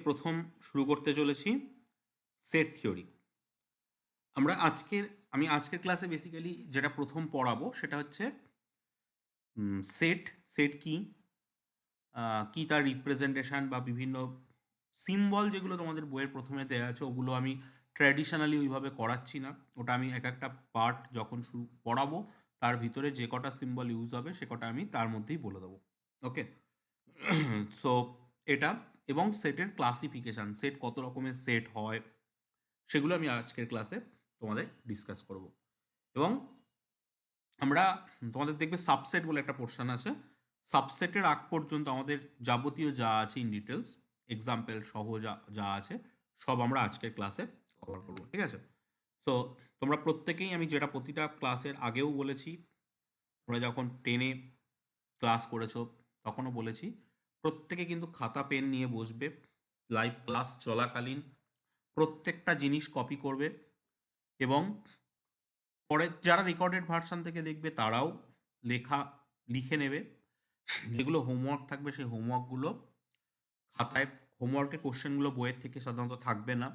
প্রথম শুরু করতে চলেছি সেট থিওরি। আমি আজকের ক্লাসে বেসিক্যালি যেটা প্রথম পড়াবো সেটা হচ্ছে সেট। সেট কি, কি তার রিপ্রেজেন্টেশন বা বিভিন্ন সিম্বল যেগুলো তোমাদের বইয়ের প্রথমে দেওয়া আছে ওগুলো আমি ট্র্যাডিশনালি ওইভাবে করাচ্ছি না। ওটা আমি এক একটা পার্ট যখন শুরু পড়াবো তার ভিতরে যে কটা সিম্বল ইউজ হবে সে কটা আমি তার মধ্যেই বলে দেবো। ওকে, সো এটা এবং সেটের ক্লাসিফিকেশান, সেট কত রকমের সেট হয় সেগুলো আমি আজকের ক্লাসে তোমাদের ডিসকাস করব। এবং আমরা তোমাদের দেখবে সাবসেট বলে একটা পোর্শন আছে। সাবসেটের আগ পর্যন্ত আমাদের যাবতীয় যা আছে ইন ডিটেলস এক্সাম্পল সহ যা যা আছে সব আমরা আজকের ক্লাসে কভার করবো, ঠিক আছে? সো তোমরা প্রত্যেকেই, আমি যেটা প্রতিটা ক্লাসের আগেও বলেছি, তোমরা যখন 10-এ ক্লাস করেছো তখনও বলেছি, প্রত্যেকে কিন্তু খাতা পেন নিয়ে বসবে, লাইভ ক্লাস চলাকালীন প্রত্যেকটা জিনিস কপি করবে এবং পরে যারা রেকর্ডেড ভার্সান থেকে দেখবে তারাও লেখা লিখে নেবে। যেগুলো হোমওয়ার্ক থাকবে সেই হোমওয়ার্কগুলো খাতায়, হোমওয়ার্কের কোশ্চেনগুলো বইয়ের থেকে সাধারণত থাকবে না।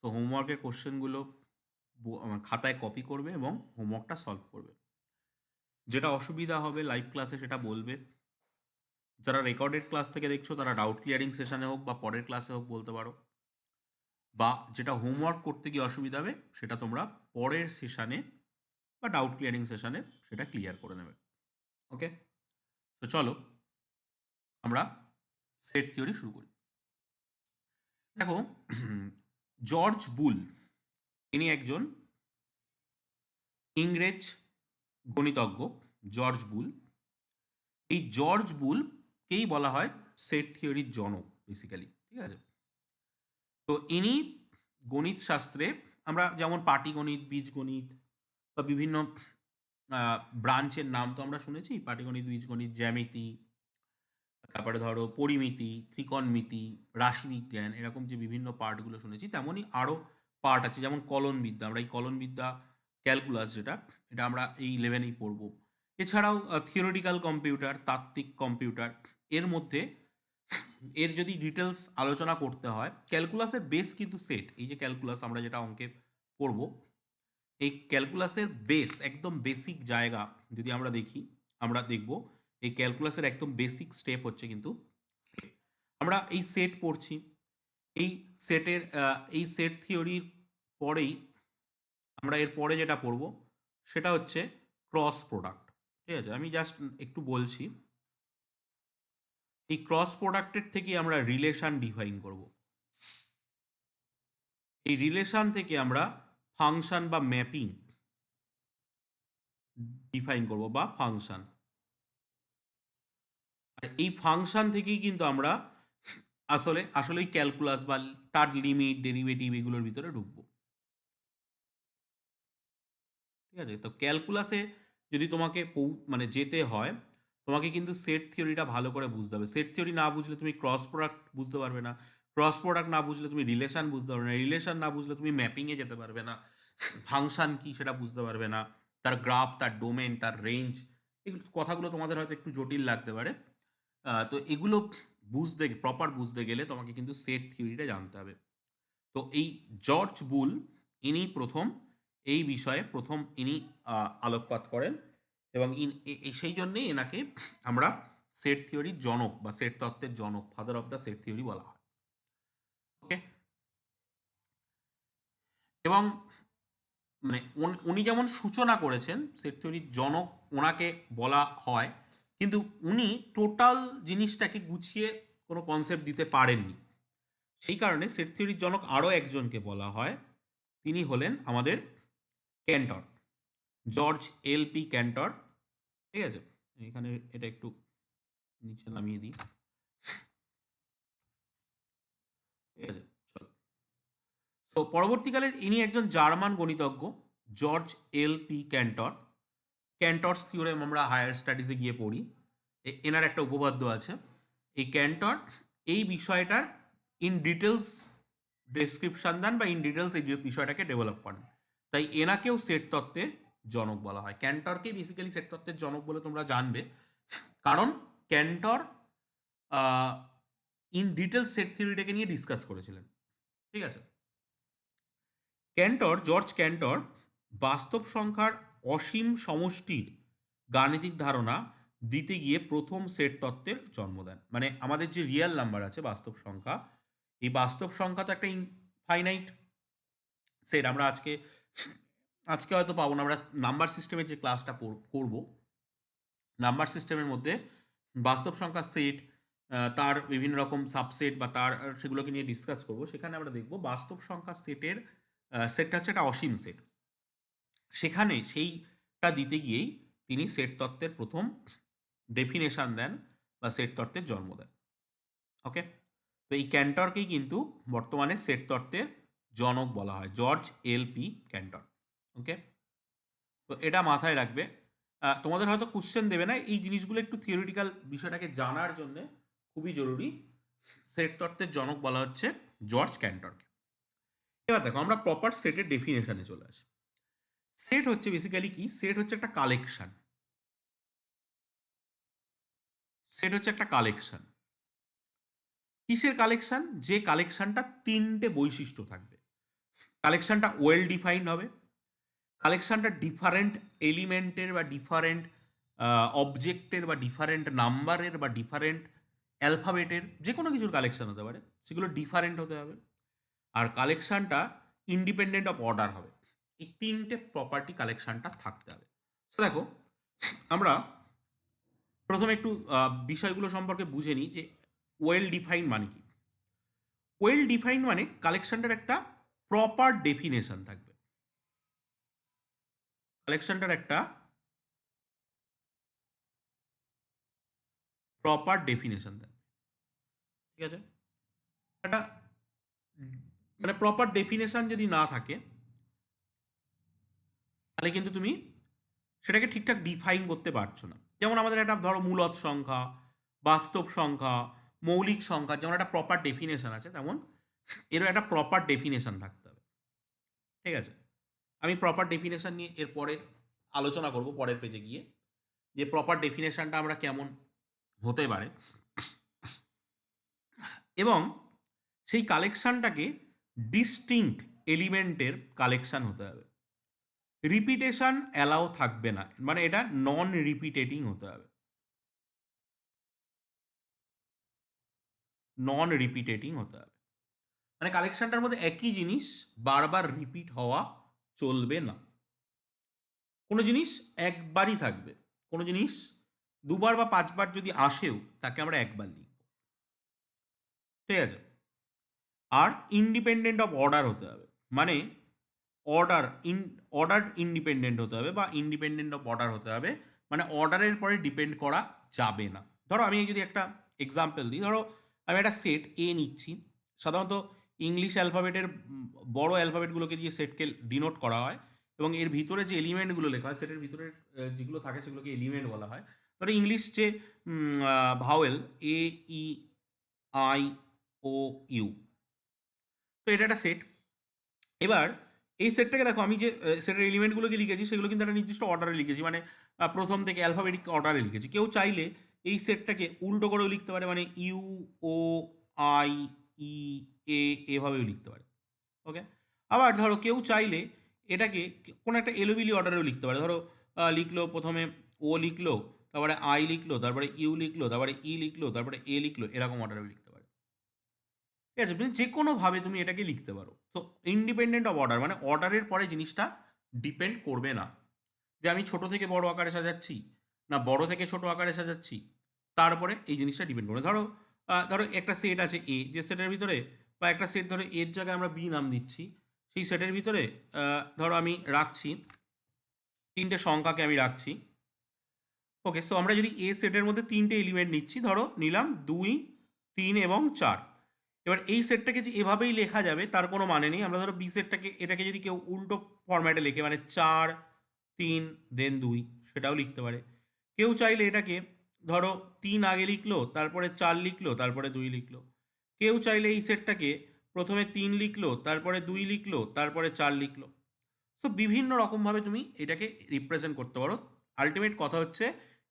তো হোমওয়ার্কের কোশ্চেনগুলো খাতায় কপি করবে এবং হোমওয়ার্কটা সলভ করবে। যেটা অসুবিধা হবে লাইভ ক্লাসে সেটা বলবে। যারা রেকর্ডেড ক্লাস থেকে দেখছো তারা ডাউট ক্লিয়ারিং সেশনে হোক বা পরের ক্লাসে হোক বলতে পারো, বা যেটা হোমওয়ার্ক করতে গিয়ে অসুবিধা হবে সেটা তোমরা পরের সেশানে বা ডাউট ক্লিয়ারিং সেশনে সেটা ক্লিয়ার করে নেবে। ওকে, তো চলো আমরা সেট থিওরি শুরু করি। দেখো, জর্জ বুল ইনি একজন ইংরেজ গণিতজ্ঞ। জর্জ বুল, এই জর্জ বুলকেই বলা হয় সেট থিওরির জনক বেসিক্যালি, ঠিক আছে? তো ইনি গণিত শাস্ত্রে, আমরা যেমন পাটিগণিত, বীজগণিত বা বিভিন্ন ব্রাঞ্চের নাম তো আমরা শুনেছি, পাটিগণিত, বীজগণিত, জ্যামিতি, তারপরে ধরো পরিমিতি, ত্রিকোণমিতি, রাশিবিজ্ঞান, এরকম যে বিভিন্ন পার্টগুলো শুনেছি তেমনই আরও পার্ট আছে, যেমন কলনবিদ্যা। আমরা এই কলনবিদ্যা, ক্যালকুলাস যেটা, এটা আমরা এই 11এই পড়বো। এছাড়াও থিওরিটিক্যাল কম্পিউটার, তাত্ত্বিক কম্পিউটার, এর মধ্যে এর যদি ডিটেলস আলোচনা করতে হয়, ক্যালকুলাসের বেস কিন্তু সেট। এই যে ক্যালকুলাস আমরা যেটা অঙ্কে পড়বো, এই ক্যালকুলাসের বেস, একদম বেসিক জায়গা যদি আমরা দেখি, আমরা দেখব এই ক্যালকুলাসের একদম বেসিক স্টেপ হচ্ছে কিন্তু সেট। আমরা এই সেট পড়ছি, এই সেটের এই সেট থিওরির পরেই আমরা এর পরে যেটা পড়ব সেটা হচ্ছে ক্রস প্রোডাক্ট, ঠিক আছে? আমি জাস্ট একটু বলছি, এই ক্রস প্রোডাক্টের থেকে আমরা রিলেশন ডিফাইন করব। এই রিলেশন থেকে আমরা ফাংশন বা ম্যাপিং ডিফাইন করব বা ফাংশন। আর এই ফাংশন থেকেই কিন্তু আমরা আসলে ক্যালকুলাস বা তার লিমিট, ডেরিভেটিভ এগুলোর ভিতরে ঢুকবো, ঠিক আছে? তো ক্যালকুলাসে যদি তোমাকে মানে যেতে হয়, তোমাকে কিন্তু সেট থিওরিটা ভালো করে বুঝতে হবে। সেট থিওরি না বুঝলে তুমি ক্রস প্রোডাক্ট বুঝতে পারবে না, ক্রস প্রোডাক্ট না বুঝলে তুমি রিলেশন বুঝতে পারবে না, রিলেশন না বুঝলে তুমি ম্যাপিংয়ে যেতে পারবে না, ফাংশন কি সেটা বুঝতে পারবে না, তার গ্রাফ, তার ডোমেন, তার রেঞ্জ, এগুলো কথাগুলো তোমাদের হয়তো একটু জটিল লাগতে পারে। তো এগুলো প্রপার বুঝতে গেলে তোমাকে কিন্তু সেট থিওরিটা জানতে হবে। তো এই জর্জ বুল, ইনি প্রথম এই বিষয়ে ইনি আলোকপাত করেন এবং সেই জন্যেই এনাকে আমরা সেট থিওরির জনক বা সেট তত্ত্বের জনক, father of the set theory বলা হয়। ওকে, এবং মানে উনি যেমন সূচনা করেছেন সেট থিওরির জনক, ওনাকে বলা হয়, কিন্তু উনি টোটাল জিনিসটাকে গুছিয়ে কোনো কনসেপ্ট দিতে পারেননি। সেই কারণে সেট থিওরির জনক আরও একজনকে বলা হয়, তিনি হলেন আমাদের ক্যান্টর, জর্জ এল.পি. ক্যান্টর, ঠিক আছে? এখানে এটা একটু নিচে নামিয়ে দিই, ঠিক আছে? তো পরবর্তীকালে ইনি একজন জার্মান গণিতজ্ঞ, জর্জ এল.পি. ক্যান্টর। ক্যান্টরস থিওরেম আমরা হায়ার স্টাডিজে গিয়ে পড়ি, এনার একটা উপপাদ্য আছে। এই ক্যান্টর এই বিষয়টার ইন ডিটেলস ডেসক্রিপশন দেন বা ইন ডিটেলস এই বিষয়টাকে ডেভেলপ করেন। তাই এনাকেও সেট তত্ত্বের জনক বলা হয়। ক্যান্টরকেই বেসিক্যালি সেট তত্ত্বের জনক বলে তোমরা জানবে, কারণ ক্যান্টর ইন ডিটেল সেট থিওরিটাকে নিয়ে ডিসকাস করেছিলেন। ঠিক আছে? জর্জ ক্যান্টর বাস্তব সংখ্যার অসীম সমষ্টির গাণিতিক ধারণা দিতে গিয়ে প্রথম সেট তত্ত্বের জন্ম দেন। মানে আমাদের যে রিয়েল নাম্বার আছে বাস্তব সংখ্যা, এই বাস্তব সংখ্যা তো একটা ইনফাইনাইট সেট। আমরা আজকে হয়তো পাবো না। আমরা নাম্বার সিস্টেমের যে ক্লাসটা করব, নাম্বার সিস্টেমের মধ্যে বাস্তব সংখ্যার সেট, তার বিভিন্ন রকম সাবসেট বা তার সেগুলোকে নিয়ে ডিসকাস করব। সেখানে আমরা দেখব বাস্তব সংখ্যার সেটটা হচ্ছে একটা অসীম সেট। সেখানে সেইটা দিতে গিয়েই তিনি সেট তত্ত্বের প্রথম ডেফিনেশন দেন বা সেট তত্ত্বের জন্ম দেন। ওকে, তো এই ক্যান্টরকেই কিন্তু বর্তমানে সেট তত্ত্বের জনক বলা হয়, জর্জ এল পি ক্যান্টর। ওকে, তো এটা মাথায় রাখবে। তোমাদের হয়তো কোশ্চেন দেবে না, এই জিনিসগুলো একটু থিওরিটিক্যাল বিষয়টাকে জানার জন্য খুবই জরুরি। সেট তত্ত্বের জনক বলা হচ্ছে জর্জ ক্যান্টরকে। এবার দেখো, আমরা প্রপার সেটের ডেফিনেশনে চলে আসি। সেট হচ্ছে বেসিক্যালি কি? সেট হচ্ছে একটা কালেকশন। সেট হচ্ছে একটা কালেকশন। কিসের কালেকশন? যে কালেকশনটা তিনটে বৈশিষ্ট্য থাকবে। কালেকশনটা ওয়েল ডিফাইন্ড হবে। কালেকশনটা ডিফারেন্ট এলিমেন্টের বা ডিফারেন্ট অবজেক্টের বা ডিফারেন্ট নাম্বারের বা ডিফারেন্ট অ্যালফাবেটের, যে কোনো কিছুর কালেকশন হতে পারে, সেগুলো ডিফারেন্ট হতে হবে। আর কালেকশনটা ইন্ডিপেন্ডেন্ট অফ অর্ডার হবে। এই তিনটে প্রপার্টি কালেকশনটা থাকতে হবে। তো দেখো, আমরা প্রথমে একটু বিষয়গুলো সম্পর্কে বুঝে নিই যে ওয়েল ডিফাইন্ড মানে কি। ওয়েল ডিফাইন্ড মানে কালেকশনটার একটা প্রপার ডেফিনেশন থাকবে। কালেকশনটার একটা প্রপার ডেফিনেশন থাকবে। ঠিক আছে? একটা মানে প্রপার ডেফিনেশন যদি না থাকে, তাহলে কিন্তু তুমি সেটাকে ঠিকঠাক ডিফাইন করতে পারছো না। যেমন আমাদের একটা ধরো মূলদ সংখ্যা, বাস্তব সংখ্যা, মৌলিক সংখ্যা, যেমন একটা প্রপার ডেফিনেশন আছে, তেমন এরও একটা প্রপার ডেফিনেশন থাকতে হবে। ঠিক আছে? আমি প্রপার ডেফিনেশন নিয়ে এরপরে আলোচনা করব পরের পেজে গিয়ে, যে প্রপার ডেফিনেশনটা আমরা কেমন হতে পারে, এবং সেই কালেকশনটাকে ডিস্টিংক্ট এলিমেন্টের কালেকশন হতে হবে। রিপিটেশন অ্যালাউ থাকবে না, মানে এটা নন রিপিটেটিং হতে হবে। নন রিপিটেটিং হতে হবে, মানে কালেকশনটার মধ্যে একই জিনিস বারবার রিপিট হওয়া চলবে না। কোনো জিনিস একবারই থাকবে, কোনো জিনিস দুবার বা পাঁচবার যদি আসেও, তাকে আমরা একবার লিখব। ঠিক আছে? আর ইন্ডিপেন্ডেন্ট অফ অর্ডার হতে হবে, মানে অর্ডার অর্ডার ইন্ডিপেন্ডেন্ট হতে হবে বা ইন্ডিপেন্ডেন্ট অফ অর্ডার হতে হবে, মানে অর্ডারের পরে ডিপেন্ড করা যাবে না। ধরো আমি যদি একটা এক্সাম্পল দিই, ধরো আমি একটা সেট এ নিচ্ছি। সাধারণত ইংলিশ অ্যালফাবেটের বড় অ্যালফাবেটগুলোকে দিয়ে সেটকে ডিনোট করা হয়, এবং এর ভিতরে যে এলিমেন্টগুলো লেখা হয়, সেটের ভিতরে যেগুলো থাকে সেগুলোকে এলিমেন্ট বলা হয়। ধরো ইংলিশ যে vowel A, E, I, O, U, তো এটা একটা সেট। এবার এই সেটটাকে দেখো, আমি যে সেটের এলিমেন্টগুলোকে লিখেছি, সেগুলো কিন্তু একটা নির্দিষ্ট অর্ডারে লিখেছি, মানে প্রথম থেকে অ্যালফাবেটিক অর্ডারে লিখেছি। কেউ চাইলে এই সেটটাকে উল্টো করেও লিখতে পারে, মানে ইউ, ও, আই, ই, এ, এভাবেও লিখতে পারে। ওকে, আবার ধরো কেউ চাইলে এটাকে কোনো একটা এলোবিলি অর্ডারেও লিখতে পারে। ধরো লিখলো প্রথমে ও লিখলো, তারপরে আই লিখলো, তারপরে ইউ লিখলো, তারপরে ই লিখলো, তারপরে এ লিখলো, এরকম অর্ডারেও লিখতে পারে। ঠিক আছে? যে কোনোভাবে তুমি এটাকে লিখতে পারো। তো ইন্ডিপেন্ডেন্ট অফ অর্ডার মানে অর্ডারের পরে জিনিসটা ডিপেন্ড করবে না, যে আমি ছোট থেকে বড় আকারে সাজাচ্ছি না বড় থেকে ছোট আকারে সাজাচ্ছি, তারপরে এই জিনিসটা ডিপেন্ড করবে। ধরো ধরো একটা সেট আছে এ, যে সেটের ভিতরে, বা একটা সেট ধরো এর জায়গায় আমরা বি নাম দিচ্ছি, সেই সেটের ভিতরে ধরো আমি রাখছি তিনটে সংখ্যাকে আমি রাখছি। ওকে, সো আমরা যদি এ সেটের মধ্যে তিনটে এলিমেন্ট নিচ্ছি, ধরো নিলাম 2, 3 এবং 4। এবার এই সেটটাকে যে এভাবেই লেখা যাবে তার কোনো মানে নেই। আমরা ধরো বি সেটটাকে, এটাকে যদি কেউ উল্টো ফরম্যাটে লেখে, মানে 4, 3 দেন 2, সেটাও লিখতে পারে। কেউ চাইলে এটাকে ধরো 3 আগে লিখলো, তারপরে 4 লিখলো, তারপরে 2 লিখলো। কেউ চাইলে এই সেটটাকে প্রথমে 3 লিখলো, তারপরে 2 লিখলো, তারপরে 4 লিখলো। সো বিভিন্ন রকমভাবে তুমি এটাকে রিপ্রেজেন্ট করতে পারো। আলটিমেট কথা হচ্ছে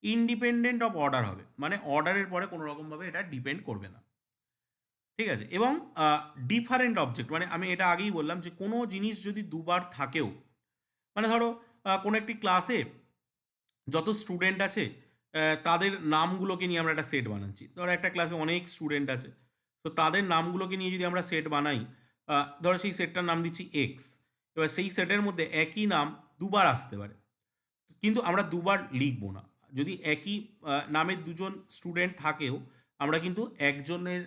ইন্ডিপেন্ডেন্ট অফ অর্ডার হবে, মানে অর্ডারের পরে কোনো রকমভাবে এটা ডিপেন্ড করবে না। ঠিক আছে? এবং ডিফারেন্ট অবজেক্ট, মানে আমি এটা আগেই বললাম যে কোনো জিনিস যদি দুবার থাকেও, মানে ধরো কোনো একটি ক্লাসে যত স্টুডেন্ট আছে তাদের নামগুলোকে নিয়ে আমরা একটা সেট বানাচ্ছি। ধরো একটা ক্লাসে অনেক স্টুডেন্ট আছে, তো তাদের নামগুলোকে নিয়ে যদি আমরা সেট বানাই, ধরো সেই সেটটার নাম দিচ্ছি এক্স। এবার সেই সেটের মধ্যে একই নাম দুবার আসতে পারে, কিন্তু আমরা দুবার লিখবো না। যদি একই নামের দুজন স্টুডেন্ট থাকেও, আমরা কিন্তু একজনের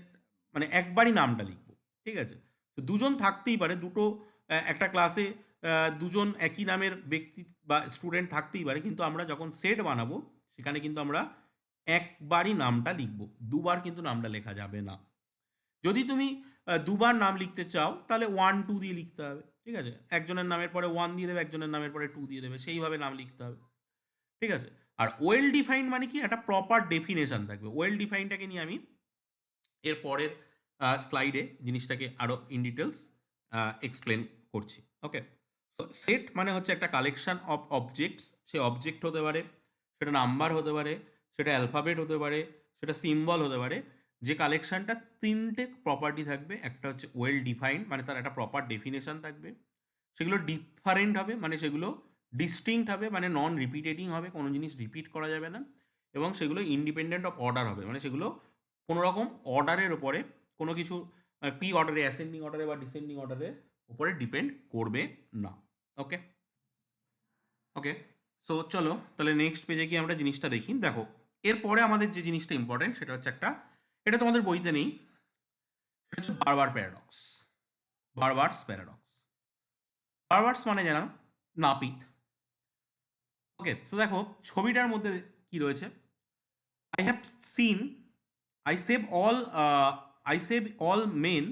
মানে একবারই নামটা লিখবো। ঠিক আছে? তো দুজন থাকতেই পারে, দুটো একটা ক্লাসে দুজন একই নামের ব্যক্তি বা স্টুডেন্ট থাকতেই পারে, কিন্তু আমরা যখন সেট বানাবো সেখানে কিন্তু আমরা একবারই নামটা লিখবো, দুবার কিন্তু নামটা লেখা যাবে না। যদি তুমি দুবার নাম লিখতে চাও তাহলে 1 2 দিয়ে লিখতে হবে। ঠিক আছে? একজনের নামের পরে 1 দিয়ে দেবে, একজনের নামের পরে 2 দিয়ে দেবে, সেইভাবে নাম লিখতে হবে। ঠিক আছে? আর ওয়েল ডিফাইন্ড মানে কি, একটা প্রপার ডেফিনেশন থাকবে। ওয়েল ডিফাইন্ডটাকে নিয়ে আমি এর পরের স্লাইডে জিনিসটাকে আরো ইন ডিটেলস এক্সপ্লেন করছি। ওকে? তো সেট মানে হচ্ছে একটা collection of objects. Say object হতে পারে, সেটা নাম্বার হতে পারে, সেটা অ্যালফাবেট হতে পারে, সেটা সিম্বল হতে পারে, যে কালেকশনটা তিনটে প্রপার্টি থাকবে। একটা হচ্ছে ওয়েল ডিফাইন্ড, মানে তার একটা প্রপার ডেফিনেশন থাকবে। সেগুলো ডিফারেন্ট হবে, মানে সেগুলো ডিস্টিংক্ট হবে, মানে নন রিপিটেটিং হবে, কোনো জিনিস রিপিট করা যাবে না। এবং সেগুলো ইন্ডিপেন্ডেন্ট অফ অর্ডার হবে, মানে সেগুলো কোনো রকম অর্ডারের ওপরে, কোনো কিছু কি অর্ডারে, অ্যাসেন্ডিং অর্ডারে বা ডিসেন্ডিং অর্ডারের উপরে ডিপেন্ড করবে না। ওকে? ওকে, সো চলো তাহলে নেক্সট পেজে গিয়ে আমরা জিনিসটা দেখি। দেখো, এরপরে আমাদের যে জিনিসটা ইম্পর্টেন্ট সেটা হচ্ছে একটা, এটা তোমাদের বইতে নেই, সেটা হচ্ছে বারবার প্যারাডক্স। বারবারস প্যারাডক্স। বারবারস মানে জানো, নাপিত। ওকে, সো দেখো ছবিটার মধ্যে কি রয়েছে। I have seen, I save all, I save all men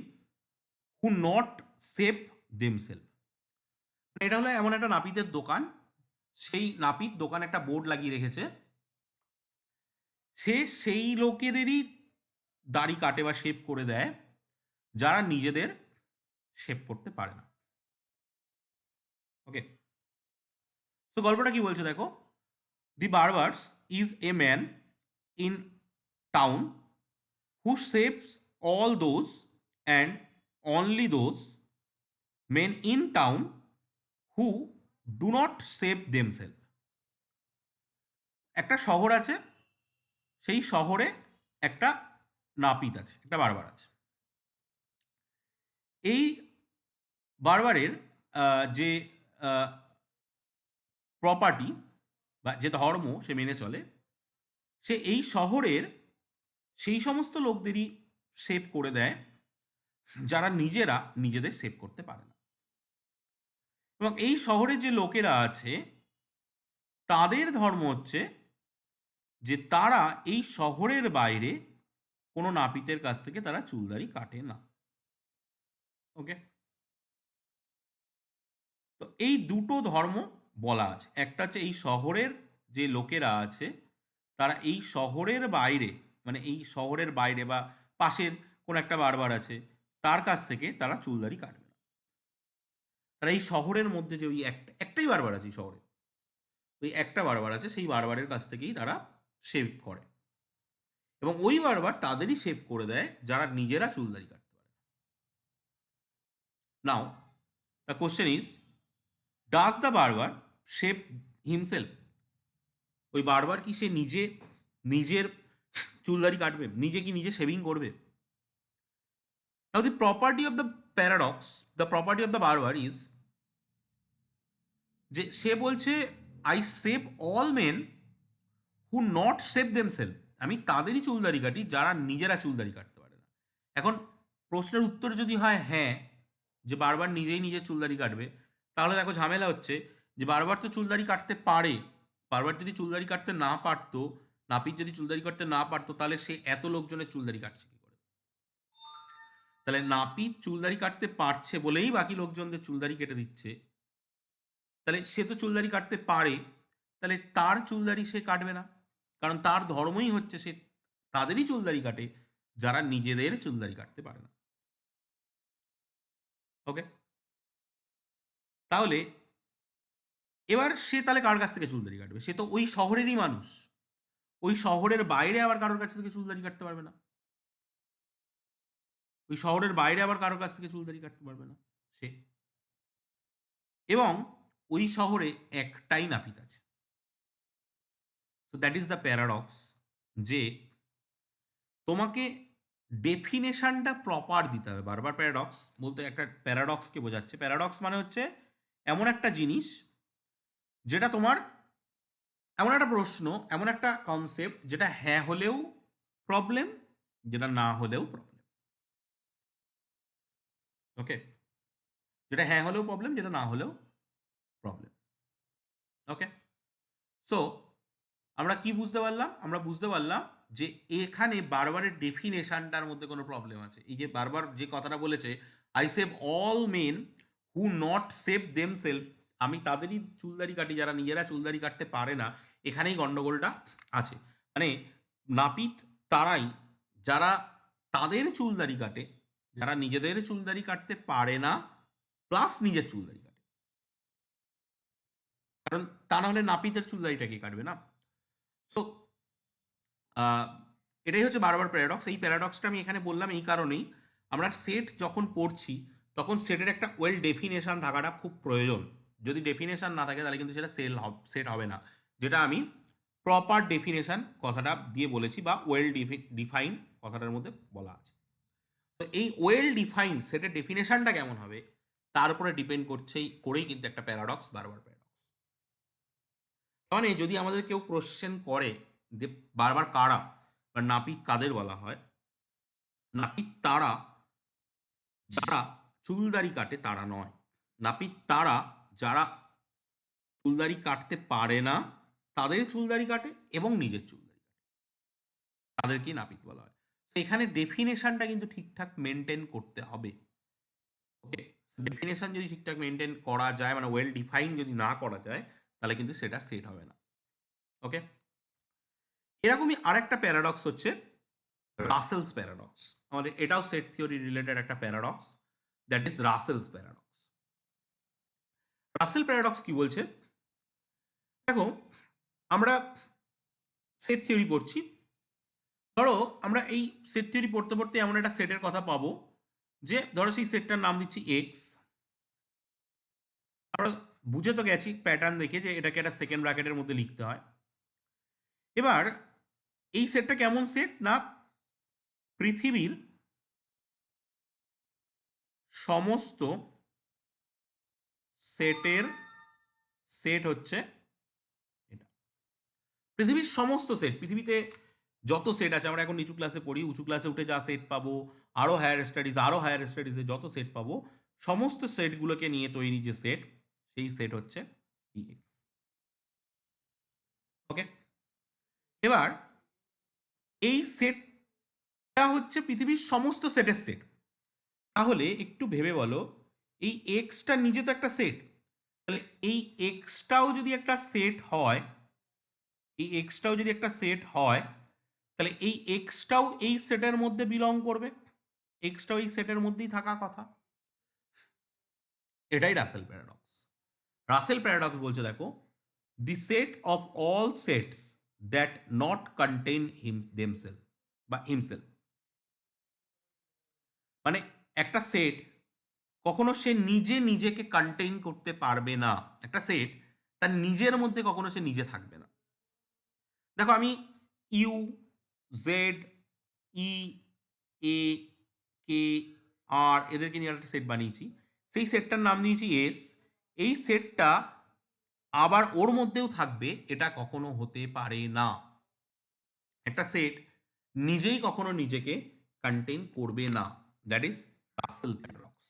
who not save themselves. এটা হলো এমন একটা নাপিতের দোকান, সেই নাপিত দোকানে একটা বোর্ড লাগিয়ে রেখেছে, সে সেই লোকেদেরই দাড়ি কাটে বা শেভ করে দেয় যারা নিজেদের শেভ করতে পারে না। ওকে, তো গল্পটা কি বলছে দেখো। The barbers is a man in town who saves all those and only those men in town who do not save themselves. একটা শহর আছে, সেই শহরে একটা নাপিত আছে, একটা বারবার আছে। এই বারবারের যে প্রপার্টি বা যে ধর্ম সে মেনে চলে, সে এই শহরের সেই সমস্ত লোকদেরই সেভ করে দেয় যারা নিজেরা নিজেদের সেভ করতে পারে না। এবং এই শহরে যে লোকেরা আছে তাদের ধর্ম হচ্ছে যে তারা এই শহরের বাইরে কোনো নাপিতের কাছ থেকে তারা চুলদাড়ি কাটে না। ওকে, তো এই দুটো ধর্ম বলা আছে। একটা হচ্ছে এই শহরের যে লোকেরা আছে তারা এই শহরের বাইরে, মানে এই শহরের বাইরে বা পাশের কোন একটা বারবার আছে তার কাছ থেকে তারা চুলদাড়ি কাটবে না। তারা এই শহরের মধ্যে যে ওই একটাই বারবার আছে শহরে, ওই একটা বারবার আছে, সেই বারবারের কাছ থেকেই তারা শেভ করে। এবং ওই বারবার তাদেরই শেভ করে দেয় যারা নিজেরা চুলদাড়ি কাটতে পারে। Now the question is, does the barber shave himself? ওই বারবার কি সে নিজে নিজের চুলদাড়ি কাটবে, নিজে কি নিজে শেভিং করবে? Now the property of the paradox, the property of the barber is, যে সে বলছে I save all men who not save themselves. আমি তাদেরই চুলদাড়ি কাটি যারা নিজেরা চুলদাড়ি কাটতে পারে না। এখন প্রশ্নের উত্তর যদি হয় হ্যাঁ, যে বারবার নিজেই নিজের চুলদাড়ি কাটবে, তাহলে দেখো ঝামেলা হচ্ছে যে বারবার তো চুলদাড়ি কাটতে পারে। বারবার যদি চুলদাড়ি কাটতে না পারতো, নাপিত যদি চুলদাড়ি কাটতে না পারতো, তাহলে সে এত লোকজনের চুলদাড়ি কাটছে কি করে? তাহলে নাপিত চুলদাড়ি কাটতে পারছে বলেই বাকি লোকজনদের চুলদাড়ি কেটে দিচ্ছে। তাহলে সে তো চুলদাড়ি কাটতে পারে, তাহলে তার চুলদাড়ি সে কাটবে না, কারণ তার ধর্মই হচ্ছে সে তাদেরই চুলদাড়ি কাটে যারা নিজেদের চুলদাড়ি কাটতে পারে না। ওকে, তাহলে এবার সে তাহলে কার কাছ থেকে চুলদাড়ি কাটবে? সে তো ওই শহরেরই মানুষ, ওই শহরের বাইরে আবার কারোর কাছ থেকে চুলদাড়ি কাটতে পারবে না। ওই শহরের বাইরে আবার কারোর কাছ থেকে চুল দাড়ি কাটতে পারবে না সে। এবং ওই শহরে একটাই নাপিত আছে। So that is the paradox, যে তোমাকে ডেফিনেশনটা প্রপার দিতে হবে। বারবার প্যারাডক্স বলতে একটা প্যারাডক্সকে বোঝাচ্ছে। প্যারাডক্স মানে হচ্ছে এমন একটা জিনিস যেটা তোমার, এমন একটা প্রশ্ন, এমন একটা কনসেপ্ট যেটা হ্যাঁ হলেও প্রবলেম, যেটা না হলেও প্রবলেম। ওকে, যেটা হ্যাঁ হলেও প্রবলেম, যেটা না হলেও প্রবলেম। ওকে, সো আমরা কি বুঝতে পারলাম? আমরা বুঝতে পারলাম যে এখানে বারবারের ডেফিনেশনটার মধ্যে কোনো প্রবলেম আছে। এই যে বারবার যে কথাটা বলেছে, I save all men who not save them self, আমি তাদেরই চুলদারি কাটি যারা নিজেরা চুলদারি কাটতে পারে না। এখানেই গন্ডগোলটা আছে। মানে নাপিত তারাই যারা তাদের চুলদারি কাটে, যারা নিজেদের চুলদারি কাটতে পারে না প্লাস নিজের চুলদারি কাটে। কারণ তা না হলে নাপিতের চুলদারিটা কে কাটবে না? সো এটাই হচ্ছে বারবার প্যারাডক্স। এই প্যারাডক্সটা আমি এখানে বললাম এই কারণেই, আমরা সেট যখন পড়ছি তখন সেটের একটা ওয়েল ডেফিনেশন থাকাটা খুব প্রয়োজন। যদি ডেফিনেশন না থাকে তাহলে কিন্তু সেটা সেট হবে না। যেটা আমি প্রপার ডেফিনেশন কথাটা দিয়ে বলেছি, বা ওয়েল ডিফাইন কথাটার মধ্যে বলা আছে। তো এই ওয়েল ডিফাইন সেটের ডেফিনেশনটা কেমন হবে তার উপরে ডিপেন্ড করেই কিন্তু একটা প্যারাডক্স বারবার প্যারাডক্স। মানে যদি আমাদের কেউ কোশ্চেন করে যে বারবার কারা বা নাপিত কাদের বলা হয়, নাপিত তারা যারা চুলদারি কাটে তারা নয়। নাপিত তারা যারা চুলদারি কাটতে পারে না, তাদের চুলদারি কাটে এবং নিজের চুলদারি কাটে, তাদেরকেই নাপিত বলা হয়। এখানে ডেফিনেশনটা কিন্তু ঠিকঠাক মেনটেন করতে হবে। ওকে, ডেফিনেশন যদি ঠিকঠাক মেনটেন করা যায়, মানে ওয়েল ডিফাইন যদি না করা যায়, তাহলে কিন্তু সেটা সেট হবে না। ওকে, এরকমই আরেকটা প্যারাডক্স হচ্ছে রাসেলস প্যারাডক্স। আমাদের এটাও সেট থিওরি রিলেটেড একটা paradox, that is Russell's paradox. Russell paradox কি বলছে? দেখো, আমরা সেট থিওরি পড়ছি। ধরো আমরা এই সেট থিওরি পড়তে পড়তে এমন একটা সেটের কথা পাবো যে ধরো সেই সেটটার নাম দিচ্ছি এক্স। আমরা বুঝে তো গেছি প্যাটার্ন দেখে যে এটাকে একটা সেকেন্ড ব্র্যাকেটের মধ্যে লিখতে হয়। এবার এই সেটটা কেমন সেট না, পৃথিবীর সমস্ত সেটের সেট হচ্ছে এটা। পৃথিবীর সমস্ত সেট, পৃথিবীতে যত সেট আছে, আমরা এখন নিচু ক্লাসে পড়ি, উঁচু ক্লাসে উঠে যা সেট পাবো, আরও হায়ার স্টাডিজে যত সেট পাবো, সমস্ত সেটগুলোকে নিয়ে তৈরি যে সেট, সেই সেট হচ্ছে EX। ওকে, এবার এই সেটটা হচ্ছে পৃথিবীর সমস্ত সেটের সেট। তাহলে একটু ভেবে বলো, এই এক্সটা নিজে তো একটা সেট, তাহলে এই এক্সটাও যদি একটা সেট হয়, এই এক্সটাও যদি একটা সেট হয়, তাহলে এই এক্সটাও এই সেটের মধ্যে বিলং করবে, এক্সটাও এই সেটের মধ্যেই থাকা কথা। এটাই রাসেল প্যারাডক্স। রাসেল প্যারাডক্স বলছে দেখো, the set of all sets that not contain themselves বা হিমসেলফ। মানে একটা সেট কখনো সে নিজে নিজেকে কন্টেইন করতে পারবে না। একটা সেট তার নিজের মধ্যে কখনো সে নিজে থাকবে না। দেখো, আমি ইউ, জেড, ই, এ, কে, আর এদেরকে নিয়ে একটা সেট বানিয়েছি। সেই সেটটার নাম দিয়েছি এস। এই সেটটা আবার ওর মধ্যেও থাকবে, এটা কখনো হতে পারে না। একটা সেট নিজেই কখনো নিজেকে কন্টেইন করবে না। That is Russell paradox.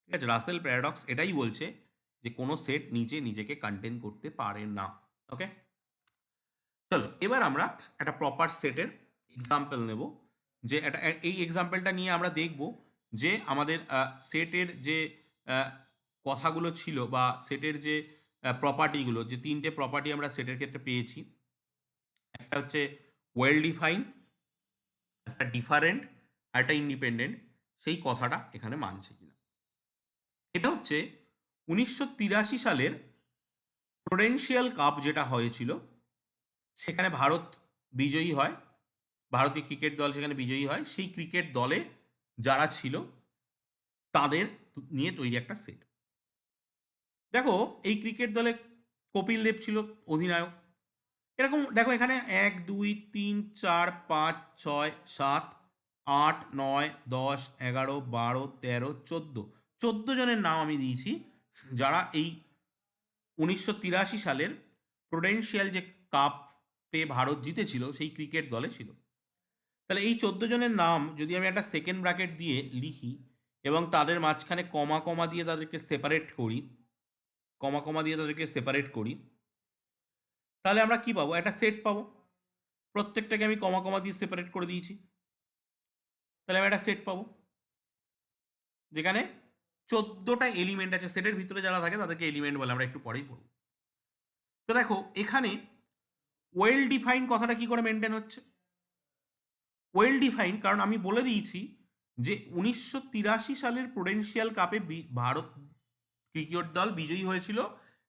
ঠিক আছে, রাসেল প্যারাডক্স এটাই বলছে যে কোনো সেট নিজে নিজেকে কন্টেইন করতে পারে না। ওকে, চলো এবার আমরা একটা প্রপার সেটের এক্সাম্পল নেব। যে এই এক্সাম্পলটা নিয়ে আমরা দেখব যে আমাদের সেটের যে কথাগুলো ছিল, বা সেটের যে প্রপার্টিগুলো, যে তিনটে প্রপার্টি আমরা সেটের ক্ষেত্রে পেয়েছি, একটা হচ্ছে ওয়েল ডিফাইন, একটা ডিফারেন্ট, আর একটা ইন্ডিপেন্ডেন্ট, সেই কথাটা এখানে মানছে কিনা। এটা হচ্ছে 1983 সালের প্রুডেন্সিয়াল কাপ যেটা হয়েছিল, সেখানে ভারত বিজয়ী হয়, ভারতীয় ক্রিকেট দল সেখানে বিজয়ী হয়। সেই ক্রিকেট দলে যারা ছিল তাদের নিয়ে তৈরি একটা সেট। দেখো এই ক্রিকেট দলে কপিল দেব ছিল অধিনায়ক। এরকম দেখো এখানে 1 2 3 4 5 6 7 8 9 10 11 12 13 14 জনের নাম আমি দিয়েছি যারা এই 1983 সালের প্রুডেন্সিয়াল যে কাপ পেয়ে ভারত জিতেছিল সেই ক্রিকেট দলে ছিল। তাহলে এই 14 জনের নাম যদি আমি একটা সেকেন্ড ব্র্যাকেট দিয়ে লিখি এবং তাদের মাঝখানে কমা কমা দিয়ে তাদেরকে সেপারেট করি, তাহলে আমরা কি পাবো? একটা সেট পাবো। প্রত্যেকটাকে আমি কমা কমা দিয়ে সেপারেট করে দিয়েছি, তাহলে আমি একটা সেট পাবো যেখানে 14টা এলিমেন্ট আছে। সেটের ভিতরে যারা থাকে তাদেরকে এলিমেন্ট বলে, আমরা একটু পরেই পড়ব। তো দেখো এখানে ওয়েল ডিফাইন্ড কথাটা কি করে মেনটেন হচ্ছে? ওয়েল ডিফাইন্ড কারণ আমি বলে দিয়েছি যে 1983 সালের প্রুডেন্সিয়াল কাপে ভারত ক্রিকেট দল বিজয়ী হয়েছিল।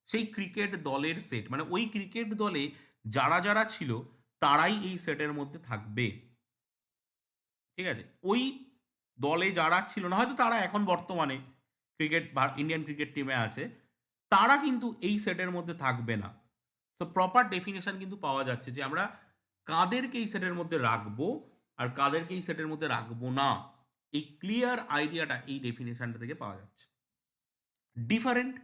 সেই ক্রিকেট দলের সেট, মানে ওই ক্রিকেট দলে যারা যারা ছিল তারাই এই সেটের মধ্যে থাকবে। ঠিক আছে? ওই দলে যারা ছিল না, হয়তো তারা এখন বর্তমানে ইন্ডিয়ান ক্রিকেট টিমে আছে, তারা কিন্তু এই সেটের মধ্যে থাকবে না। সো প্রপার ডেফিনেশন কিন্তু পাওয়া যাচ্ছে যে আমরা কাদেরকে এই সেটের মধ্যে রাখবো আর কাদেরকে এই সেটের মধ্যে রাখবো না। এই ক্লিয়ার আইডিয়াটা এই ডেফিনেশনটা থেকে পাওয়া যাচ্ছে। ডিফারেন্ট,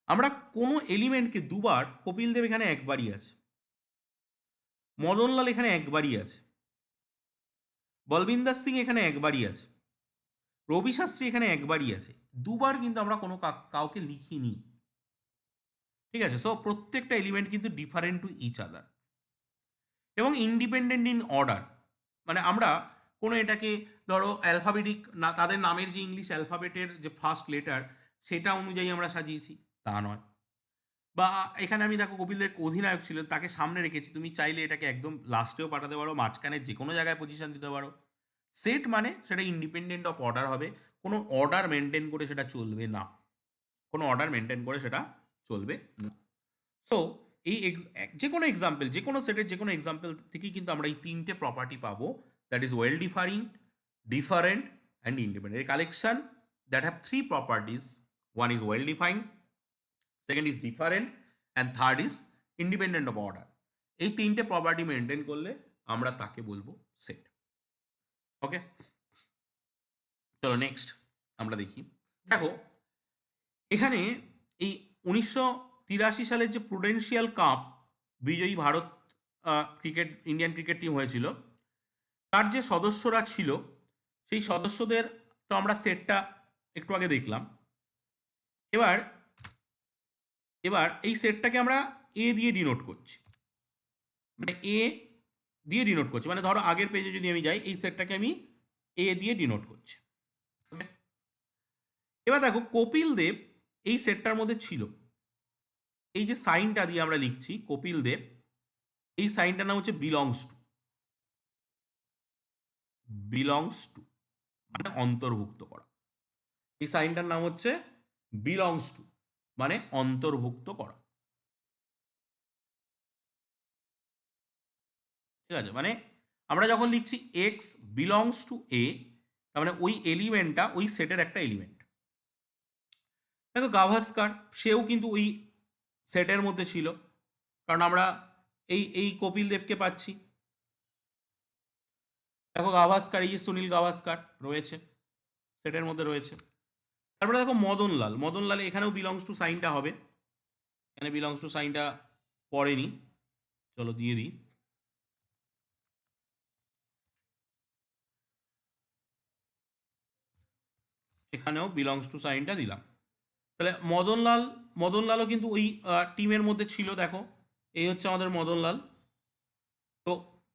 আমরা কোনো এলিমেন্টকে দুবার, কপিল দেব এখানে একবারই আছে, মদনলাল এখানে একবারই আছে, বলবিন্দর সিং এখানে একবারই আছে, রবি শাস্ত্রী এখানে একবারই আছে, দুবার কিন্তু আমরা কোনো কাউকে লিখিনি। ঠিক আছে? সো প্রত্যেকটা এলিমেন্ট কিন্তু ডিফারেন্ট টু ইচ আদার এবং ইন্ডিপেন্ডেন্ট ইন অর্ডার। মানে আমরা কোনো এটাকে ধরো অ্যালফাবেটিক না, তাদের নামের যে ইংলিশ অ্যালফাবেটের যে ফার্স্ট লেটার সেটা অনুযায়ী আমরা সাজিয়েছি তা নয়। বা এখানে আমি দেখো কপিলের অধিনায়ক ছিল, তাকে সামনে রেখেছি, তুমি চাইলে এটাকে একদম লাস্টেও পাঠাতে পারো, মাঝখানে যে কোনো জায়গায় পজিশন দিতে পারো। সেট মানে সেটা ইন্ডিপেন্ডেন্ট অফ অর্ডার হবে, কোনো অর্ডার মেনটেন করে সেটা চলবে না, কোনো অর্ডার মেনটেন করে সেটা চলবে না। সো এই যে কোনো এক্সাম্পল, যে কোনো সেটের যে কোনো এক্সাম্পল থেকেই কিন্তু আমরা এই তিনটে প্রপার্টি পাবো, that is well defined, different and independent. এই collection that have three properties, one is well defined, second is different and third is independent of order. এই তিনটে প্রপার্টি মেনটেন করলে আমরা তাকে বলবো সেট। ওকে, চলো নেক্সট আমরা দেখি। দেখো এখানে এই 1983 সালের যে প্রুডেন্সিয়াল কাপ বিজয়ী ভারত ইন্ডিয়ান ক্রিকেট টিম হয়েছিল, তার যে সদস্যরা ছিল সেই সদস্যদের তো আমরা সেটটা একটু আগে দেখলাম। এবার এই সেটটাকে আমরা এ দিয়ে ডিনোট করছি, মানে এ দিয়ে ডিনোট করছি, মানে ধরো আগের পেজে যদি আমি যাই এই সেটটাকে আমি এ দিয়ে ডিনোট করছি। এবার দেখো কপিল দেব এই সেটটার মধ্যে ছিল, এই যে সাইনটা দিয়ে আমরা লিখছি কপিল দেব, এই সাইনটার নাম হচ্ছে বিলংস টু, মানে অন্তর্ভুক্ত করা। এই সাইনটার নাম হচ্ছে বিলংস টু, মানে অন্তর্ভুক্ত করা। ঠিক আছে? মানে আমরা যখন লিখছি এক্স বিলংস টু এ, তার মানে ওই এলিমেন্টটা ওই সেটের একটা এলিমেন্ট। দেখো গাভাস্কার সেও কিন্তু ওই সেটের মধ্যে ছিল, কারণ আমরা এই কপিল দেবকে পাচ্ছি। দেখো গাভাস্কার, এই যে সুনীল গাভাস্কার রয়েছে, সেটের মধ্যে রয়েছে। তারপরে দেখো মদনলাল এখানেও বিলংস টু সাইনটা হবে, এখানে বিলংস টু সাইনটা পড়েনি, চলো দিয়ে দিই। এখানেও বিলংস টু সাইনটা দিলাম। তাহলে মদনলালও কিন্তু ওই টিমের মধ্যে ছিল। দেখো এই হচ্ছে আমাদের মদনলাল। তো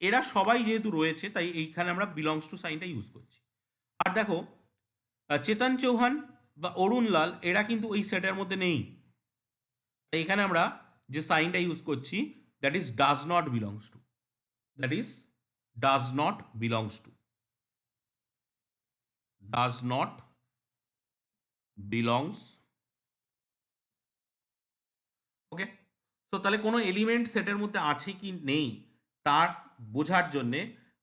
এরা সবাই যেহেতু রয়েছে তাই এইখানে আমরা বিলংস টু সাইনটা ইউজ করছি। আর দেখো চেতন চৌহান বা অরুণ লাল এরা কিন্তু ওই সেটের মধ্যে নেই, তাই এখানে আমরা যে সাইনটা ইউজ করছি that is does not belongs two, that is does not belongs two, does not belongs. Okay, so তাহলে কোনো এলিমেন্ট সেটের মধ্যে আছে কি নেই তার বোঝার জন্যে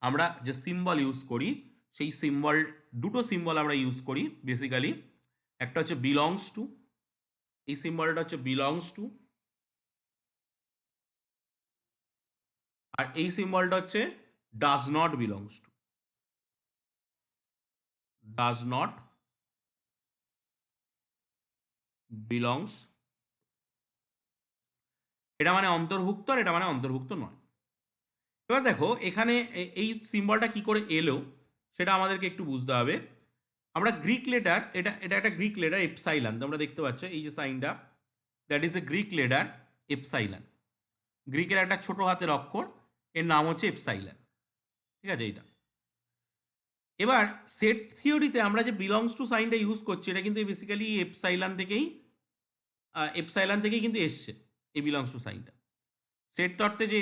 আমরা যে সিম্বল ইউজ করি সেই সিম্বল দুটো সিম্বল আমরা ইউজ করি বেসিক্যালি, একটা হচ্ছে বিলংস টু, এই সিম্বলটা হচ্ছে বিলংস টু, আর এই সিম্বলটা হচ্ছে does not belongs two, does not belongs, এটা মানে অন্তর্ভুক্ত আর এটা মানে অন্তর্ভুক্ত নয়। এবার দেখো এখানে এই সিম্বলটা কি করে এলো সেটা আমাদেরকে একটু বুঝতে হবে। আমরা গ্রিক লেটার, এটা এটা একটা গ্রিক লেটার এপসাইলন, তোমরা দেখতে পাচ্ছ এই যে সাইনটা, that is a Greek letter epsilon, গ্রিকের একটা ছোট হাতের অক্ষর, এর নাম হচ্ছে এপসাইলন, ঠিক আছে এইটা। এবার সেট থিওরিতে আমরা যে বিলংস টু সাইনটা ইউজ করছি এটা কিন্তু বেসিক্যালি এপসাইলন থেকেই কিন্তু এসছে এই বিলংস টু সাইনটা। সেট তত্ত্বে যে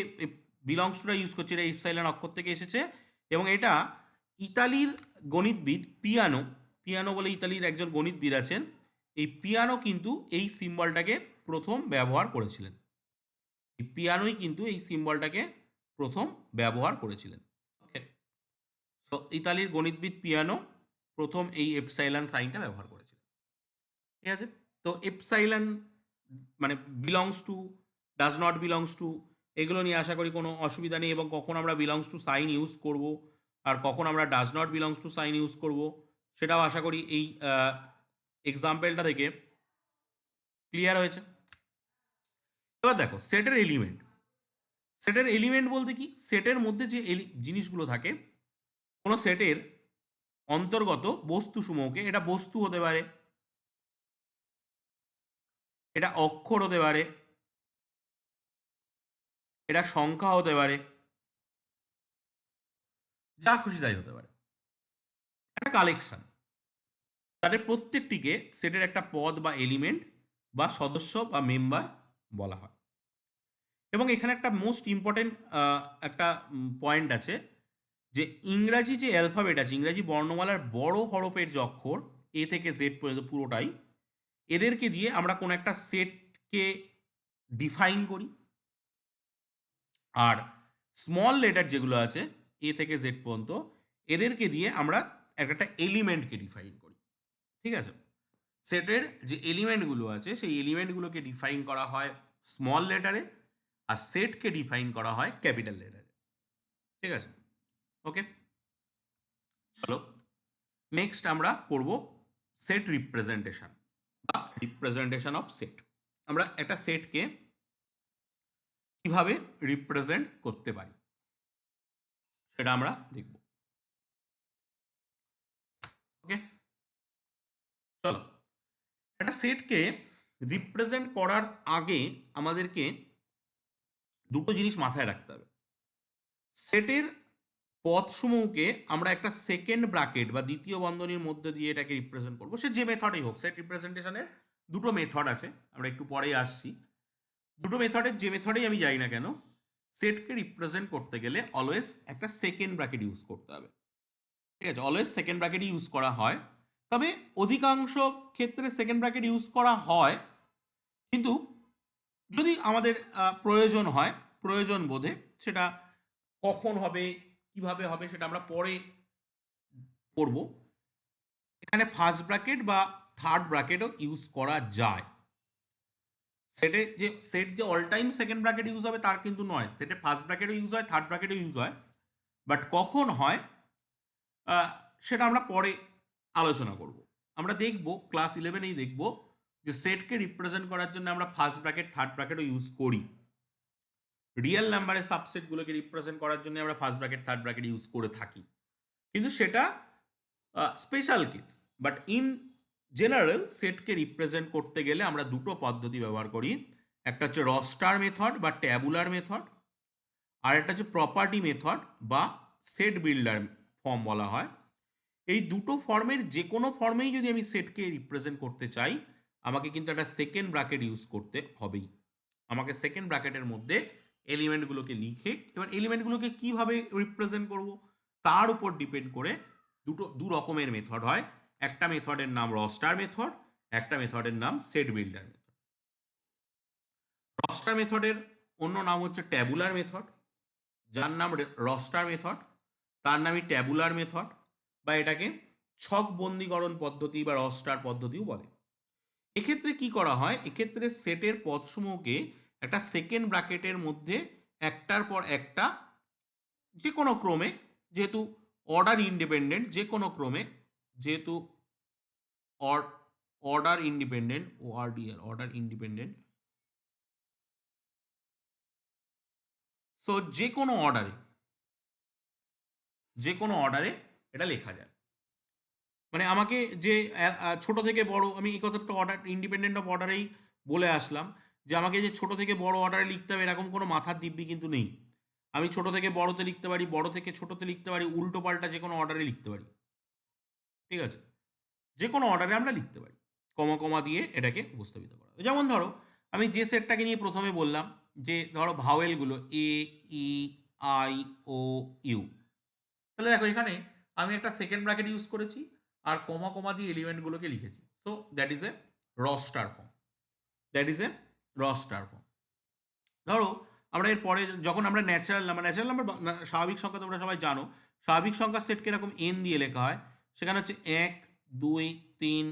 বিলংস টুটা ইউজ করছে এটা এপসাইলন অক্ষর থেকে এসেছে, এবং এটা ইতালির গণিতবিদ পিয়ানো, পিয়ানো বলে ইতালির একজন গণিতবিদ আছেন, এই পিয়ানো কিন্তু এই সিম্বলটাকে প্রথম ব্যবহার করেছিলেন, এই পিয়ানোই কিন্তু এই সিম্বলটাকে প্রথম ব্যবহার করেছিলেন। ওকে, তো ইতালির গণিতবিদ পিয়ানো প্রথম এই এপসাইলন সাইনটা ব্যবহার করেছিলেন, ঠিক আছে। তো এপসাইলন মানে belongs to, does not belongs two, এগুলো নিয়ে আশা করি কোনো অসুবিধা নেই, এবং কখন আমরা বিলংস টু সাইন ইউজ করব আর কখন আমরা does not belongs to sign use করব সেটাও আশা করি এই এক্সাম্পলটা থেকে ক্লিয়ার হয়েছে। এবার দেখো সেটের এলিমেন্ট, সেটের এলিমেন্ট বলতে কি, সেটের মধ্যে যে জিনিসগুলো থাকে কোনো সেটের অন্তর্গত বস্তুসমূহকে, এটা বস্তু হতে পারে, এটা অক্ষর হতে পারে, এটা সংখ্যা হতে পারে, যা খুশি তাই হতে পারে, একটা কালেকশন, তাদের প্রত্যেকটিকে সেটের একটা পদ বা এলিমেন্ট বা সদস্য বা মেম্বার বলা হয়। এবং এখানে একটা মোস্ট ইম্পর্টেন্ট একটা পয়েন্ট আছে, যে ইংরাজি যে অ্যালফাবেট আছে, ইংরাজি বর্ণমালার বড় হরফের যে অক্ষর এ থেকে জেড পর্যন্ত পুরোটাই, এদেরকে দিয়ে আমরা কোনো একটা সেটকে ডিফাইন করি, আর স্মল লেটার যেগুলো আছে এ থেকে জেড পর্যন্ত এদেরকে দিয়ে আমরা একটা এলিমেন্টকে ডিফাইন করি, ঠিক আছে। সেটের যে এলিমেন্টগুলো আছে সেই এলিমেন্টগুলোকে ডিফাইন করা হয় স্মল লেটারে, আর সেটকে ডিফাইন করা হয় ক্যাপিটাল লেটারে, ঠিক আছে। ওকে, চলো নেক্সট আমরা করব সেট রিপ্রেজেন্টেশন বা রিপ্রেজেন্টেশন অফ সেট। আমরা একটা সেটকে কিভাবে রিপ্রেজেন্ট করতে পারি সেটা আমরা দেখব। ওকে, চলো একটা সেটকে রিপ্রেজেন্ট করার আগে আমাদেরকে দুটো জিনিস মাথায় রাখতে হবে। সেটের পদসমূহকে আমরা একটা সেকেন্ড ব্র্যাকেট বা দ্বিতীয় বন্ধনীর মধ্যে দিয়ে এটাকে রিপ্রেজেন্ট করবো, সে যে মেথডেই হোক। সেট রিপ্রেজেন্টেশনের দুটো মেথড আছে, আমরা একটু পরেই আসছি। দুটো মেথডের যে মেথডেই আমি যাই না কেন, সেটকে রিপ্রেজেন্ট করতে গেলে অলওয়েজ একটা সেকেন্ড ব্র্যাকেট ইউজ করতে হবে, ঠিক আছে। অলওয়েজ সেকেন্ড ব্র্যাকেট ইউজ করা হয়, তবে অধিকাংশ ক্ষেত্রে সেকেন্ড ব্র্যাকেট ইউজ করা হয়, কিন্তু যদি আমাদের প্রয়োজন হয়, প্রয়োজন বোধে, সেটা কখন হবে কিভাবে হবে সেটা আমরা পরে করব। এখানে ফার্স্ট ব্র্যাকেট বা থার্ড ব্র্যাকেটও ইউজ করা যায়। সেট যে all time second bracket use হবে তার কিন্তু নয়, সেটে ফার্স্ট ব্র্যাকেটও ইউজ হয়, থার্ড ব্র্যাকেটও ইউজ হয়, বাট কখন হয় সেটা আমরা পরে আলোচনা করব। আমরা দেখব ক্লাস 11এই দেখব যে সেটকে রিপ্রেজেন্ট করার জন্য আমরা ফার্স্ট ব্র্যাকেট থার্ড ব্র্যাকেটও ইউজ করি। রিয়েল নাম্বারের সাবসেটগুলোকে রিপ্রেজেন্ট করার জন্য আমরা first bracket third bracket use করে থাকি, কিন্তু সেটা special case. But in general সেটকে রিপ্রেজেন্ট করতে গেলে আমরা দুটো পদ্ধতি ব্যবহার করি, একটা হচ্ছে রস্টার মেথড বা ট্যাবুলার মেথড, আর একটা হচ্ছে প্রপার্টি মেথড বা সেট বিল্ডার ফর্ম বলা হয়। এই দুটো ফর্মের যে কোনো ফর্মেই যদি আমি সেটকে রিপ্রেজেন্ট করতে চাই, আমাকে কিন্তু একটা সেকেন্ড ব্র্যাকেট ইউজ করতে হবেই। আমাকে সেকেন্ড ব্র্যাকেটের মধ্যে এলিমেন্টগুলোকে লিখে, এবার এলিমেন্টগুলোকে কিভাবে রিপ্রেজেন্ট করব তার উপর ডিপেন্ড করে দু রকমের মেথড হয়। একটা মেথডের নাম রস্টার মেথড, একটা মেথডের নাম সেট বিল্ডার মেথড। রস্টার মেথডের অন্য নাম হচ্ছে ট্যাবুলার মেথড, যার নাম রস্টার মেথড তার নামই ট্যাবুলার মেথড, বা এটাকে ছক বন্দীকরণ পদ্ধতি বা রস্টার পদ্ধতিও বলে। এক্ষেত্রে কি করা হয়, এক্ষেত্রে সেটের পদসমূহকে একটা সেকেন্ড ব্র্যাকেটের মধ্যে একটার পর একটা যে কোনো ক্রমে, যেহেতু অর্ডার ইন্ডিপেন্ডেন্ট, যে কোনো ক্রমে, যেহেতু order independent, ORDR order independent, so যে কোনো অর্ডারে এটা লেখা যায়। মানে আমাকে যে ছোট থেকে বড়, আমি এই কথাটা অর্ডার ইন্ডিপেন্ডেন্ট অফ অর্ডারেই বলে আসলাম, যে আমাকে যে ছোট থেকে বড় অর্ডারে লিখতে হবে এরকম কোনো মাথার দিব্যি কিন্তু নেই। আমি ছোট থেকে বড়তে লিখতে পারি, বড় থেকে ছোটতে লিখতে পারি, উল্টো পাল্টা যে কোনো অর্ডারে লিখতে পারি। ঠিক আছে, যে কোনো অর্ডারে আমরা লিখতে পারি, কমা কমা দিয়ে এটাকে উপস্থাপিত করা। যেমন ধরো আমি যে সেটটাকে নিয়ে প্রথমে বললাম, যে ধরো ভাওয়েলগুলো এ, ই, আই, ও, ইউ। তাহলে দেখো এখানে আমি একটা সেকেন্ড ব্র্যাকেট ইউজ করেছি আর কমা কমা দিয়ে এলিমেন্টগুলোকে লিখেছি। So that is A Roaster form, ধরো আমরা এর পরে যখন আমরা ন্যাচারাল নাম্বার স্বাভাবিক সংখ্যা তোমরা সবাই জানো, স্বাভাবিক সংখ্যার সেটকে এরকম এন দিয়ে লেখা হয়। সেখানে হচ্ছে 1, 2, 3,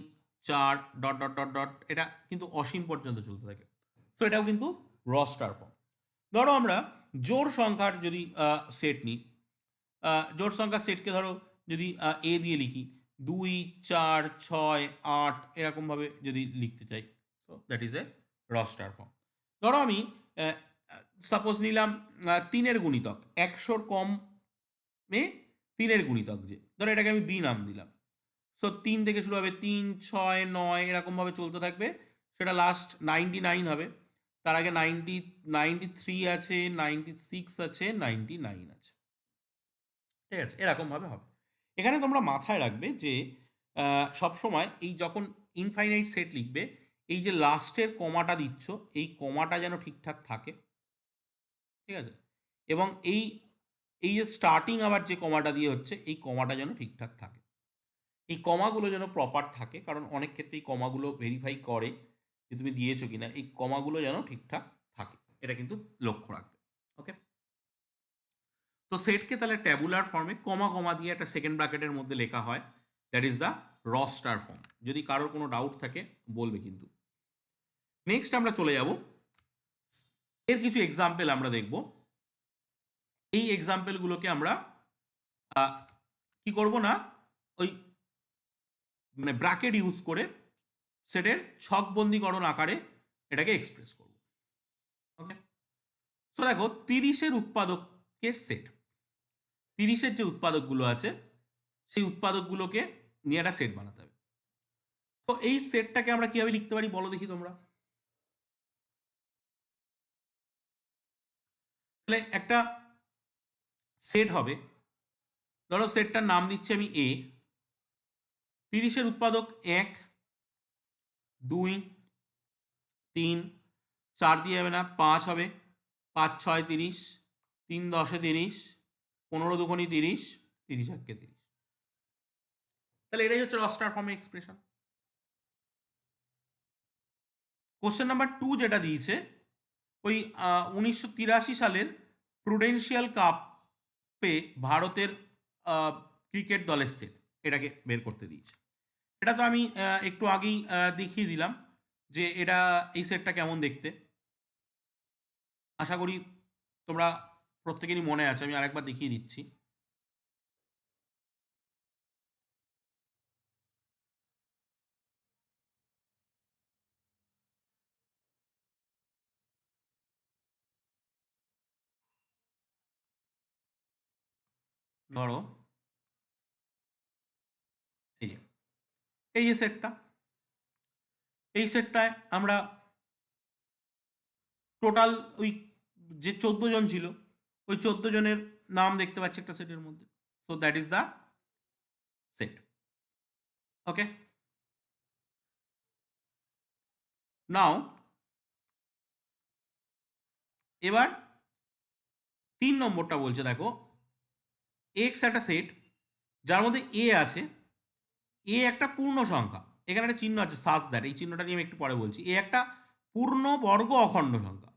4 ডট ডট ডট ডট, এটা কিন্তু অসীম পর্যন্ত চলতে থাকে। সো এটাও কিন্তু রস্টার ফর্ম। ধরো আমরা জোড় সংখ্যার যদি সেট নিই, জোড় সংখ্যার সেটকে ধরো যদি এ দিয়ে লিখি, 2, 4, 6, 8 এরকমভাবে যদি লিখতে চাই, so that is A Roaster form. ধরো আমি সাপোজ নিলাম 3-এর গুণিতক, 100-র কমে 3-এর গুণিতক, যে ধরো এটাকে আমি বি নাম দিলাম। সো 3 থেকে শুরু হবে, 3, 6, 9 এরকমভাবে চলতে থাকবে, সেটা লাস্ট 99 হবে। তার আগে 93 আছে, 96 আছে, 99 আছে। ঠিক আছে, এরকমভাবে হবে। এখানে তোমরা মাথায় রাখবে যে সবসময় এই যখন ইনফাইনাইট সেট লিখবে, এই যে লাস্টের কমাটা দিচ্ছ, এই কমাটা যেন ঠিকঠাক থাকে। ঠিক আছে, এবং এই যে স্টার্টিং আবার যে কমাটা দিয়ে হচ্ছে, এই কমাটা যেন ঠিকঠাক থাকে। এই কমাগুলো যেন প্রপার থাকে, কারণ অনেক ক্ষেত্রে এই কমাগুলো ভেরিফাই করে যে তুমি দিয়েছো কিনা। এই কমাগুলো যেন ঠিকঠাক থাকে, এটা কিন্তু লক্ষ্য রাখবে। ওকে, তো সেটকে তাহলে ট্যাবুলার ফর্মে কমা কমা দিয়ে একটা সেকেন্ড ব্র্যাকেটের মধ্যে লেখা হয়, that is the Roaster form. যদি কারোর কোনো ডাউট থাকে বলবে কিন্তু। নেক্সট আমরা চলে যাব, এর কিছু এক্সাম্পল আমরা দেখব। এই এক্সাম্পলগুলোকে আমরা কি করব না, ওই মানে ব্র্যাকেট ইউজ করে সেটের ছকবন্দীকরণ আকারে এটাকে এক্সপ্রেস করব। ওকে, তো দেখো 30-এর উৎপাদকের সেট, 30-এর যে উৎপাদকগুলো আছে সেই উৎপাদকগুলোকে নিয়ে একটা সেট বানাতে হবে। তো এই সেটটাকে আমরা কিভাবে লিখতে পারি বলো দেখি তোমরা। তাহলে একটা সেট হবে, ধরো সেটটার নাম দিচ্ছি আমি এ। 30-এর উৎপাদক 1, 2, 3, 4 দিয়ে যাবে না, 5 হবে, 5, 6, 30, 3, 10, 30, 15, 2, 30, 30, 1, 30। তাহলে এটাই হচ্ছে রস্টার ফর্মে এক্সপ্রেশন। কোশ্চেন নাম্বার 2 যেটা দিয়েছে, ওই 1983 সালের প্রুডেন্সিয়াল কাপে ভারতের ক্রিকেট দলের সেট, এটাকে বের করতে দিয়েছে। এটা তো আমি একটু আগেই দেখিয়ে দিলাম যে এটা এই সেটটা কেমন দেখতে। আশা করি তোমরা প্রত্যেকেরই মনে আছে, আমি আরেকবার দেখিয়ে দিচ্ছি। ধরো এই যে সেটটা, এই সেটটায় আমরা টোটাল ওই যে 14 জন ছিল, ওই 14 জনের নাম দেখতে পাচ্ছি একটা সেটের মধ্যে। So that is the set. Okay, now এবার 3 নম্বরটা বলছে, দেখো এক্স একটা সেট যার মধ্যে এ আছে, এ একটা পূর্ণ সংখ্যা, এখানে একটা চিহ্ন আছে সাজ দ্যাট, এই চিহ্নটা নিয়ে আমি একটু পরে বলছি। এ একটা পূর্ণ বর্গ অখণ্ড সংখ্যা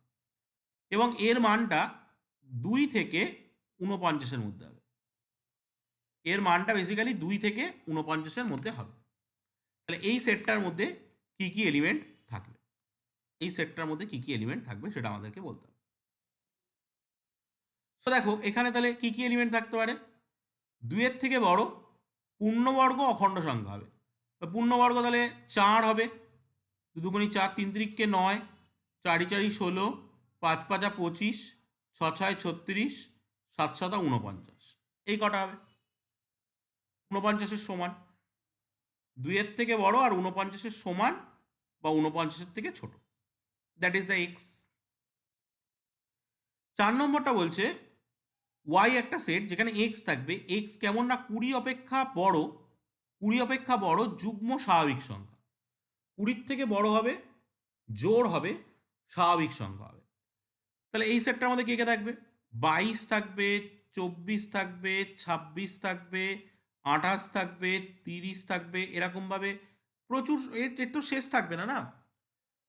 এবং এর মানটা 2 থেকে 49-এর মধ্যে হবে। এর মানটা বেসিক্যালি 2 থেকে 49-এর মধ্যে হবে। তাহলে এই সেটটার মধ্যে কি কি এলিমেন্ট থাকবে, এই সেটটার মধ্যে কি কি এলিমেন্ট থাকবে সেটা আমাদেরকে বলতে হবে। তো দেখো এখানে তাহলে কি কি এলিমেন্ট থাকতে পারে, 2-এর থেকে বড় পূর্ণবর্গ অখণ্ড সংখ্যা হবে। পূর্ণবর্গ তাহলে 4 হবে, 2 দুগুণী 4, 3 তিরিককে 9, 4 4 16, 5 5 25, 6 6 36, 7 7 49, এই কটা হবে 49-এর সমান। 2-এর থেকে বড় আর 49-এর সমান বা 49-এর থেকে ছোট, দ্যাট ইজ দ্য এক্স। 4 নম্বরটা বলছে ওয়াই একটা সেট যেখানে এক্স থাকবে, এক্স কেমন না 20 অপেক্ষা বড়, 20 অপেক্ষা বড় যুগ্ম স্বাভাবিক সংখ্যা। 20-র থেকে বড় হবে, জোড় হবে, স্বাভাবিক সংখ্যা হবে। তাহলে এই সেটটার মধ্যে কে কে থাকবে, 22 থাকবে, 24 থাকবে, 26 থাকবে, 28 থাকবে, 30 থাকবে, এরকমভাবে প্রচুর। এর তো শেষ থাকবে না, না,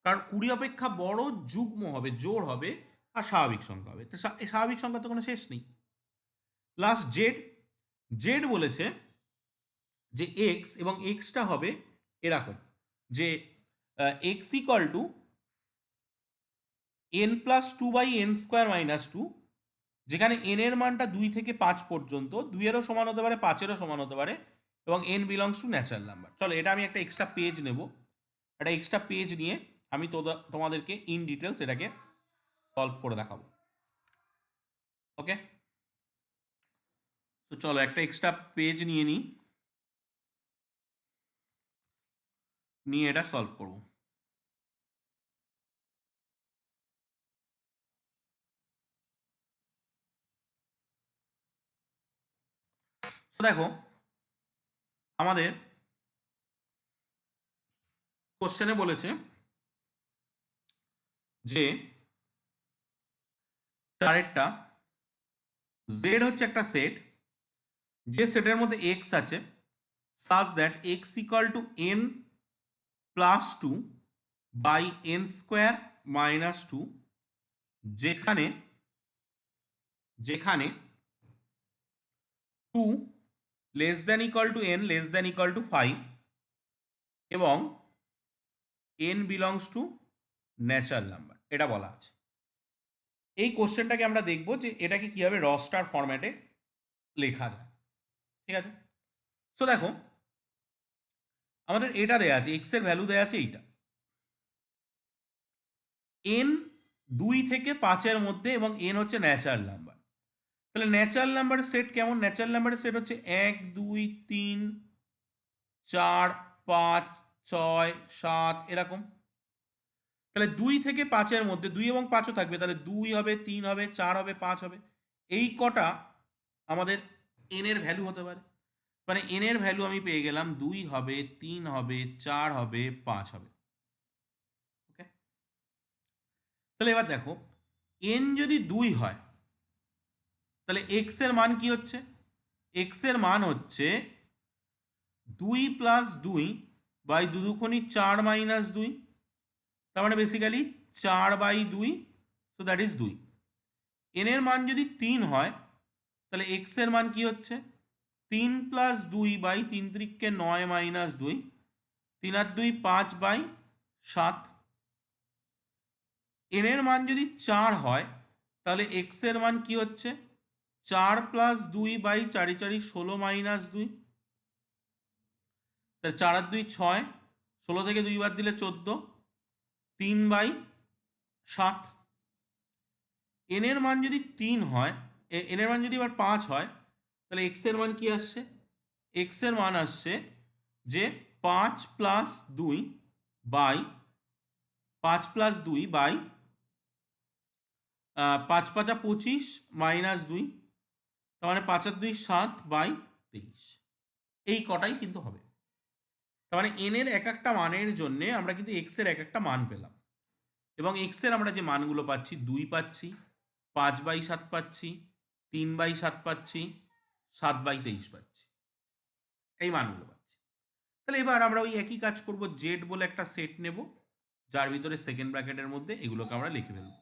কারণ 20 অপেক্ষা বড় যুগ্ম হবে, জোড় হবে, আর স্বাভাবিক সংখ্যা হবে। তো স্বাভাবিক সংখ্যা তো কোনো শেষ নেই। লাস্ট জেড, জেড বলেছে যে এক্স, এবং এক্সটা হবে এরকম যে x equal two N plus 2/n²-2, যেখানে n এর মানটা 2 থেকে 5 পর্যন্ত, 2-এরও সমান হতে পারে, 5-এরও সমান হতে পারে, এবং n belongs to natural number. চলো এটা আমি একটা এক্সট্রা পেজ নেব, একটা এক্সট্রা পেজ নিয়ে আমি তোমাদেরকে ইন ডিটেলস এটাকে সলভ করে দেখাবো। ওকে, তো চলো একটা এক্সট্রা পেজ নিয়ে নিয়ে এটা সলভ করব। তো দেখো আমাদের কোশ্চেনে বলেছে যে চারেরটা জেড হচ্ছে একটা সেট, যে সেটের মধ্যে এক্স আছে such that x equal to n plus 2 by n² - 2, যেখানে 2 less than equal to n less than equal to 5 এবং n belongs to natural number, এটা বলা আছে। এই কোশ্চেনটাকে আমরা দেখব যে এটাকে কিভাবে রস্টার ফরম্যাটে লেখা যায়। ঠিক আছে, সো দেখো আমাদের এটা দেয়া আছে, এক্স এর ভ্যালু দেয়া আছে এইটা, n 2 থেকে 5-এর মধ্যে, এবং n হচ্ছে ন্যাচারাল নাম্বার। তাহলে ন্যাচারাল নাম্বারের সেট কেমন, ন্যাচারাল নাম্বারের সেট হচ্ছে 1 2 3 4 5 6 7 এরকম। তাহলে 2 থেকে 5-এর মধ্যে 2 এবং 5ও থাকবে, তাহলে 2 হবে, 3 হবে, 4 হবে, 5 হবে, এই কটা আমাদের n এর ভ্যালু হতে পারে। মানে n এর ভ্যালু আমি পেয়ে গেলাম 2 হবে, 3 হবে, 4 হবে, 5 হবে। ওকে, তাহলে এবার দেখো n যদি 2 হয় তাহলে x এর মান কি হচ্ছে, x এর মান হচ্ছে 2 + 2 বাই 2 দুগুণী 4 - 2, তার মানে basically 4/2, so that is 2। n এর মান যদি 3 হয় তাহলে x এর মান কি হচ্ছে 3 + 2 বাই 3 তিরিককে 9 - 2, 3 আর 2 5/7। n এর মান যদি 4 হয় তাহলে x এর মান কি হচ্ছে 4 + 2 বাই 4 4 16 - 2, তাহলে 4 আর 2 6, 16 থেকে 2 বাদ দিলে 14, 3/7। n এর মান যদি 3 হয়, n এর মান যদি এবার 5 হয় তাহলে x এর মান কি আসছে, x এর মান আসছে যে 5 + 2 বাই 5 + 2 বাই 5 5 25 - 2, তার মানে 5 আর 2 7/23, এই কটাই কিন্তু হবে। তার মানে n এর এক একটা মানের জন্য আমরা কিন্তু x এর এক একটা মান পেলাম, এবং x এর আমরা যে মানগুলো পাচ্ছি 2 পাচ্ছি, 5/7 পাচ্ছি, 3/7 পাচ্ছি, 7/23 পাচ্ছি, এই মানগুলো পাচ্ছি। তাহলে এবার আমরা ওই একই কাজ করব, জেড বলে একটা সেট নেব যার ভিতরে সেকেন্ড ব্র্যাকেটের মধ্যে এগুলোকে আমরা লিখে ফেলব।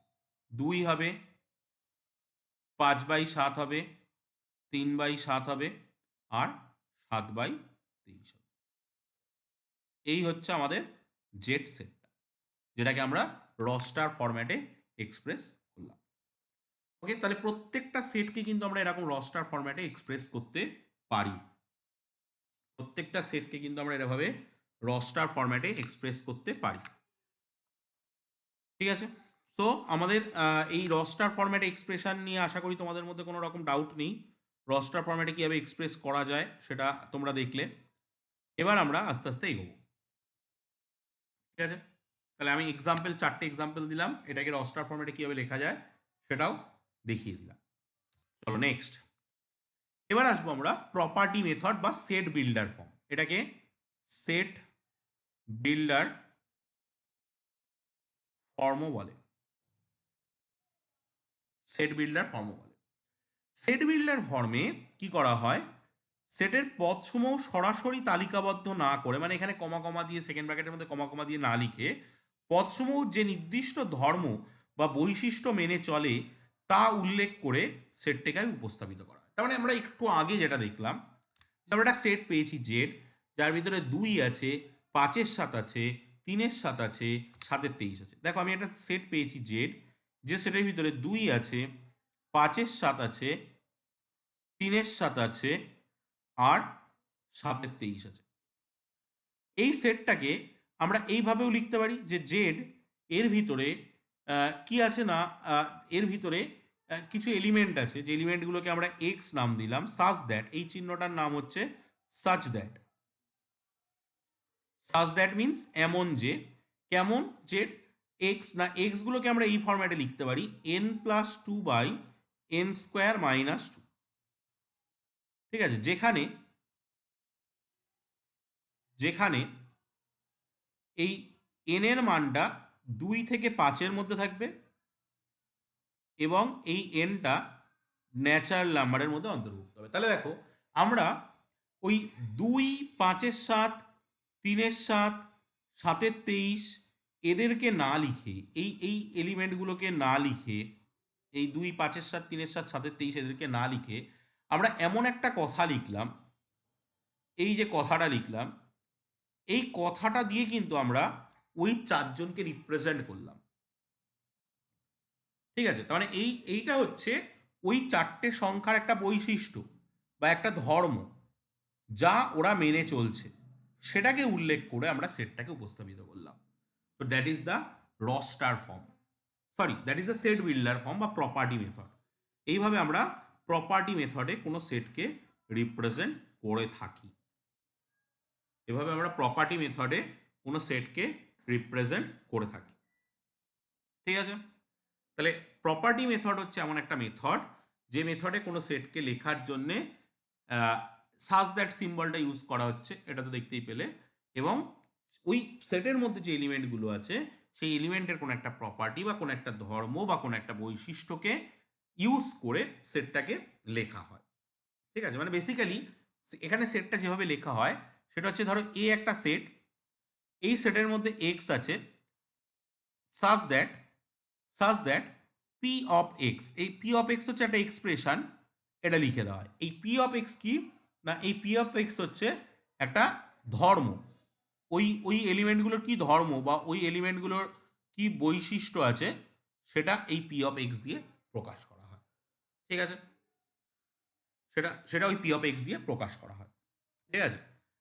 2 হবে, 5/7 হবে, 3/7 হবে, আর 7/23 হবে। এই হচ্ছে আমাদের জেড সেটটা, যেটাকে আমরা রস্টার ফরম্যাটে এক্সপ্রেস করলাম। ওকে, তাহলে প্রত্যেকটা সেটকে কিন্তু আমরা এরকম রস্টার ফরম্যাটে এক্সপ্রেস করতে পারি। প্রত্যেকটা সেটকে কিন্তু আমরা এভাবে রস্টার ফরম্যাটে এক্সপ্রেস করতে পারি। ঠিক আছে, সো আমাদের এই রস্টার ফরম্যাটে এক্সপ্রেশন নিয়ে আশা করি তোমাদের মধ্যে কোনো রকম ডাউট নেই। রস্টার ফরম্যাটে কীভাবে এক্সপ্রেস করা যায় সেটা তোমরা দেখলে। এবার আমরা আস্তে আস্তে এগোবো। ঠিক আছে, তাহলে আমি এক্সাম্পল 4টে এক্সাম্পল দিলাম, এটাকে রস্টার ফরম্যাটে কীভাবে লেখা যায় সেটাও দেখিয়ে দিলাম। চলো নেক্সট, এবার আসবো আমরা প্রপার্টি মেথড বা সেট বিল্ডার ফর্ম। এটাকে সেট বিল্ডার ফর্মও বলে। সেট বিল্ডার ফর্মও বলে। সেট বিল্ডার ফর্মে কি করা হয়, সেটের পদসমূহ সরাসরি তালিকাবদ্ধ না করে, মানে এখানে কমা কমা দিয়ে সেকেন্ড ব্র্যাকেটের মধ্যে কমা কমা দিয়ে না লিখে, পদসমূহ যে নির্দিষ্ট ধর্ম বা বৈশিষ্ট্য মেনে চলে তা উল্লেখ করে সেটটাকে উপস্থাপিত করা হয়। তার মানে আমরা একটু আগে যেটা দেখলাম, আমরা একটা সেট পেয়েছি জেড, যার ভিতরে 2 আছে, 5-এর 7 আছে, 3-এর 7 আছে, 7-এর 23 আছে। দেখো আমি একটা সেট পেয়েছি জেড, যে সেটের ভিতরে 2 আছে, 5-এর 7 আছে, 3-এর 7 আছে, আর 7-এর 23 আছে। এই সেটটাকে আমরা এইভাবেও লিখতে পারি যে জেড এর ভিতরে কি আছে না, এর ভিতরে কিছু এলিমেন্ট আছে, যে এলিমেন্টগুলোকে আমরা এক্স নাম দিলাম, সাচ দ্যাট, এই চিহ্নটার নাম হচ্ছে such that. Such that means এমন যে, কেমন যে এক্স না, এক্স গুলোকে আমরা এই ফরম্যাটে লিখতে পারি n+2/n² - 2। ঠিক আছে, যেখানে যেখানে এই n এর মানটা 2 থেকে 5-এর মধ্যে থাকবে এবং এই nটা ন্যাচারাল নাম্বারের মধ্যে অন্তর্ভুক্ত হবে। তাহলে দেখো আমরা ওই 2, 5-এর 7, 3-এর 7, 7-এর 23 এদেরকে না লিখে, এই এলিমেন্টগুলোকে না লিখে, এই 2, 5-এর 7, 3-এর 7, 7-এর 23 এদেরকে না লিখে আমরা এমন একটা কথা লিখলাম, এই যে কথাটা লিখলাম, এই কথাটা দিয়ে কিন্তু আমরা ওই 4 জনকে রিপ্রেজেন্ট করলাম। ঠিক আছে, তার মানে এইটা হচ্ছে ওই 4টে সংখ্যার একটা বৈশিষ্ট্য বা একটা ধর্ম যা ওরা মেনে চলছে, সেটাকে উল্লেখ করে আমরা সেটটাকে উপস্থাপিত করলাম। তো that is the Roaster form, sorry that is the set builder form বা প্রপার্টি মেথড। এইভাবে আমরা প্রপার্টি মেথডে কোনো সেটকে রিপ্রেজেন্ট করে থাকি। এভাবে আমরা প্রপার্টি মেথডে কোনো সেটকে রিপ্রেজেন্ট করে থাকি। ঠিক আছে, তাহলে প্রপার্টি মেথড হচ্ছে এমন একটা মেথড, যে মেথডে কোনো সেটকে লেখার জন্যে সাচ দ্যাট সিম্বলটা ইউজ করা হচ্ছে, এটা তো দেখতেই পেলে, এবং ওই সেটের মধ্যে যে এলিমেন্টগুলো আছে সেই এলিমেন্টের কোনো একটা প্রপার্টি বা কোনো একটা ধর্ম বা কোনো একটা বৈশিষ্ট্যকে ইউজ করে সেটটাকে লেখা হয়। ঠিক আছে, মানে বেসিক্যালি এখানে সেটটা যেভাবে লেখা হয় সেটা হচ্ছে, ধরো এ একটা সেট, এই সেটের মধ্যে এক্স আছে, such that P of x, এই পি অফ এক্স হচ্ছে একটা এক্সপ্রেশন, এটা লিখে দেওয়া হয়। এই পি অফ এক্স কি না, এই পি অফ এক্স হচ্ছে একটা ধর্ম, ওই এলিমেন্টগুলোর কি ধর্ম বা ওই এলিমেন্টগুলোর কি বৈশিষ্ট্য আছে সেটা এই পি অফ এক্স দিয়ে প্রকাশ করা হয়। ঠিক আছে, সেটা ওই পি অফ এক্স দিয়ে প্রকাশ করা হয়। ঠিক আছে,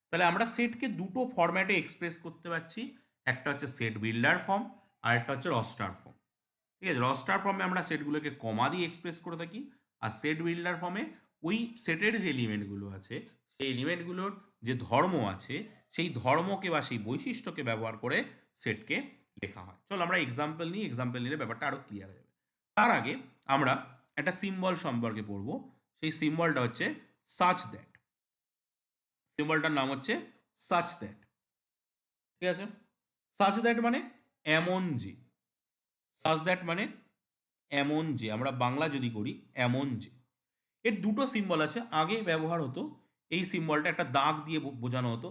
তাহলে আমরা সেটকে দুটো ফরম্যাটে এক্সপ্রেস করতে পারছি, একটা হচ্ছে সেট বিল্ডার ফর্ম আর একটা হচ্ছে রস্টার ফর্ম। ঠিক আছে, রস্টার ফর্মে আমরা সেটগুলোকে কমা দিয়ে এক্সপ্রেস করে থাকি, আর সেট বিল্ডার ফর্মে ওই সেটের যে এলিমেন্টগুলো আছে সেই এলিমেন্টগুলোর যে ধর্ম আছে সেই ধর্মকে বা সেই বৈশিষ্ট্যকে ব্যবহার করে সেটকে লেখা হয়। চলো আমরা এক্সাম্পল নিই, এক্সাম্পল নিলে ব্যাপারটা আরো ক্লিয়ার হয়ে যাবে। তার আগে আমরা একটা সিম্বল সম্পর্কে পড়বো, সেই সিম্বলটা হচ্ছে সাচ দ্যাট। সিম্বলটার নাম হচ্ছে সাচ দ্যাট। ঠিক আছে, সাচ দ্যাট মানে এমন যে, সাচ দ্যাট মানে এমন যে, আমরা বাংলা যদি করি এমন যে, এর দুটো সিম্বল আছে। আগে ব্যবহার হতো এই সিম্বলটা একটা দাগ দিয়ে বোঝানো হতো,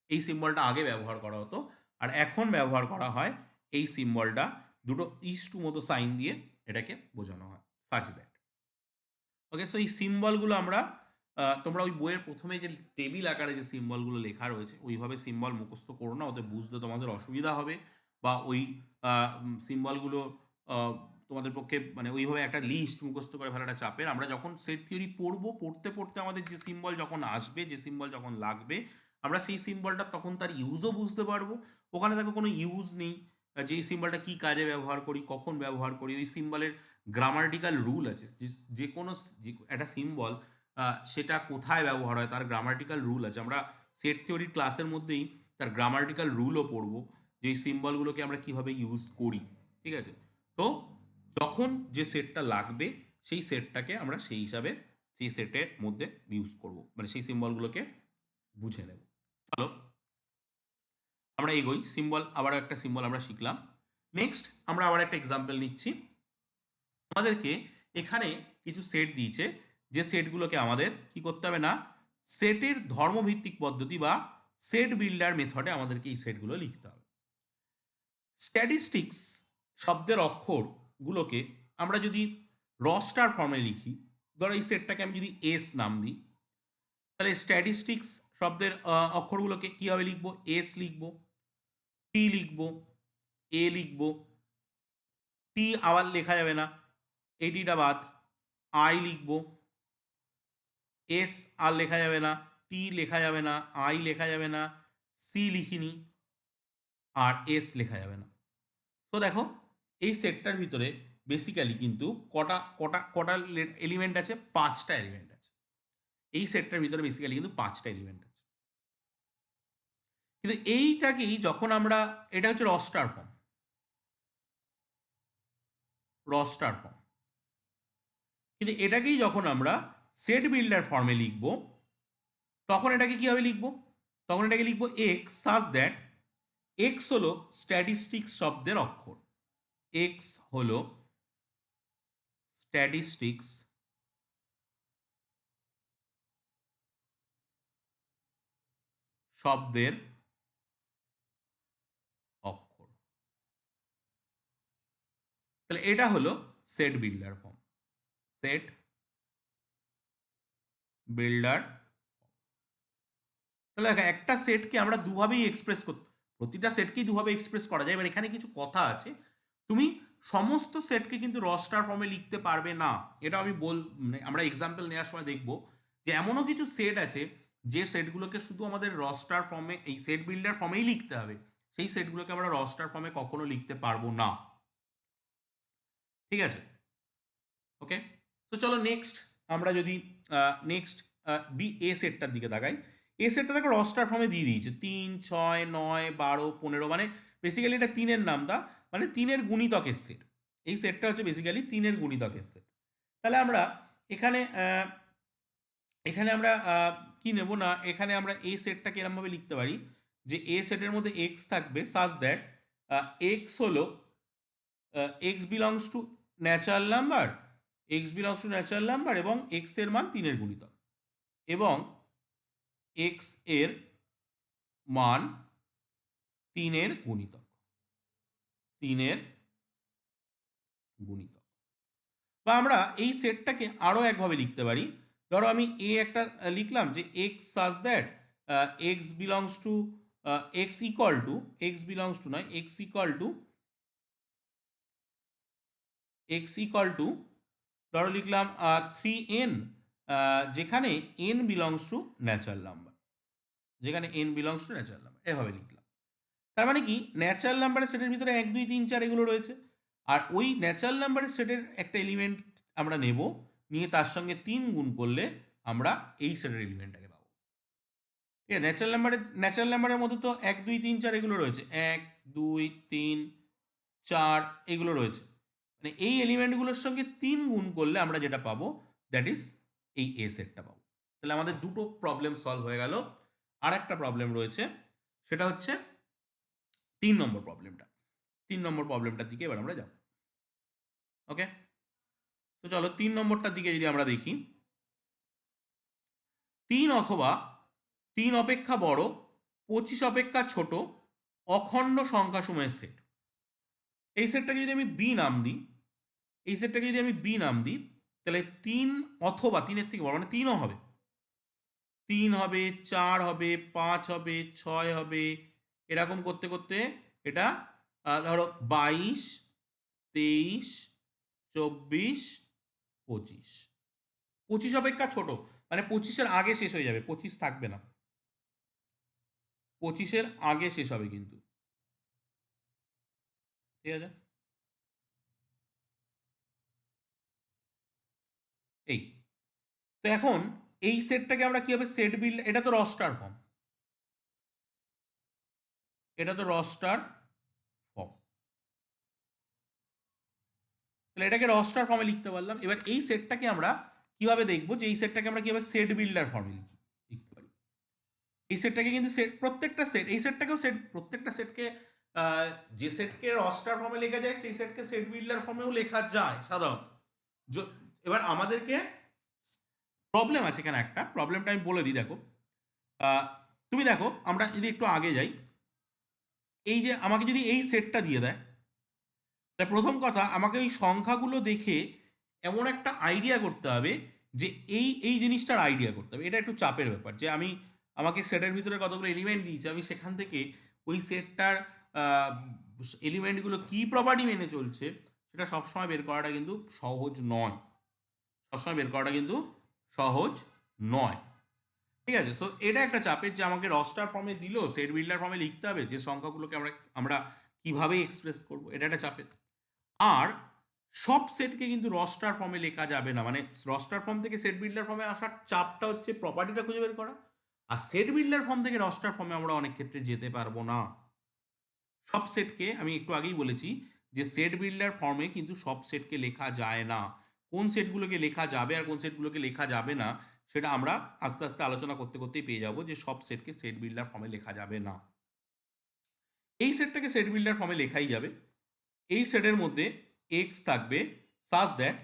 এই সিম্বলটা আগে ব্যবহার করা হতো, আর এখন ব্যবহার করা হয় এই সিম্বলটা দুটো ইস্টু মতো সাইন দিয়ে এটাকে বোঝানো হয়, সাচ দ্যাট। ওকে, সো এই সিম্বলগুলো আমরা তোমরা ওই বইয়ের প্রথমে যে টেবিল আকারে যে সিম্বলগুলো লেখা রয়েছে ওইভাবে সিম্বল মুখস্থ করো না, ওতে বুঝতে তোমাদের অসুবিধা হবে, বা ওই সিম্বলগুলো তোমাদের পক্ষে মানে ওইভাবে একটা লিস্ট মুখস্থ করে ফেলাটা চাপের। আমরা যখন সেট থিওরি পড়বো, পড়তে পড়তে আমাদের যে সিম্বল যখন আসবে, যে সিম্বল যখন লাগবে, আমরা সেই সিম্বলটা তখন তার ইউজও বুঝতে পারবো। ওখানে দেখো কোনো ইউজ নেই, যেই সিম্বলটা কী কাজে ব্যবহার করি, কখন ব্যবহার করি, ওই সিম্বলের গ্রামাটিক্যাল রুল আছে, যে কোনো একটা সিম্বল সেটা কোথায় ব্যবহার হয় তার গ্রামাটিক্যাল রুল আছে। আমরা সেট থিওরির ক্লাসের মধ্যেই তার গ্রামাটিক্যাল রুলও পড়বো, যে এই সিম্বলগুলোকে আমরা কিভাবে ইউজ করি। ঠিক আছে, তো যখন যে সেটটা লাগবে সেই সেটটাকে আমরা সেই হিসাবে সেই সেটের মধ্যে ইউজ করব, মানে সেই সিম্বলগুলোকে বুঝে নেব। চলো আমরা এগোই। সিম্বল, আবার একটা সিম্বল আমরা শিখলাম। নেক্সট আমরা আবার একটা এক্সাম্পল নিচ্ছি। আমাদেরকে এখানে কিছু সেট দিয়েছে, যে সেটগুলোকে আমাদের কি করতে হবে না, সেটের ধর্মভিত্তিক পদ্ধতি বা সেট বিল্ডার মেথডে আমাদেরকে এই সেটগুলো লিখতে হবে। স্ট্যাটিস্টিক্স শব্দের অক্ষরগুলোকে আমরা যদি রস্টার ফর্মে লিখি, ধরো এই সেটটাকে আমি যদি এস নাম দিই, তাহলে স্ট্যাটিস্টিক্স শব্দের অক্ষরগুলোকে কীভাবে লিখবো, এস লিখবো, টি লিখবো, এ লিখবো, টি আবার লেখা যাবে না, এটিটা বাদ, আই লিখবো, এস আর লেখা যাবে না, টি লেখা যাবে না, আই লেখা যাবে না, সি লিখিনি, আর এস লেখা যাবে না। তো দেখো এই সেটটার ভিতরে বেসিক্যালি কিন্তু কটা কটা কটা এলিমেন্ট আছে, 5টা এলিমেন্ট আছে। এই সেটটার ভিতরে বেসিক্যালি কিন্তু 5টা এলিমেন্ট আছে। কিন্তু এইটাকেই যখন আমরা, এটা হচ্ছে রস্টার ফর্ম, রস্টার ফর্ম, কিন্তু এটাকেই যখন আমরা সেট বিল্ডার ফর্মে লিখব, তখন এটাকে কিভাবে লিখব, তখন এটাকে লিখব এক্স সাজ দ্যাট, এক্স হলো স্ট্যাটিস্টিক্স শব্দের অক্ষর, এক্স হলো স্ট্যাটিস্টিক্স শব্দের অক্ষর। তাহলে এটা হলো set builder form, set builder. তাহলে দেখো একটা সেটকে আমরা দুভাবেই এক্সপ্রেস করতে, প্রতিটা সেটকেই দুভাবে এক্সপ্রেস করা যায়। এবার এখানে কিছু কথা আছে, তুমি সমস্ত সেটকে কিন্তু রস্টার ফর্মে লিখতে পারবে না। এটা আমি মানে আমরা এক্সাম্পল নেওয়ার সময় দেখব যে এমনও কিছু সেট আছে যে সেটগুলোকে শুধু আমাদের রস্টার ফর্মে, এই সেট বিল্ডার ফর্মেই লিখতে হবে, সেই সেটগুলোকে আমরা রস্টার ফর্মে কখনো লিখতে পারবো না। ঠিক আছে, ওকে। তো চলো নেক্সট আমরা যদি নেক্সট বি এ সেটটার দিকে তাকাই। এ সেটটা দেখো রস্টার ফর্মে দিয়ে দিয়েছে 3, 6, 9, 12, 15, মানে বেসিক্যালি এটা 3-এর নামটা, মানে 3-এর গুণিতকের সেট। এই সেটটা হচ্ছে বেসিক্যালি 3-এর গুণিতকের সেট। তাহলে আমরা এখানে এখানে আমরা কি নেব না, এখানে আমরা এই সেটটাকে এরমভাবে লিখতে পারি যে এ সেটের মধ্যে এক্স থাকবে সাজ দ্যাট এক্স হলো x belongs to natural number, x belongs to natural number এবং এক্স এর মান 3-এর গুণিতক, এবং এক্স এর মান 3-এর গুণিতক, 3-এর গুণিতক। বা আমরা এই সেটটাকে আরও একভাবে লিখতে পারি। ধরো আমি এ একটা লিখলাম যে x such that x belongs to x equal to, x belongs to নয়, x equal to, x equal to, ধরো লিখলাম 3n, যেখানে n belongs to natural number, যেখানে n belongs to natural number, এভাবে লিখলাম। তার মানে কি, ন্যাচারাল নাম্বারের সেটের ভিতরে 1, 2, 3, 4 এগুলো রয়েছে, আর ওই ন্যাচারাল নাম্বারের সেটের একটা এলিমেন্ট আমরা নেব, নিয়ে তার সঙ্গে 3 গুণ করলে আমরা এই সেটের এলিমেন্টটাকে পাবো। ঠিক আছে, ন্যাচারাল নাম্বারের মধ্যে তো 1, 2, 3, 4 এগুলো রয়েছে, 1, 2, 3, 4 এগুলো রয়েছে, মানে এই এলিমেন্টগুলোর সঙ্গে 3 গুণ করলে আমরা যেটা পাবো দ্যাট ইজ এই এ সেটটা পাবো। তাহলে আমাদের দুটো প্রবলেম সলভ হয়ে গেল। আর একটা প্রবলেম রয়েছে, সেটা হচ্ছে 3 নম্বর প্রবলেমটা। 3 নম্বর প্রবলেমটার দিকে এবার আমরা যাব। ওকে, তো চলো 3 নম্বরটার দিকে যদি আমরা দেখি, 3 অথবা 3 অপেক্ষা বড়, 25 অপেক্ষা ছোট অখণ্ড সংখ্যাসমূহের সেট। এই সেটটাকে যদি আমি বি নাম দিই, এই সেটটাকে যদি আমি বি নাম দিই, তাহলে 3 অথবা 3-এর থেকে বড়, মানে 3ও হবে, 3 হবে, 4 হবে, 5 হবে, 6 হবে, এরকম করতে করতে এটা ধরো 22, 23, 24, 25। 25 অপেক্ষা ছোট, মানে 25-এর আগে শেষ হয়ে যাবে, 25 থাকবে না, 25-এর আগে শেষ হবে কিন্তু, ঠিক আছে? এই তো এখন এই সেটটাকে আমরা কিভাবে সেট বিল্ড, এটা তো রস্টার ফর্ম, এটা তো রস্টার ফর্ম, তাহলে এটাকে রস্টার ফর্মে লিখতে পারলাম। এবার এই সেটটাকে আমরা কিভাবে দেখবো, যে এই সেটটাকে আমরা কিভাবে সেট বিল্ডার ফর্মে লিখতে পারি। এই সেটটাকে কিন্তু সেট, প্রত্যেকটা সেট, এই সেটটাকেও সেট, প্রত্যেকটা সেটকে যে সেটকে রস্টার ফর্মে লেখা যায় সেই সেটকে সেট বিল্ডার ফর্মেও লেখা যায় সাধারণত। এবার আমাদেরকে প্রবলেম আছে এখানে, একটা প্রবলেমটা আমি বলে দিই। দেখো, তুমি দেখো, আমরা যদি একটু আগে যাই, এই যে আমাকে যদি এই সেটটা দিয়ে দেয়, তা প্রথম কথা আমাকে ওই সংখ্যাগুলো দেখে এমন একটা আইডিয়া করতে হবে, যে এই এই জিনিসটার আইডিয়া করতে হবে। এটা একটু চাপের ব্যাপার, যে আমাকে সেটের ভিতরে কতগুলো এলিমেন্ট দিয়েছে, আমি সেখান থেকে ওই সেটটার এলিমেন্টগুলো কি প্রপার্টি মেনে চলছে সেটা সবসময় বের করাটা কিন্তু সহজ নয়, সবসময় বের করাটা কিন্তু সহজ নয়, ঠিক আছে? তো এটা একটা চাপের, যে আমাকে রস্টার ফর্মে দিল, সেট বিল্ডার ফর্মে লিখতে হবে যে সংখ্যাগুলোকে আমরা আমরা কিভাবে এক্সপ্রেস করব, এটা একটা চাপের। আর সব সেটকে কিন্তু রস্টার ফর্মে লেখা যাবে না, মানে রস্টার ফর্ম থেকে সেট বিল্ডার ফর্মে আসার চাপটা হচ্ছে প্রপার্টিটা খুঁজে বের করা, আর সেট বিল্ডার ফর্ম থেকে রস্টার ফর্মে আমরা অনেক ক্ষেত্রে যেতে পারবো না। সব সেটকে আমি একটু আগেই বলেছি যে সেট বিল্ডার ফর্মে কিন্তু সব সেটকে লেখা যায় না, কোন সেটগুলোকে লেখা যাবে আর কোন সেটগুলোকে লেখা যাবে না সেটা আমরা আস্তে আস্তে আলোচনা করতে করতেই পেয়ে যাবো, যে সব সেটকে সেট বিল্ডার ফর্মে লেখা যাবে না। এই সেটটাকে সেট বিল্ডার ফর্মে লেখাই যাবে। এই সেটের মধ্যে এক্স থাকবে সাজ দ্যাট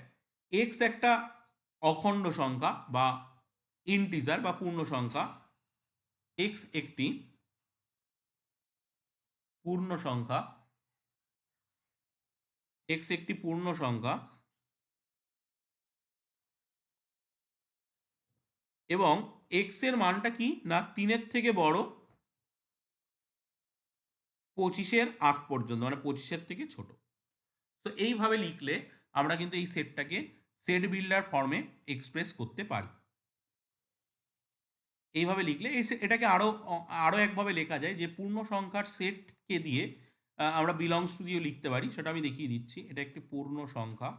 এক্স একটা অখণ্ড সংখ্যা বা ইন্টিজার বা পূর্ণ সংখ্যা, এক্স একটি পূর্ণ সংখ্যা, এক্স একটি পূর্ণ সংখ্যা, এবং এক্স এর মানটা কি না 3-এর থেকে বড়, 25-এর আগ পর্যন্ত, মানে 25-এর থেকে ছোট। তো এইভাবে লিখলে আমরা কিন্তু এই সেটটাকে সেট বিল্ডার ফর্মে এক্সপ্রেস করতে পারি। এইভাবে লিখলে এটাকে আরো আরো একভাবে লেখা যায়, যে পূর্ণ সংখ্যার সেটকে দিয়ে আমরা বিলংস টু দিয়েও লিখতে পারি, সেটা আমি দেখিয়ে দিচ্ছি। এটা একটি পূর্ণ সংখ্যা,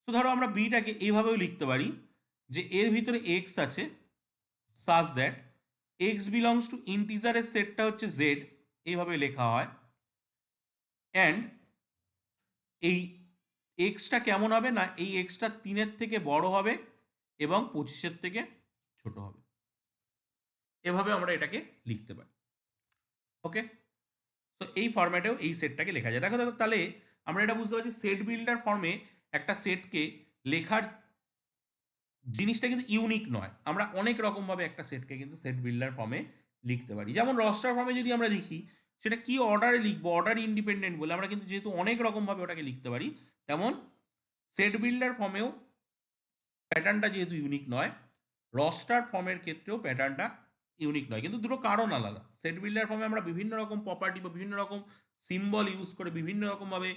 তো ধরো আমরা বিটাকে এইভাবেও লিখতে পারি, যে এর ভিতরে এক্স আছে such that x belongs to ইন্টিজারের সেটটা হচ্ছে জেড, এইভাবে লেখা হয়। অ্যান্ড এই এক্সটা কেমন হবে না, এই এক্সটা 3-এর থেকে বড় হবে এবং 25-এর থেকে ছোট হবে, এভাবে আমরা এটাকে লিখতে পারি। ওকে, তো এই ফরম্যাটেও এই সেটটাকে লেখা যায়। দেখো দেখো, তাহলে আমরা এটা বুঝতে পারছি সেট বিল্ডার ফর্মে একটা সেটকে লেখার জিনিসটা কিন্তু ইউনিক নয়, আমরা অনেক রকমভাবে একটা সেটকে কিন্তু সেট বিল্ডার ফর্মে লিখতে পারি। যেমন রস্টার ফর্মে যদি আমরা লিখি, সেটা কি অর্ডারে লিখবো, অর্ডার ইন্ডিপেন্ডেন্ট বলে আমরা কিন্তু যেহেতু অনেক রকমভাবে ওটাকে লিখতে পারি, তেমন সেট বিল্ডার ফর্মেও প্যাটার্নটা যেহেতু ইউনিক নয়, রস্টার ফর্মের ক্ষেত্রেও প্যাটার্নটা ইউনিক নয়, কিন্তু দুটো কারণ আলাদা। সেট বিল্ডার ফর্মে আমরা বিভিন্ন রকম প্রপার্টি বা বিভিন্ন রকম সিম্বল ইউজ করে বিভিন্ন রকমভাবে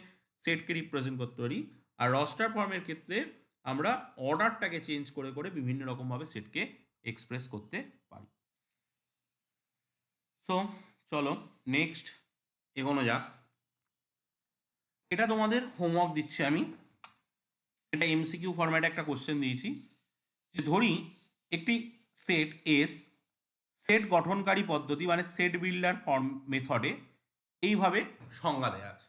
সেটকে রিপ্রেজেন্ট করতে পারি, আর রস্টার ফর্মের ক্ষেত্রে আমরা অর্ডারটাকে চেঞ্জ করে করে বিভিন্ন রকমভাবে সেটকে এক্সপ্রেস করতে পারি। সো চলো নেক্সট এগোনো যাক। এটা তোমাদের হোমওয়ার্ক দিচ্ছি আমি, এটা এমসিকিউ ফরম্যাটে একটা কোশ্চেন দিয়েছি, যে ধরি একটি সেট এস সেট গঠনকারী পদ্ধতি মানে সেট বিল্ডার ফর্ম মেথডে এইভাবে সংজ্ঞা দেওয়া আছে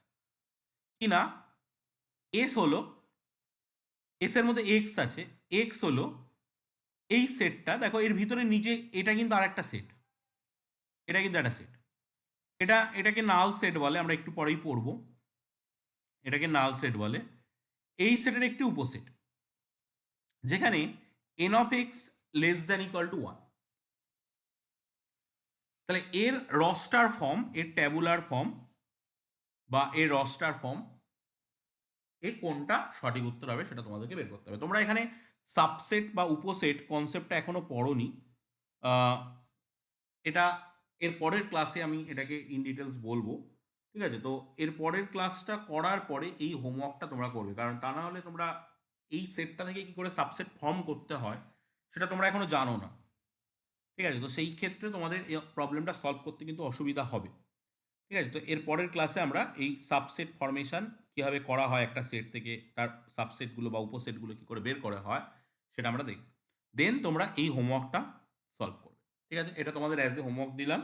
কি না, এস হলো, এস এর মধ্যে এক্স আছে, এক্স হলো এই সেটটা, দেখো এর ভিতরে নিজে এটা কিন্তু আর একটা সেট, এটা কিন্তু একটা সেট, এটাকে নাল সেট বলে, আমরা একটু পরেই পড়বো, এটাকে নাল সেট বলে। এই সেটের একটি উপসেট যেখানে N of x less than equal to 1, তাহলে এর রস্টার ফর্ম, এর ট্যাবুলার ফর্ম বা এর রস্টার ফর্ম এর কোনটা সঠিক উত্তর হবে সেটা তোমাদেরকে বের করতে হবে। তোমরা এখানে সাবসেট বা উপসেট কনসেপ্টটা এখনো পড়োনি। এটা এর পরের ক্লাসে আমি এটাকে ইন ডিটেলস বলবো, ঠিক আছে? তো এর পরের ক্লাসটা করার পরে এই হোমওয়ার্কটা তোমরা করবে, কারণ তা না হলে তোমরা এই সেটটা থেকে কি করে সাবসেট ফর্ম করতে হয় সেটা তোমরা এখনো জানো না, ঠিক আছে? তো সেই ক্ষেত্রে তোমাদের এই প্রবলেমটা সলভ করতে কিন্তু অসুবিধা হবে, ঠিক আছে? তো এর পরের ক্লাসে আমরা এই সাবসেট ফরমেশন কীভাবে করা হয় একটা সেট থেকে, তার সাবসেটগুলো বা উপসেটগুলো কী করে বের করা হয় সেটা আমরা দেখব। দেন তোমরা এই হোমওয়ার্কটা সলভ করবে, ঠিক আছে? এটা তোমাদের অ্যাজ এ হোমওয়ার্ক দিলাম,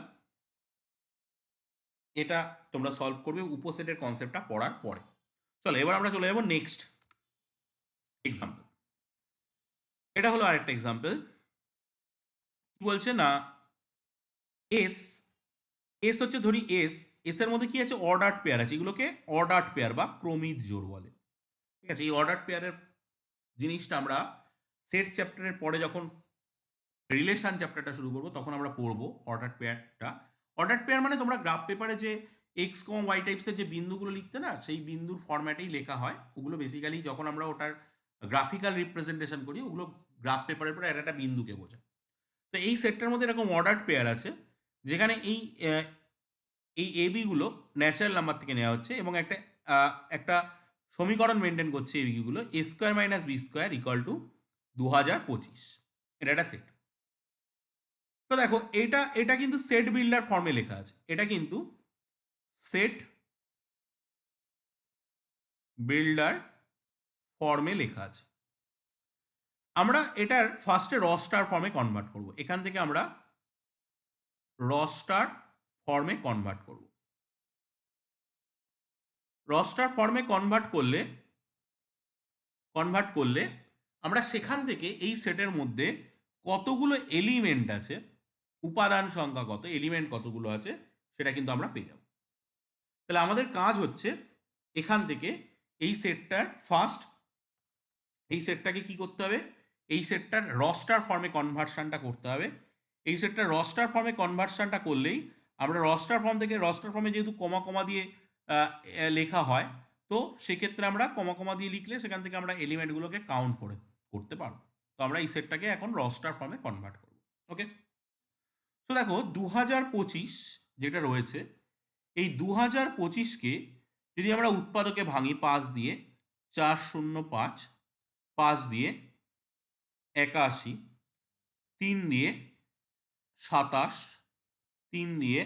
এটা তোমরা সলভ করবে উপসেটের কনসেপ্টটা পড়ার পরে। চলো এবার আমরা চলে যাব নেক্সট এক্সাম্পল। এটা হলো আরেকটা এক্সাম্পল। কি বলছে না, এস এস হচ্ছে ধরি এস এর মধ্যে কি আছে, অর্ডার্ড পেয়ার আছে, এগুলোকে অর্ডার্ড পেয়ার বা ক্রমিক জোড় বলে, ঠিক আছে? এই অর্ডার্ড পেয়ারের জিনিসটা আমরা সেট চ্যাপ্টারের পরে যখন রিলেশন চ্যাপ্টারটা শুরু করবো তখন আমরা পড়বো অর্ডার্ড পেয়ারটা। অর্ডার্ড পেয়ার মানে তোমরা গ্রাফ পেপারে যে এক্স কম ওয়াই টাইপসের যে বিন্দুগুলো লিখতে না, সেই বিন্দুর ফরম্যাটেই লেখা হয়। ওগুলো বেসিক্যালি যখন আমরা ওটার গ্রাফিক্যাল রিপ্রেজেন্টেশন করি ওগুলো গ্রাফ পেপারের পরে একটা বিন্দুকে বোঝায়। তো এই সেটটার মধ্যে এরকম অর্ডার্ড পেয়ার আছে যেখানে এই এবিগুলো ন্যাচারাল নাম্বার থেকে নেওয়া হচ্ছে এবং একটা সমীকরণ মেনটেন করছে এবিগুলো, a square minus b square equal to 2025। এটা একটা সেট। তো দেখো এটা এটা কিন্তু সেট বিল্ডার ফর্মে লেখা আছে, এটা কিন্তু সেট বিল্ডার ফর্মে লেখা আছে। আমরা এটার ফার্স্টে রস্টার ফর্মে কনভার্ট করব, এখান থেকে আমরা রস্টার ফর্মে কনভার্ট করব। রস্টার ফর্মে কনভার্ট করলে আমরা সেখান থেকে এই সেটের মধ্যে কতগুলো এলিমেন্ট আছে, উপাদান সংখ্যা কত, এলিমেন্ট কতগুলো আছে সেটা কিন্তু আমরা পেয়ে যাব। তাহলে আমাদের কাজ হচ্ছে এখান থেকে এই সেটটাকে কি করতে হবে, এই সেটটার রস্টার ফর্মে কনভার্সনটা করতে হবে। এই সেটটার রস্টার ফর্মে কনভার্সনটা করলেই আমরা রস্টার ফর্মে যেহেতু কমা কমা দিয়ে লেখা হয়, তো সেক্ষেত্রে আমরা কমা কমা দিয়ে লিখলে সেখান থেকে আমরা এলিমেন্টগুলোকে কাউন্ট করতে পারবো। তো আমরা এই সেটটাকে এখন রস্টার ফর্মে কনভার্ট করব। ওকে, তো দেখো 2025 যেটা রয়েছে, এই 2025কে যদি আমরা উৎপাদকে ভাঙি 5 দিয়ে, 405, 5 দিয়ে 81, 3 দিয়ে 27, 3 দিয়ে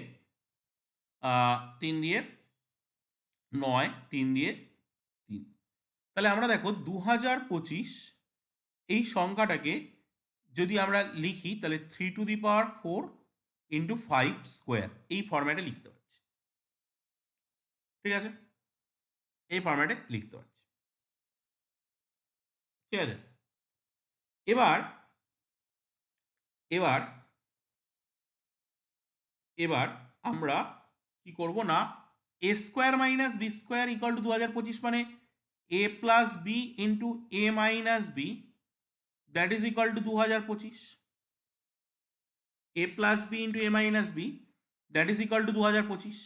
9, 3 দিয়ে 3, তাহলে আমরা দেখো 2025 এই সংখ্যাটাকে যদি আমরা লিখি তাহলে 3 to the power 4 into 5 square এই ফরম্যাটে লিখতে পারছি, ঠিক আছে? এই ফরম্যাটে লিখতে পারছি, ঠিক আছে? এবার এবার এবার আমরা কি করব না, a square minus b square equal to 2025 মানে a plus b into a minus b, that is equal to 2025। A plus b into a minus b that is equal to 2025।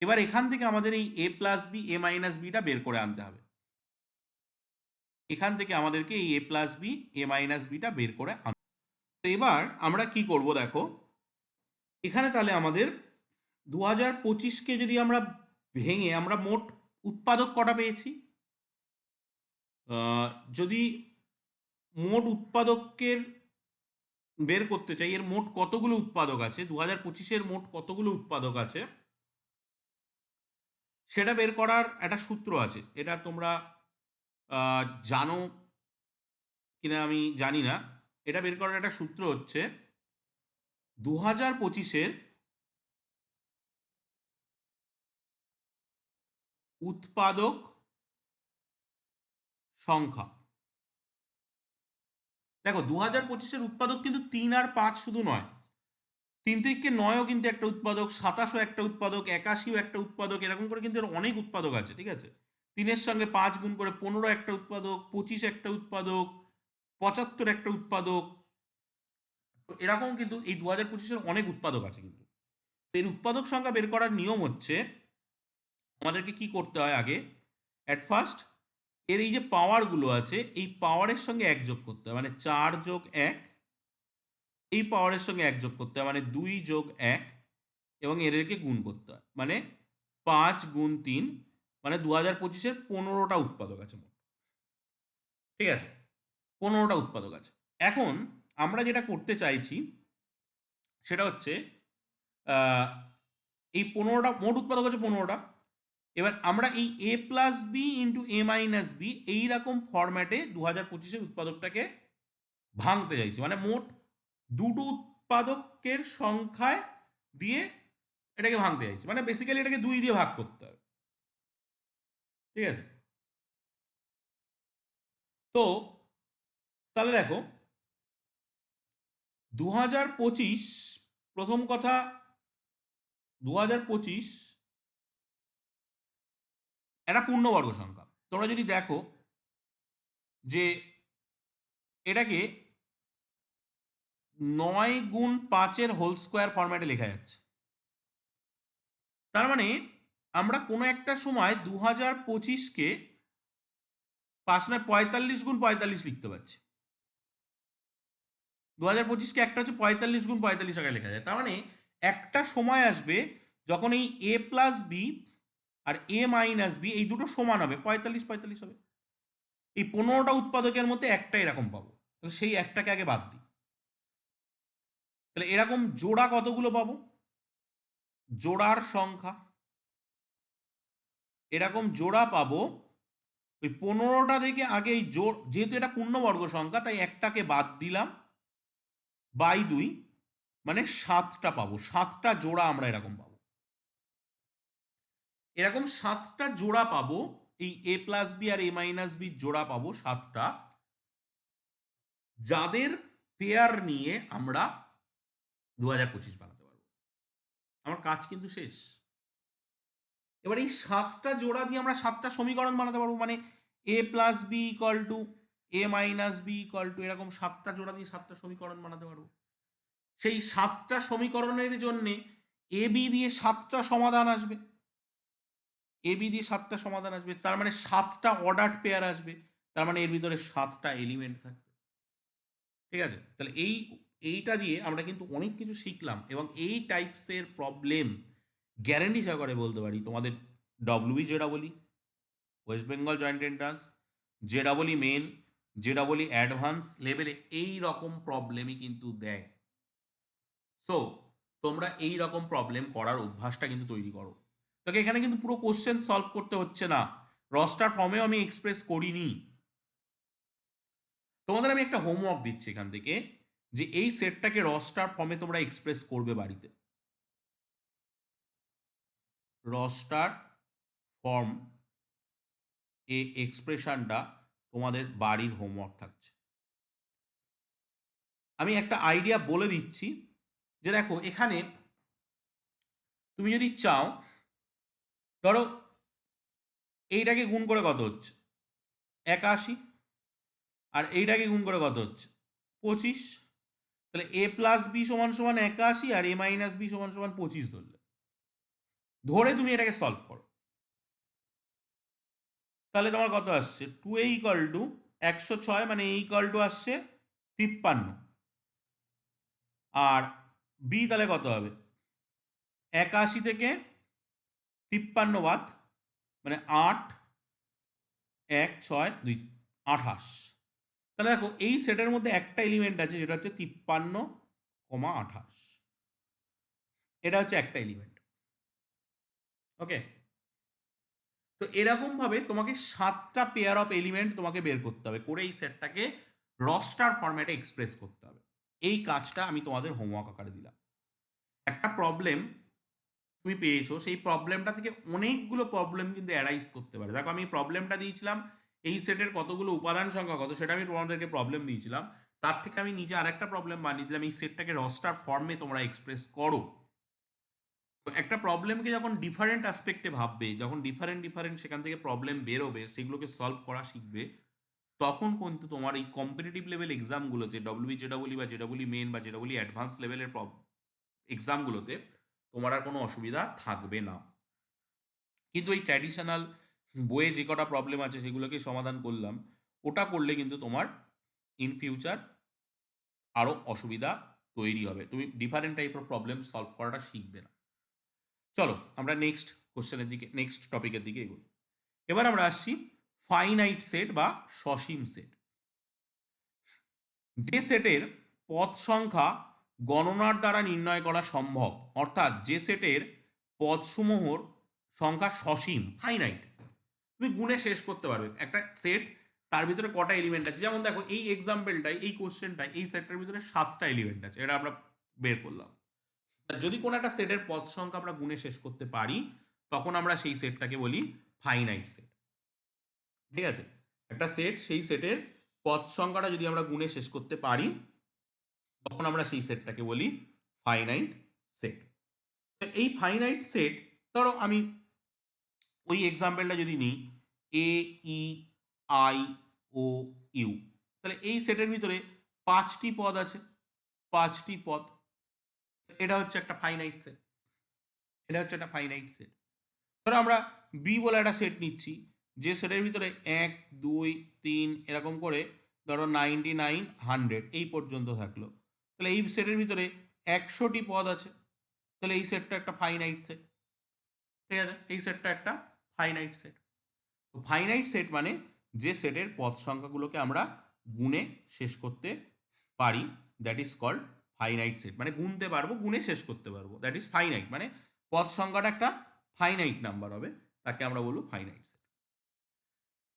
এবার এখান থেকে আমাদের এই a plus b a minus বিটা বের করে আনতে হবে। এখান থেকে আমাদেরকে এই a plus b a minus বিটা বের করে আনতে হবে। তো এবার আমরা কি করব দেখো, এখানে তাহলে আমাদের 2025কে যদি আমরা ভেঙে আমরা মোট উৎপাদক কটা পেয়েছি, যদি মোট উৎপাদকের বের করতে চাই এর মোট কতগুলো উৎপাদক আছে, 2025-এর মোট কতগুলো উৎপাদক আছে সেটা বের করার একটা সূত্র আছে। এটা তোমরা জানো কিনা আমি জানি না। এটা বের করার একটা সূত্র হচ্ছে 2025-এর উৎপাদক সংখ্যা। দেখো 2025-এর উৎপাদক কিন্তু 3 আর 5 শুধু নয়, 3 থেকে 9ও কিন্তু একটা উৎপাদক, 27ও একটা উৎপাদক, 81ও একটা উৎপাদক, এরকম করে কিন্তু অনেক উৎপাদক আছে, ঠিক আছে? 3-এর সঙ্গে 5 গুণ করে 15 একটা উৎপাদক, 25 একটা উৎপাদক, 75 একটা উৎপাদক, এরকম কিন্তু এই 2025-এর অনেক উৎপাদক আছে। কিন্তু এর উৎপাদক সংখ্যা বের করার নিয়ম হচ্ছে আমাদেরকে কি করতে হয়, আগে অ্যাট ফার্স্ট এর এই যে পাওয়ারগুলো আছে এই পাওয়ারের সঙ্গে এক যোগ করতে হয়, মানে 4 যোগ 1, এই পাওয়ারের সঙ্গে এক যোগ করতে হয় মানে 2 যোগ 1, এবং এদেরকে গুণ করতে হয় মানে 5 গুণ 3, মানে 2025-এর 15টা উৎপাদক আছে মোট। ঠিক আছে, 15টা উৎপাদক আছে। এখন আমরা যেটা করতে চাইছি সেটা হচ্ছে এই 15টা মোট উৎপাদক আছে 15টা। এবার আমরা এই a plus b into a minus B এইরকম ফরম্যাটে 2025-এর উৎপাদকটাকে ভাঙতে চাইছি, মানে মোট দুটো উৎপাদকের সংখ্যায় দিয়ে এটাকে ভাঙতে চাইছি, মানে বেসিক্যালি এটাকে 2 দিয়ে ভাগ করতে হবে। ঠিক আছে, তো তাহলে দেখো 2025, প্রথম কথা 2025 একটা পূর্ণবর্গ সংখ্যা। তোমরা যদি দেখো যে এটাকে 9 গুণ 5-এর হোল স্কোয়ার ফরম্যাটে লেখা যাচ্ছে, তার মানে আমরা কোনো একটা সময় 2025-কে 45 গুণ 45 লিখতে পারছি। 2025-কে একটা হচ্ছে 45 গুণ 45 আকারে লেখা যায়। তার মানে একটা সময় আসবে যখন এই a plus B R A minus B এই দুটো সমান হবে, 45 45 হবে। এই 15টা উৎপাদকের মধ্যে একটা এরকম পাবো, তাহলে সেই একটাকে আগে বাদ দিই। তাহলে এরকম জোড়া কতগুলো পাবো? জোড়ার সংখ্যা এরকম জোড়া পাবো ওই 15টা থেকে আগে এই জোড়, যেহেতু এটা পূর্ণবর্গ সংখ্যা তাই একটাকে বাদ দিলাম, বাই 2, মানে 7টা পাবো। 7টা জোড়া আমরা এরকম পাবো, এরকম 7টা জোড়া পাবো। এই a plus B R A minus B জোড়া পাবো 7টা, যাদের পেয়ার নিয়ে আমরা 2025 বানাতে পারবো। আমার কাজ কিন্তু শেষ। এবার এই 7টা জোড়া দিয়ে আমরা 7টা সমীকরণ বানাতে পারবো, মানে a plus b equal to a minus b equal to, এরকম 7টা জোড়া দিয়ে 7টা সমীকরণ বানাতে পারবো। সেই 7টা সমীকরণের জন্য এ বি দিয়ে 7টা সমাধান আসবে, এ বি দিয়ে 7টা সমাধান আসবে, তার মানে 7টা অর্ডার্ড পেয়ার আসবে, তার মানে এর ভিতরে 7টা এলিমেন্ট থাকবে। ঠিক আছে, তাহলে এইটা দিয়ে আমরা কিন্তু অনেক কিছু শিখলাম, এবং এই টাইপসের প্রবলেম গ্যারেন্টি সহকারে বলতে পারি তোমাদের ডব্লিউবি যেটা বলি, ওয়েস্ট বেঙ্গল জয়েন্ট এন্ট্রান্স, জেডাবলি মেন, জেডাবলি অ্যাডভান্স লেভেলে এই রকম প্রবলেমই কিন্তু দেয়। সো তোমরা এই রকম প্রবলেম করার অভ্যাসটা কিন্তু তৈরি করো। তোকে এখানে কিন্তু পুরো কোশ্চেন সলভ করতে হচ্ছে না, রস্টার ফর্মেও আমি এক্সপ্রেস করিনি। তোমাদের আমি একটা হোমওয়ার্ক দিচ্ছি এখান থেকে, যে এই সেটটাকে রস্টার ফর্মে তোমরা এক্সপ্রেস করবে বাড়িতে। রস্টার ফর্ম এ এক্সপ্রেশনটা তোমাদের বাড়ির হোমওয়ার্ক থাকছে। আমি একটা আইডিয়া বলে দিচ্ছি, যে দেখো এখানে তুমি যদি চাও, ধরো এইটাকে গুণ করে কত হচ্ছে 81, আর এইটাকে গুণ করে কত হচ্ছে 25, তাহলে এ প্লাস বি সমান সমান 81 আর এ মাইনাস বি সমান সমান 25 ধরলে, ধরে তুমি এটাকে সলভ করো, তাহলে তোমার কত আসছে 2a ইকাল টু 106, মানে এ ইকাল টু আসছে 53, আর বি তাহলে কত হবে 81 থেকে 53 বাদ, মানে 8 1 6 2 28। তাহলে দেখো এই সেটের মধ্যে একটা এলিমেন্ট আছে যেটা হচ্ছে 53,28, এটা হচ্ছে একটা এলিমেন্ট। ওকে, তো এরকম ভাবে তোমাকে 7টা পেয়ার অফ এলিমেন্ট তোমাকে বের করতে হবে, করে এই সেটটাকে রস্টার ফরম্যাটে এক্সপ্রেস করতে হবে। এই কাজটা আমি তোমাদের হোমওয়ার্ক আকারে দিলাম। একটা প্রবলেম তুমি পেয়েছো, সেই প্রবলেমটা থেকে অনেকগুলো প্রবলেম কিন্তু অ্যারাইজ করতে পারে। দেখো আমি প্রবলেমটা দিয়েছিলাম এই সেটের কতগুলো উপাদান সংখ্যা কত, সেটা আমি তোমাদেরকে প্রবলেম দিয়েছিলাম, তার থেকে আমি নিজে আরেকটা প্রবলেম বানিয়ে দিলাম, এই সেটটাকে রস্টার ফর্মে তোমরা এক্সপ্রেস করো। তো একটা প্রবলেমকে যখন ডিফারেন্ট অ্যাসপেক্টে ভাববে, যখন ডিফারেন্ট ডিফারেন্ট সেখান থেকে প্রবলেম বেরোবে, সেগুলোকে সলভ করা শিখবে, তখন কিন্তু তোমার এই কম্পিটিটিভ লেভেল এক্সামগুলোতে ডব্লিউবি জেডাবলি বা জেডাবলি মেন বা জেডাবলি অ্যাডভান্স লেভেলের এক্সামগুলোতে তোমার আর কোনো অসুবিধা থাকবে না। কিন্তু এই ট্র্যাডিশনাল বইয়ে যে কটা প্রবলেম আছে সেগুলোকে সমাধান করলাম, ওটা করলে কিন্তু তোমার ইন ফিউচার আরও অসুবিধা তৈরি হবে, তুমি different type of problem solve করাটা শিখবে না। চলো আমরা নেক্সট কোশ্চেনের দিকে, নেক্সট টপিকের দিকে এগোই। এবার আমরা আসছি ফাইনাইট সেট বা সসীম সেট। যে সেটের পদ সংখ্যা গণনার দ্বারা নির্ণয় করা সম্ভব, অর্থাৎ যে সেটের পদসমূহর সংখ্যা সসীম, ফাইনাইট, তুমি গুণে শেষ করতে পারবে একটা সেট, তার ভিতরে কটা এলিমেন্ট আছে। যেমন দেখো এই এক্সাম্পলটাই, এই কোশ্চেনটাই, এই সেটটার ভিতরে 7টা এলিমেন্ট আছে, এটা আমরা বের করলাম। যদি কোনো একটা সেটের পদ সংখ্যা আমরা গুণে শেষ করতে পারি, তখন আমরা সেই সেটটাকে বলি ফাইনাইট সেট। ঠিক আছে, একটা সেট, সেই সেটের পদ সংখ্যাটা যদি আমরা গুণে শেষ করতে পারি, তখন আমরা সেই সেটটাকে বলি ফাইনাইট সেট। এই ফাইনাইট সেট, ধরো আমি ওই এক্সাম্পলটা যদি নিই, এ ই আই ও ইউ, তাহলে এই সেটের ভিতরে 5টি পদ আছে, 5টি পদ, এটা হচ্ছে একটা ফাইনাইট সেট, এটা হচ্ছে একটা ফাইনাইট সেট। ধরো আমরা বি বলে একটা সেট নিচ্ছি, যে সেটের ভিতরে 1 2 3 এরকম করে ধরো 99 100 এই পর্যন্ত থাকলো, তাহলে এই সেটের ভিতরে 100টি পদ আছে, তাহলে এই সেটটা একটা ফাইনাইট সেট। ঠিক আছে, এই সেটটা একটা ফাইনাইট সেট। তো ফাইনাইট সেট মানে যে সেটের পদ সংখ্যাগুলোকে আমরা গুণে শেষ করতে পারি, that is called finite set. মানে গুনতে পারবো, গুণে শেষ করতে পারবো, দ্যাট ইজ ফাইনাইট। মানে পদ সংখ্যাটা একটা ফাইনাইট নাম্বার হবে, তাকে আমরা বলবো ফাইনাইট সেট।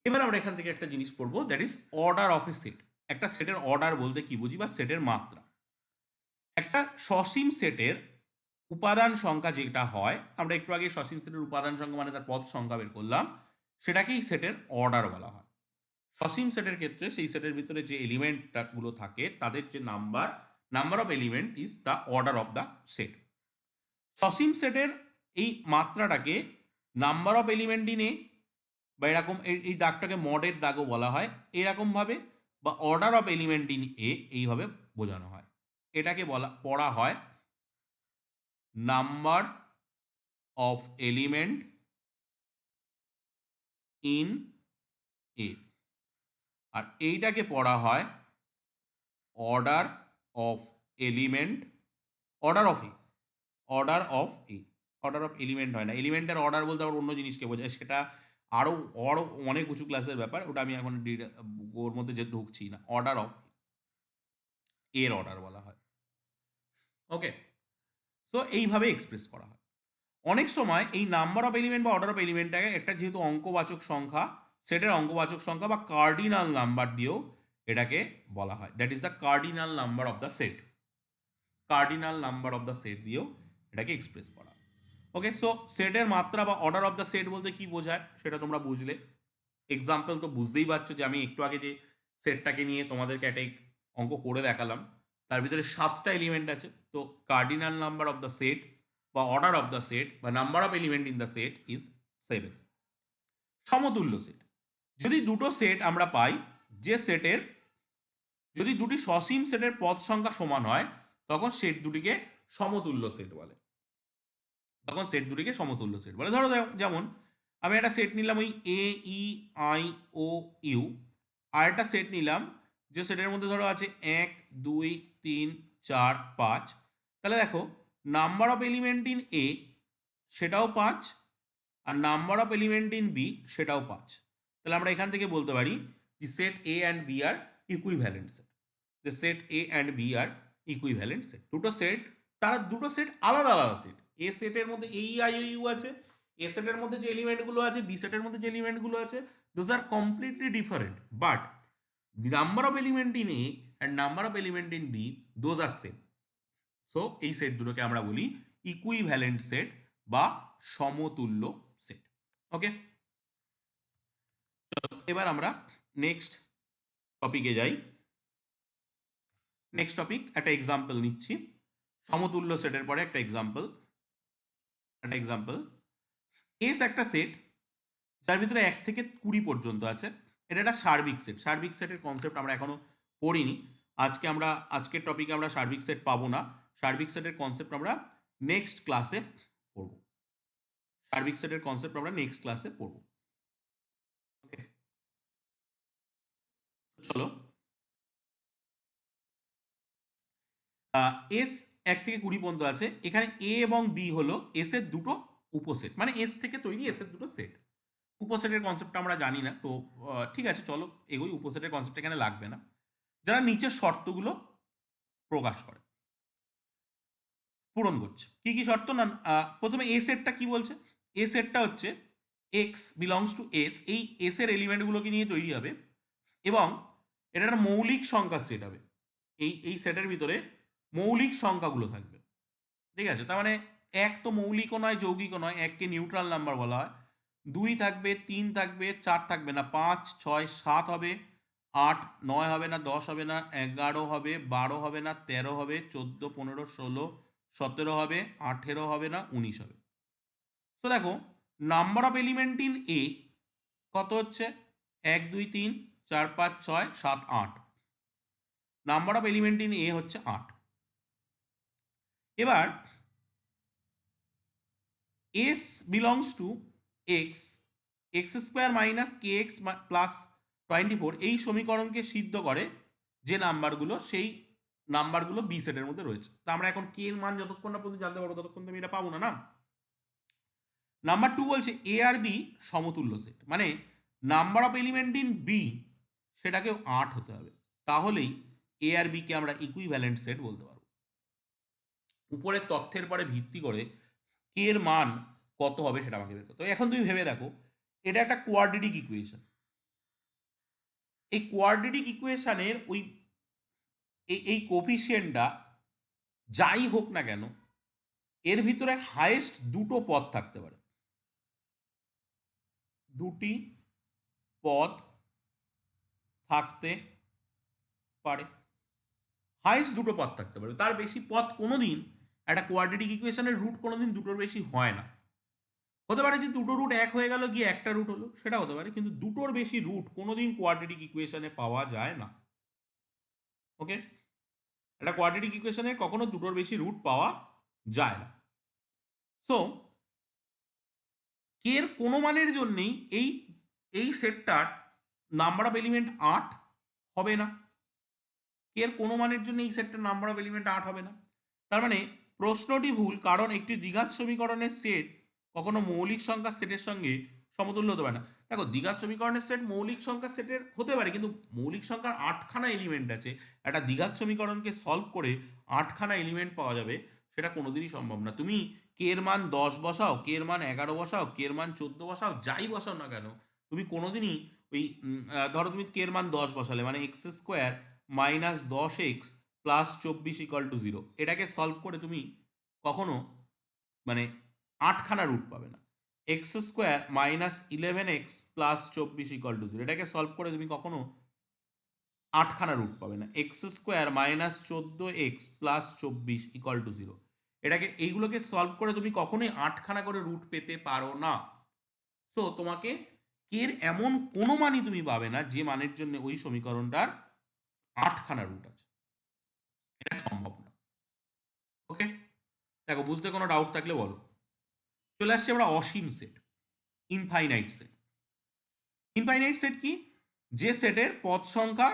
এবার আমরা এখান থেকে একটা জিনিস পড়বো, that is order of A set. একটা সেটের অর্ডার বলতে কি বুঝি, বা সেটের মাত্রা। একটা সসীম সেটের উপাদান সংখ্যা যেটা হয়, আমরা একটু আগে সসীম সেটের উপাদান সংখ্যা মানে তার পদ সংখ্যা বের করলাম, সেটাকেই সেটের অর্ডার বলা হয়। সসীম সেটের ক্ষেত্রে সেই সেটের ভিতরে যে এলিমেন্টগুলো থাকে তাদের যে number of element is the order of the set. সসীম সেটের এই মাত্রাটাকে number of element in A, বা এরকম এই দাগটাকে মডের দাগও বলা হয় এরকম ভাবে, বা order of element in A এইভাবে বোঝানো হয়। এটাকে পড়া হয় number of element in A, আর এইটাকে পড়া হয় order of element, order of A, order of A. Order of element হয় না, এলিমেন্টের অর্ডার বলতে আবার অন্য জিনিসকে বোঝায়, সেটা আরও আরও অনেক উঁচু ক্লাসের ব্যাপার, ওটা আমি এখন ওর মধ্যে যে ঢুকছি না। অর্ডার অফ এর অর্ডার বলা হয়। ওকে, তো এইভাবে এক্সপ্রেস করা হয়। অনেক সময় এই নাম্বার অফ এলিমেন্ট বা অর্ডার অফ এলিমেন্টটাকে একটা যেহেতু অঙ্কবাচক সংখ্যা, সেটের অঙ্কবাচক সংখ্যা বা কার্ডিনাল নাম্বার দিয়েও এটাকে বলা হয়, that is the cardinal number of the set. Cardinal number of the set দিয়েও এটাকে এক্সপ্রেস করা। ওকে, সো সেটের মাত্রা বা অর্ডার অফ দ্য সেট বলতে কি বোঝায় সেটা তোমরা বুঝলে। এক্সাম্পল তো বুঝতেই পারছো যে আমি একটু আগে যে সেটটাকে নিয়ে তোমাদেরকে একটা অঙ্ক করে দেখালাম, তার ভিতরে 7টা এলিমেন্ট আছে। তো cardinal number of the set বা অর্ডার অফ দ্য সেট বা number of element in the set is 7। সমতুল্য সেট, যদি দুটো সেট আমরা পাই, যে সেটের যদি দুটি সসীম সেটের পদ সংখ্যা সমান হয়, তখন সেট দুটিকে সমতুল্য সেট বলে। তখন সেট দুটিকে সমতুল্য সেট বলে। ধরো যেমন আমি একটা সেট নিলাম ওই এ ই আই ও ইউ, আর একটা সেট নিলাম যে সেটের মধ্যে ধরো আছে 1 2 3 4 5। তাহলে দেখো number of element in A সেটাও 5, আর number of element in B সেটাও 5। তাহলে আমরা এখান থেকে বলতে পারি the set A and B are equivalent set. The set A and B are equivalent set. দুটো সেট, তারা দুটো সেট আলাদা আলাদা সেট। এ সেটের মধ্যে এই আই ও ইউ আছে, এ সেটের মধ্যে যে এলিমেন্টগুলো আছে, বি সেটের মধ্যে যে এলিমেন্টগুলো আছে, those are completely different, but the number of element in A and number of element in B, those are same. So এই সেট দুটোকে আমরা বলি ইকুইভ্যালেন্ট সেট বা সমতুল্য সেট। ওকে, এবার আমরা নেক্সট টপিকে যাই। নেক্সট টপিক, একটা এক্সাম্পল নিচ্ছি। সমতুল্য সেটের পরে একটা এক্সাম্পল। এস একটা সেট যার ভিতরে 1 থেকে 20 পর্যন্ত আছে। এটা একটা সার্বিক সেট। সার্বিক সেটের কনসেপ্ট আমরা এখনো পড়িনি। আজকের টপিকে আমরা সার্বিক সেট পাবো না। সার্বিক সেটের কনসেপ্ট আমরা নেক্সট ক্লাসে পড়ব। সার্বিক সেটের কনসেপ্ট আমরা নেক্সট ক্লাসে পড়ব। চলো, এস 1 থেকে 20 পর্যন্ত আছে। এখানে এ এবং বি হলো এস এর দুটো উপসেট, মানে এস থেকে তৈরি এস এর দুটো সেট। উপসেটের কনসেপ্টটা আমরা জানি না, তো ঠিক আছে চলো এগোই, উপসেটের কনসেপ্ট এখানে লাগবে না। যারা নিচের শর্তগুলো প্রকাশ করে, পূরণ করছে, কি কি শর্ত না, প্রথমে এ সেটটা কি বলছে, এ সেটটা হচ্ছে এক্স বিলংস টু এস, এই এস এর এলিমেন্টগুলোকে নিয়ে তৈরি হবে এবং এটা একটা মৌলিক সংখ্যা সেট হবে। এই সেটের ভিতরে মৌলিক সংখ্যাগুলো থাকবে, ঠিক আছে? তার মানে এক তো মৌলিকও নয় যৌগিকও নয়, এককে নিউট্রাল নাম্বার বলা হয়। 2 থাকবে, 3 থাকবে, 4 থাকবে না, 5 6 7 হবে, 8 9 হবে না, 10 হবে না, 11 হবে, 12 হবে না, 13 হবে, 14 15 16 17 হবে, 18 হবে না, 19 হবে। তো দেখো, number of element in A কত হচ্ছে? 1 2 3 4 5 6 7 8। নাম্বার অফ এলিমেন্ট ইন এ হচ্ছে 8। এবার S belongs to x, x square minus K x plus 24, এই সমীকরণকে সিদ্ধ করে যে নাম্বারগুলো, সেই নাম্বারগুলো বি সেটের মধ্যে রয়েছে। তা আমরা এখন কে এর মান যতক্ষণ না পর্যন্ত জানতে পারবো ততক্ষণ তো আমি এটা পাবো না, না? নাম্বার 2 বলছে এ আর বি সমতুল্য সেট, মানে number of element in B সেটাকেও 8 হতে হবে, তাহলেই এ আর বি কে আমরা ইকুইভ্যালেন্ট সেট বলতে পারবো। উপরের তথ্যের পরে ভিত্তি করে কে এর মান কত হবে সেটা আমাকে বের করতে হবে। এখন তুমি ভেবে দেখো, এটা একটা কোয়াড্রেটিক ইকুয়েশন। এই কোয়াড্রেটিক ইকুয়েশনের ওই এই কোফিসিয়েন্টটা যাই হোক না কেন, এর ভিতরে হাইয়েস্ট দুটো পদ থাকতে পারে, দুটি পদ থাকতে পারে, হাইয়েস্ট দুটো পদ থাকতে পারে, তার বেশি পদ কোনোদিন একটা কোয়াড্রেটিক ইকুয়েশনের রুট কোনোদিন দুটোর বেশি হয় না। হতে পারে যে দুটো রুট এক হয়ে গেল, গিয়ে একটা রুট হলো, সেটা হতে পারে, কিন্তু দুটোর বেশি রুট কোনোদিন কোয়াড্রেটিক ইকুয়েশনে পাওয়া যায় না। ওকে, একটা কোয়াড্রেটিক ইকুয়েশনে কখনো দুটোর বেশি রুট পাওয়া যায় না। সো কে এর কোনো মানের জন্যই এই এই সেটটার নাম্বার অফ এলিমেন্ট 8 হবে না। কে এর কোনো মানের জন্য এই সেটটার নাম্বার অফ এলিমেন্ট 8 হবে না। তার মানে প্রশ্নটি ভুল, কারণ একটি দ্বিঘাত সমীকরণের সেট কখনো মৌলিক সংখ্যার সেটের সঙ্গে সমতুল্য হতে পারে না। দেখো, দ্বিঘাত সমীকরণের সেট মৌলিক সংখ্যার সেটের হতে পারে, কিন্তু মৌলিক সংখ্যার 8খানা এলিমেন্ট আছে, একটা দ্বিঘাত সমীকরণকে সলভ করে 8খানা এলিমেন্ট পাওয়া যাবে, সেটা কোনোদিনই সম্ভব না। তুমি কে এর মান 10 বসাও, কে এর মান 11 বসাও, কে এর মান 14 বসাও, যাই বসাও না কেন, তুমি কোনোদিনই ওই ধরো তুমি কে এর মান 10 বসালে, মানে x square minus 10x plus 24 equal to 0, এটাকে সলভ করে তুমি কখনো মানে 8খানা রুট পাবে না। X square minus 11x plus 24 equal to 0, এটাকে সলভ করে তুমি কখনো 8খানা রুট পাবে না। X square minus 14x plus 24 equal to 0, এটাকে এইগুলোকে সলভ করে তুমি কখনোই 8খানা করে রুট পেতে পারো না। সো তোমাকে এর এমন কোনো মানই তুমি পাবে না যে মানের জন্য ওই সমীকরণটার 8খানা রুট আছে, এটা সম্ভব না। ওকে, দেখো বুঝতে কোনো ডাউট থাকলে বলো। চলে আসছে আমরা অসীম set, infinite set. Infinite set কি? যে সেটের পদ সংখ্যা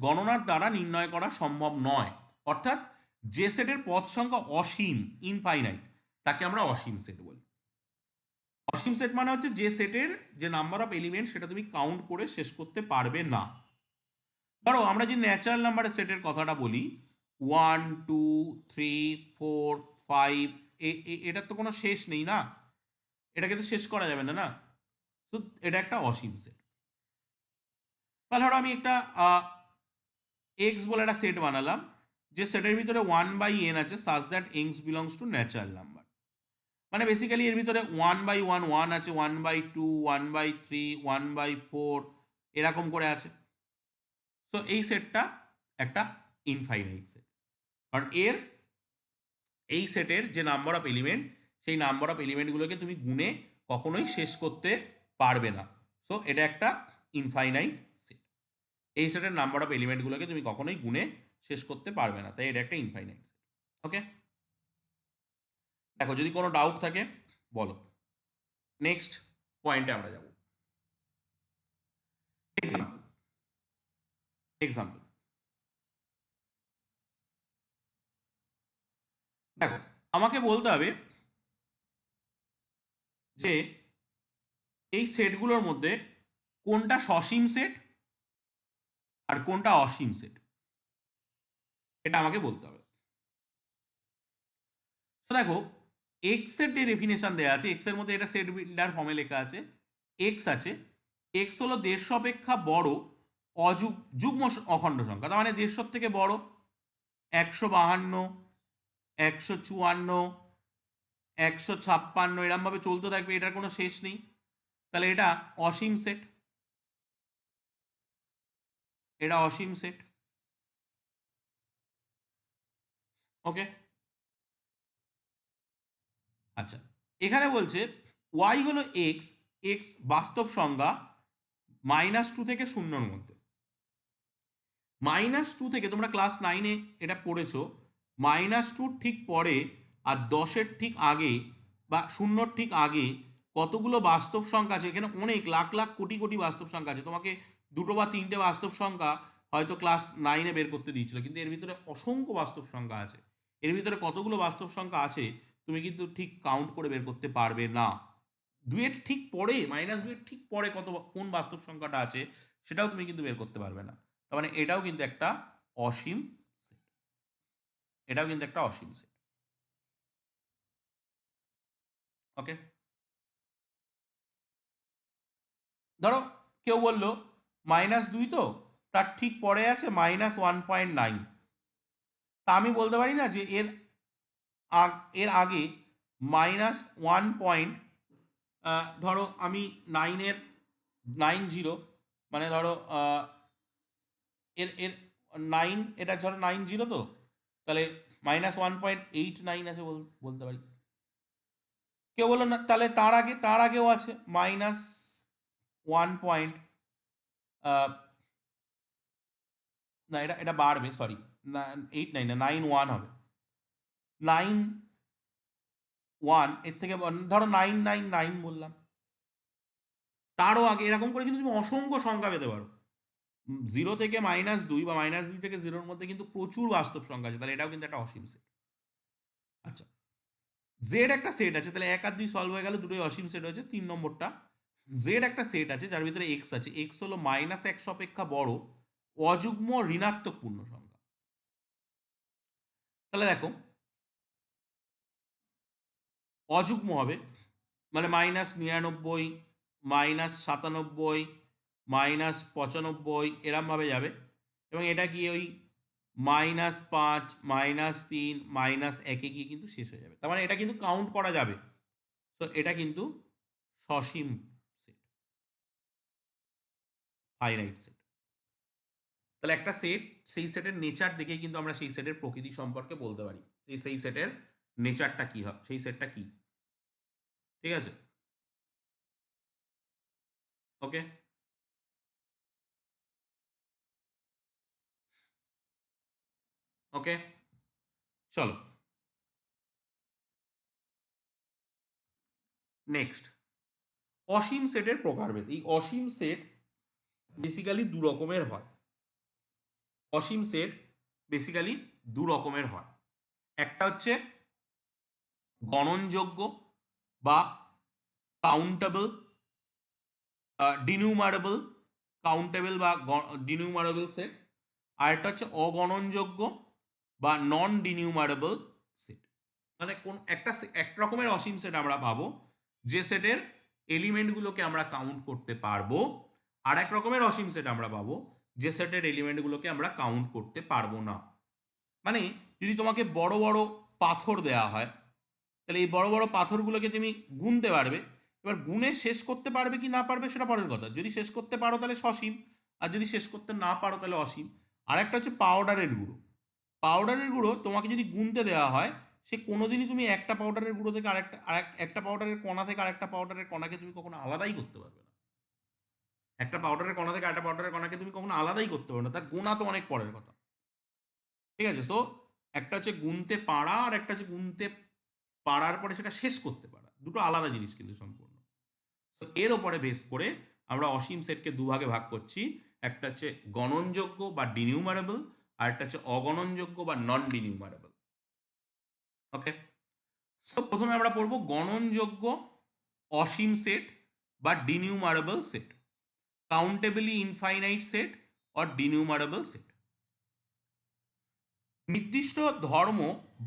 গণনার দ্বারা নির্ণয় করা সম্ভব নয়, অর্থাৎ যে সেটের পদ সংখ্যা অসীম, ইনফাইনাইট, তাকে আমরা অসীম সেট বলি। অসীম সেট মানে হচ্ছে যে সেটের যে নাম্বার অফ এলিমেন্ট সেটা তুমি কাউন্ট করে শেষ করতে পারবে না। ধরো আমরা যে ন্যাচারাল নাম্বারের সেটের কথাটা বলি, 1 2 3 4 5, এটার তো কোনো শেষ নেই না, এটাকে তো শেষ করা যাবে না, না? তো এটা একটা অসীম সেট। বা ধরো আমি একটা এক্স বলে একটা সেট বানালাম, যে সেটের ভিতরে 1/n আছে, such that x belongs to natural number. মানে বেসিক্যালি এর ভিতরে 1/1 1 আছে, 1/2 1/3 1/4 এরকম করে আছে। সো এই সেটটা একটা ইনফাইনাইট সেট, কারণ এই সেটের যে নাম্বার অফ এলিমেন্ট, সেই নাম্বার অফ এলিমেন্টগুলোকে তুমি গুণে কখনোই শেষ করতে পারবে না। সো এটা একটা ইনফাইনাইট সেট। এই সেটের নাম্বার অফ এলিমেন্টগুলোকে তুমি কখনোই গুণে শেষ করতে পারবে না, তাই এটা একটা ইনফাইনাইট সেট। ওকে, দেখো যদি কোনো ডাউট থাকে বলো। নেক্সট পয়েন্টে আমরা যাব। এক্সাম্পল দেখো, আমাকে বলতে হবে যে এই সেটগুলোর মধ্যে কোনটা সসীম সেট আর কোনটা অসীম সেট, এটা আমাকে বলতে হবে। তো দেখো, এক্স এর যে ডেফিনেশন দেওয়া আছে, এক্স এর মধ্যে এটা সেট বিল্ডার ফর্মে লেখা আছে, এক্স আছে, এক্স হলো 1.5 অপেক্ষা বড় যুগ্ম অখণ্ড সংখ্যা, তার মানে 1.5 থেকে বড় 152, 154, 156, এরম ভাবে চলতে থাকবে, এটার কোনো শেষ নেই। তাহলে এটা অসীম সেট, এটা অসীম সেট। ওকে, আচ্ছা, এখানে বলছে ওয়াই হলো এক্স, এক্স বাস্তব সংখ্যা -2 থেকে 0-র মধ্যে। -2 থেকে, তোমরা ক্লাস 9-এ এটা পড়েছো, -2 ঠিক পরে আর 10-এর ঠিক আগে বা 0-র ঠিক আগে কতগুলো বাস্তব সংখ্যা আছে, এখানে অনেক লাখ লাখ কোটি কোটি বাস্তব সংখ্যা আছে। তোমাকে 2টো বা 3টে বাস্তব সংখ্যা হয়তো ক্লাস 9-এ বের করতে দিয়েছিল, কিন্তু এর ভিতরে অসংখ্য বাস্তব সংখ্যা আছে। এর ভিতরে কতগুলো বাস্তব সংখ্যা আছে তুমি কিন্তু ঠিক কাউন্ট করে বের করতে পারবে না। 2-এর ঠিক পরে, -2-এর ঠিক পরে কোন বাস্তব সংখ্যাটা আছে সেটাও তুমি কিন্তু বের করতে পারবে না। তার মানে এটাও কিন্তু একটা অসীম সেট, এটাও কিন্তু একটা অসীম সেট। ওকে, ধরো কেউ বললো -2 তো তার ঠিক পরে আছে -1.9, তা আমি বলতে পারি না যে এর আগে -1 ধরো আমি 90, মানে ধরো এর এর 9, এটা ধরো 90 তো, তাহলে -1.89 আছে বলতে পারি। কেউ বললো না, তাহলে তার আগেও আছে -1 না, এটা বাড়বে, সরি, 89 না, 91 হবে, 91 এর থেকে ধরো 999 বললাম, তারও আগে, এরকম করে কিন্তু তুমি অসংখ্য সংখ্যা পেতে পারো। 0 থেকে -2 বা -2 থেকে 0-র মধ্যে কিন্তু প্রচুর বাস্তব সংখ্যা আছে, তাহলে এটাও কিন্তু একটা অসীম সেট। আচ্ছা, জেড একটা সেট আছে, তাহলে 1 আর 2 সলভ হয়ে গেল, দুটোই অসীম সেট হয়েছে। 3 নম্বরটা, জেড একটা সেট আছে যার ভিতরে এক্স আছে, এক্স হলো -1 অপেক্ষা বড় অযুগ্ম ঋণাত্মক পূর্ণ সংখ্যা। তাহলে দেখো, অযুগ্ম হবে মানে -99, -97, -95 এরম ভাবে যাবে, এবং এটা কি ওই -5, -3, -1 গিয়ে কিন্তু শেষ হয়ে যাবে। তার মানে এটা কিন্তু কাউন্ট করা যাবে। তো এটা কিন্তু সসীম সেট, ফাইনাইট সেট। তাহলে একটা সেট, সেই সেটের নেচার দেখে কিন্তু আমরা সেই সেটের প্রকৃতি সম্পর্কে বলতে পারি, সেই সেটের নেচারটা কি হয়, সেই সেটটা কি। ঠিক আছে, ওকে, ওকে, চলো নেক্সট, অসীম সেটের প্রকারভেদ। এই অসীম সেট বেসিক্যালি দু রকমের হয়। অসীম সেট বেসিক্যালি দু রকমের হয়। একটা হচ্ছে গণনযোগ্য বা কাউন্টেবল, ডিনিউমারেবল, কাউন্টেবল বা ডিনিউমারেবল সেট। আর একটা হচ্ছে অগণনযোগ্য বা নন ডিনিউমারেবল সেট। মানে কোন একটা এক রকমের অসীম সেট আমরা পাবো যে সেটের এলিমেন্টগুলোকে আমরা কাউন্ট করতে পারবো, আর এক রকমের অসীম সেট আমরা পাবো যে সেটের এলিমেন্টগুলোকে আমরা কাউন্ট করতে পারবো না। মানে যদি তোমাকে বড় বড় পাথর দেওয়া হয়, তাহলে এই বড় বড় পাথরগুলোকে তুমি গুনতে পারবে, এবার গুনে শেষ করতে পারবে কি না পারবে সেটা পরের কথা। যদি শেষ করতে পারো তাহলে সসীম, আর যদি শেষ করতে না পারো তাহলে অসীম। আর একটা হচ্ছে পাউডারের গুঁড়ো। পাউডারের গুঁড়ো তোমাকে যদি গুনতে দেওয়া হয়, সে কোনোদিনই তুমি একটা পাউডারের গুঁড়ো থেকে একটা পাউডারের কণা থেকে আরেকটা পাউডারের কণাকে তুমি কখনো আলাদাই করতে পারবে না। একটা পাউডারের কণা থেকে আরেকটা পাউডারের কণাকে তুমি কখনো আলাদাই করতে পারবে না, তার গোনা তো অনেক পরের কথা। ঠিক আছে, সো একটা হচ্ছে গুনতে পারা, আর একটা হচ্ছে গুনতে পারার পরে সেটা শেষ করতে পারা, দুটো আলাদা জিনিস কিন্তু সম্পূর্ণ। তো এর ওপরে বেস করে আমরা অসীম সেটকে দুভাগে ভাগ করছি। একটা হচ্ছে গণনযোগ্য বা ডিনিউমারেবল, আর একটা হচ্ছে অগণনযোগ্য বা নন ডিনিউমারেবল। ওকে, সো প্রথমে আমরা পড়বো গণনযোগ্য অসীম সেট বা denumerable set, countably infinite set or denumerable set. নির্দিষ্ট ধর্ম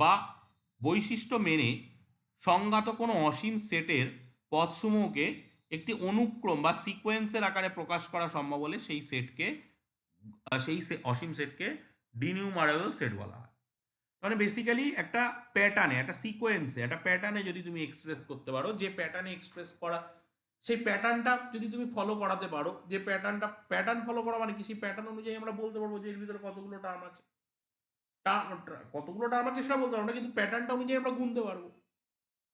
বা বৈশিষ্ট্য মেনে সংজ্ঞাত কোনো অসীম সেটের পদসমূহকে একটি অনুক্রম বা সিকোয়েন্সের আকারে প্রকাশ করা সম্ভব হলে সেই সেটকে অসীম সেটকে ডিনিউমারেবল সেট বলা হয়। মানে বেসিক্যালি একটা প্যাটার্নে, একটা সিকোয়েন্সে, একটা প্যাটার্নে যদি তুমি এক্সপ্রেস করতে পারো, যে প্যাটার্নে এক্সপ্রেস করা, সেই প্যাটার্নটা যদি তুমি ফলো করাতে পারো, যে প্যাটার্ন ফলো করা মানে কি, সেই প্যাটার্ন অনুযায়ী আমরা বলতে পারবো যে এর ভিতরে কতগুলো টার্ম আছে, কতগুলো টার্ম আছে সেটা বলতে পারবো না, কিন্তু প্যাটার্নটা অনুযায়ী আমরা গুনতে পারবো।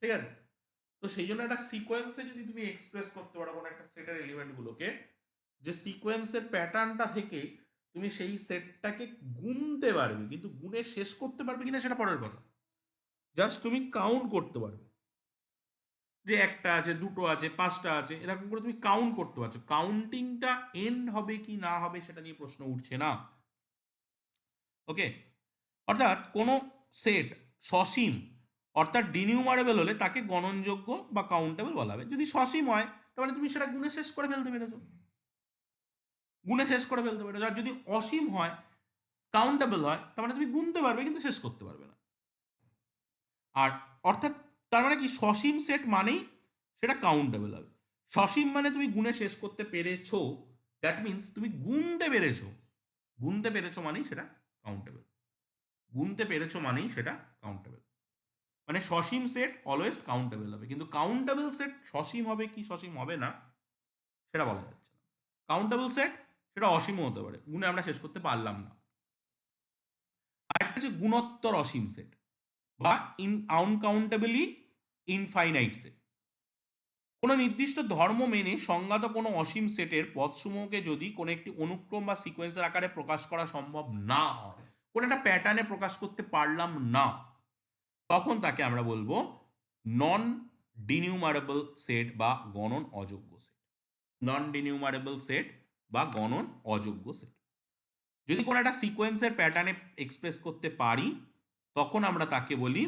ঠিক আছে, তো সেই জন্য একটা সিকোয়েন্সে যদি তুমি এক্সপ্রেস করতে পারো কোনো একটা সেটের এলিমেন্টগুলোকে, যে সিকোয়েন্সের প্যাটার্নটা থেকে তুমি সেই সেটটাকে গুনতে পারবে, কিন্তু গুনে শেষ করতে পারবে কিনা সেটা পরের কথা। জাস্ট তুমি কাউন্ট করতে পারবে যে একটা আছে, দুটো আছে, পাঁচটা আছে, এরকম করে তুমি কাউন্ট করতে পারছো। কাউন্টিংটা এন্ড হবে কি না হবে সেটা নিয়ে প্রশ্ন উঠছে না। ওকে, অর্থাৎ কোনো সেট সসীম অর্থাৎ ডিনিউমারেবল হলে তাকে গণনযোগ্য বা কাউন্টেবল বলা হবে। যদি সসীম হয় তাহলে তুমি সেটা গুণে শেষ করে ফেলতে পেরেছো, গুণে শেষ করে ফেলতে পেরেছো। আর যদি অসীম হয়, কাউন্টেবল হয়, তার মানে তুমি গুনতে পারবে কিন্তু শেষ করতে পারবে না। আর অর্থাৎ তার মানে কি, সসীম সেট মানেই সেটা কাউন্টেবল হবে। সসীম মানে তুমি গুণে শেষ করতে পেরেছো, দ্যাট মিনস তুমি গুনতে পেরেছো। গুনতে পেরেছো মানেই সেটা কাউন্টেবল। গুনতে পেরেছো মানেই সেটা কাউন্টেবল। মানে সসীম সেট অলওয়েজ কাউন্টেবল হবে, কিন্তু কাউন্টেবল সেট সসীম হবে কি সসীম হবে না সেটা বলা যাচ্ছে না। কাউন্টেবল সেট সেটা অসীমও হতে পারে, গুণে আমরা শেষ করতে পারলাম না। আরেকটা হচ্ছে গুণোত্তর অসীম সেট বা আনকাউন্টেবলি ইনফাইনাইট সেট। কোনো নির্দিষ্ট ধর্ম মেনে সংজ্ঞাত কোনো অসীম সেটের পদসমূহকে যদি কোনো একটি অনুক্রম বা সিকোয়েন্সের আকারে প্রকাশ করা সম্ভব না হয়, কোনো একটা প্যাটার্নে প্রকাশ করতে পারলাম না, তখন তাকে আমরা বলবো নন ডিনিউমারেবল সেট বা গণন অযোগ্য সেট। নন ডিনিউমারেবল সেট বা গণন অযোগ্য সেট। যদি কোনো একটা সিকোয়েন্সের প্যাটার্নে এক্সপ্রেস করতে পারি, তখন আমরা তাকে বলি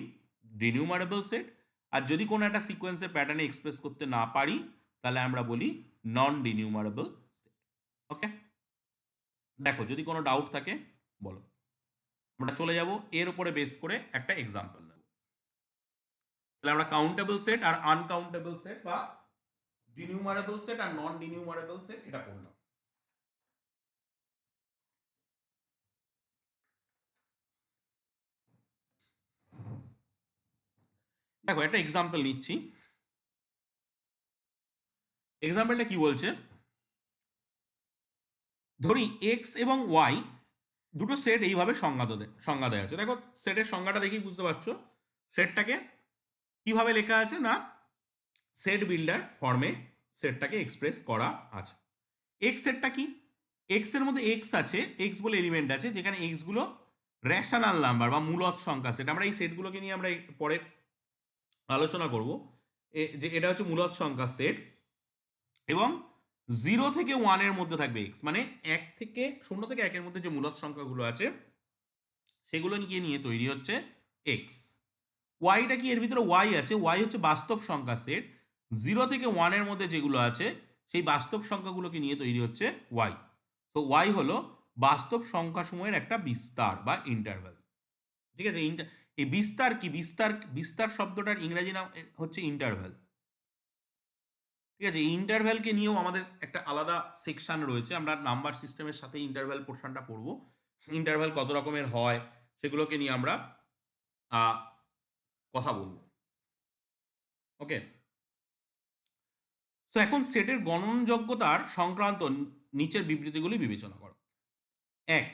ডিনিউমারেবল সেট। আর যদি কোনো একটা সিকোয়েন্সের প্যাটার্নে এক্সপ্রেস করতে না পারি, তাহলে আমরা বলি নন ডিনিউমারেবল সেট। ওকে, দেখো যদি কোনো ডাউট থাকে বলো। আমরা চলে যাব এর উপরে বেস করে একটা এক্সাম্পল নেব। তাহলে আমরা কাউন্টেবল সেট আর আনকাউন্টেবল সেট বা ডিনিউমারেবল সেট আর নন ডিনিউমারেবল সেট এটা পড়লাম। দেখো একটা এক্সাম্পল নিচ্ছি। এক্সাম্পলটা কি বলছে, ধরি এক্স এবং ওয়াই দুটো সেট এইভাবে সংজ্ঞা দেওয়া আছে। দেখো সেটের সংজ্ঞাটা দেখেই বুঝতে পারছো সেটটাকে কিভাবে লেখা আছে না, সেট বিল্ডার ফর্মে সেটটাকে এক্সপ্রেস করা আছে। এক্স সেটটা কি, এক্স এর মধ্যে এক্স আছে, এক্স বলে এলিমেন্ট আছে, যেখানে এক্স গুলো রেশনাল নাম্বার বা মূলদ সংখ্যা সেট। আমরা এই সেটগুলোকে নিয়ে আমরা পরে আলোচনা করব, যে এটা হচ্ছে মূলদ সংখ্যা সেট, এবং 0 থেকে 1 এর মধ্যে থাকবে এক্স, মানে 0 থেকে 1 এর মধ্যে যে মূলদ সংখ্যাগুলো আছে সেগুলো নিয়ে তৈরি হচ্ছে এক্স। ওয়াইটা কি, এর ভিতরে ওয়াই আছে, ওয়াই হচ্ছে বাস্তব সংখ্যা সেট, 0 থেকে 1 এর মধ্যে যেগুলো আছে সেই বাস্তব সংখ্যাগুলোকে নিয়ে তৈরি হচ্ছে ওয়াই। তো ওয়াই হলো বাস্তব সংখ্যাসমূহের একটা বিস্তার বা ইন্টারভ্যাল। ঠিক আছে, এই বিস্তার কি, বিস্তার শব্দটার ইংরেজি নাম হচ্ছে ইন্টারভ্যাল। ঠিক আছে, ইন্টারভ্যালকে নিয়েও আমাদের একটা আলাদা সেকশন রয়েছে, আমরা নাম্বার সিস্টেমের সাথে ইন্টারভ্যাল পোর্শনটা পড়বো। ইন্টারভ্যাল কত রকমের হয় সেগুলোকে নিয়ে আমরা কথা বলবো। ওকে, তো এখন সেটের গণনযোগ্যতার সংক্রান্ত নিচের বিবৃতিগুলি বিবেচনা করো। 1,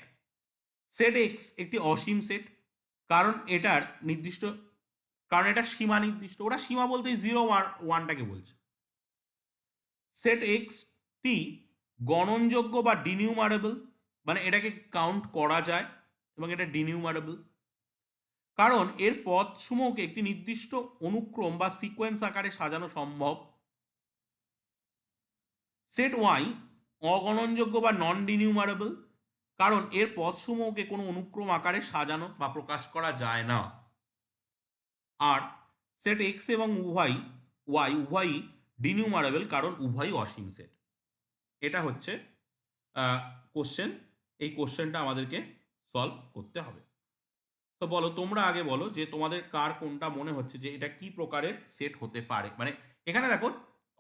সেট এক্স একটি অসীম সেট, কারণ এটার সীমা নির্দিষ্ট। ওরা সীমা বলতে 0 1টাকে বলছে। সেট এক্স টি গণনযোগ্য বা ডিনিউমারেবল, মানে এটাকে কাউন্ট করা যায় এবং এটা ডিনিউমারেবল, কারণ এর পদসমূহকে একটি নির্দিষ্ট অনুক্রম বা সিকোয়েন্স আকারে সাজানো সম্ভব। সেট ওয়াই অগণনযোগ্য বা নন ডিনিউমারেবল, কারণ এর পদসমূহকে কোনো অনুক্রম আকারে সাজানো বা প্রকাশ করা যায় না। আর সেট এক্স এবং ওয়াই উভয়ই ডিনিউমারেবল, কারণ উভয়ই অসীম সেট। এটা হচ্ছে কোশ্চেন। এই কোশ্চেনটা আমাদেরকে সলভ করতে হবে। তো বলো, তোমরা আগে বলো যে তোমাদের কার কোনটা মনে হচ্ছে যে এটা কি প্রকারের সেট হতে পারে। মানে এখানে দেখো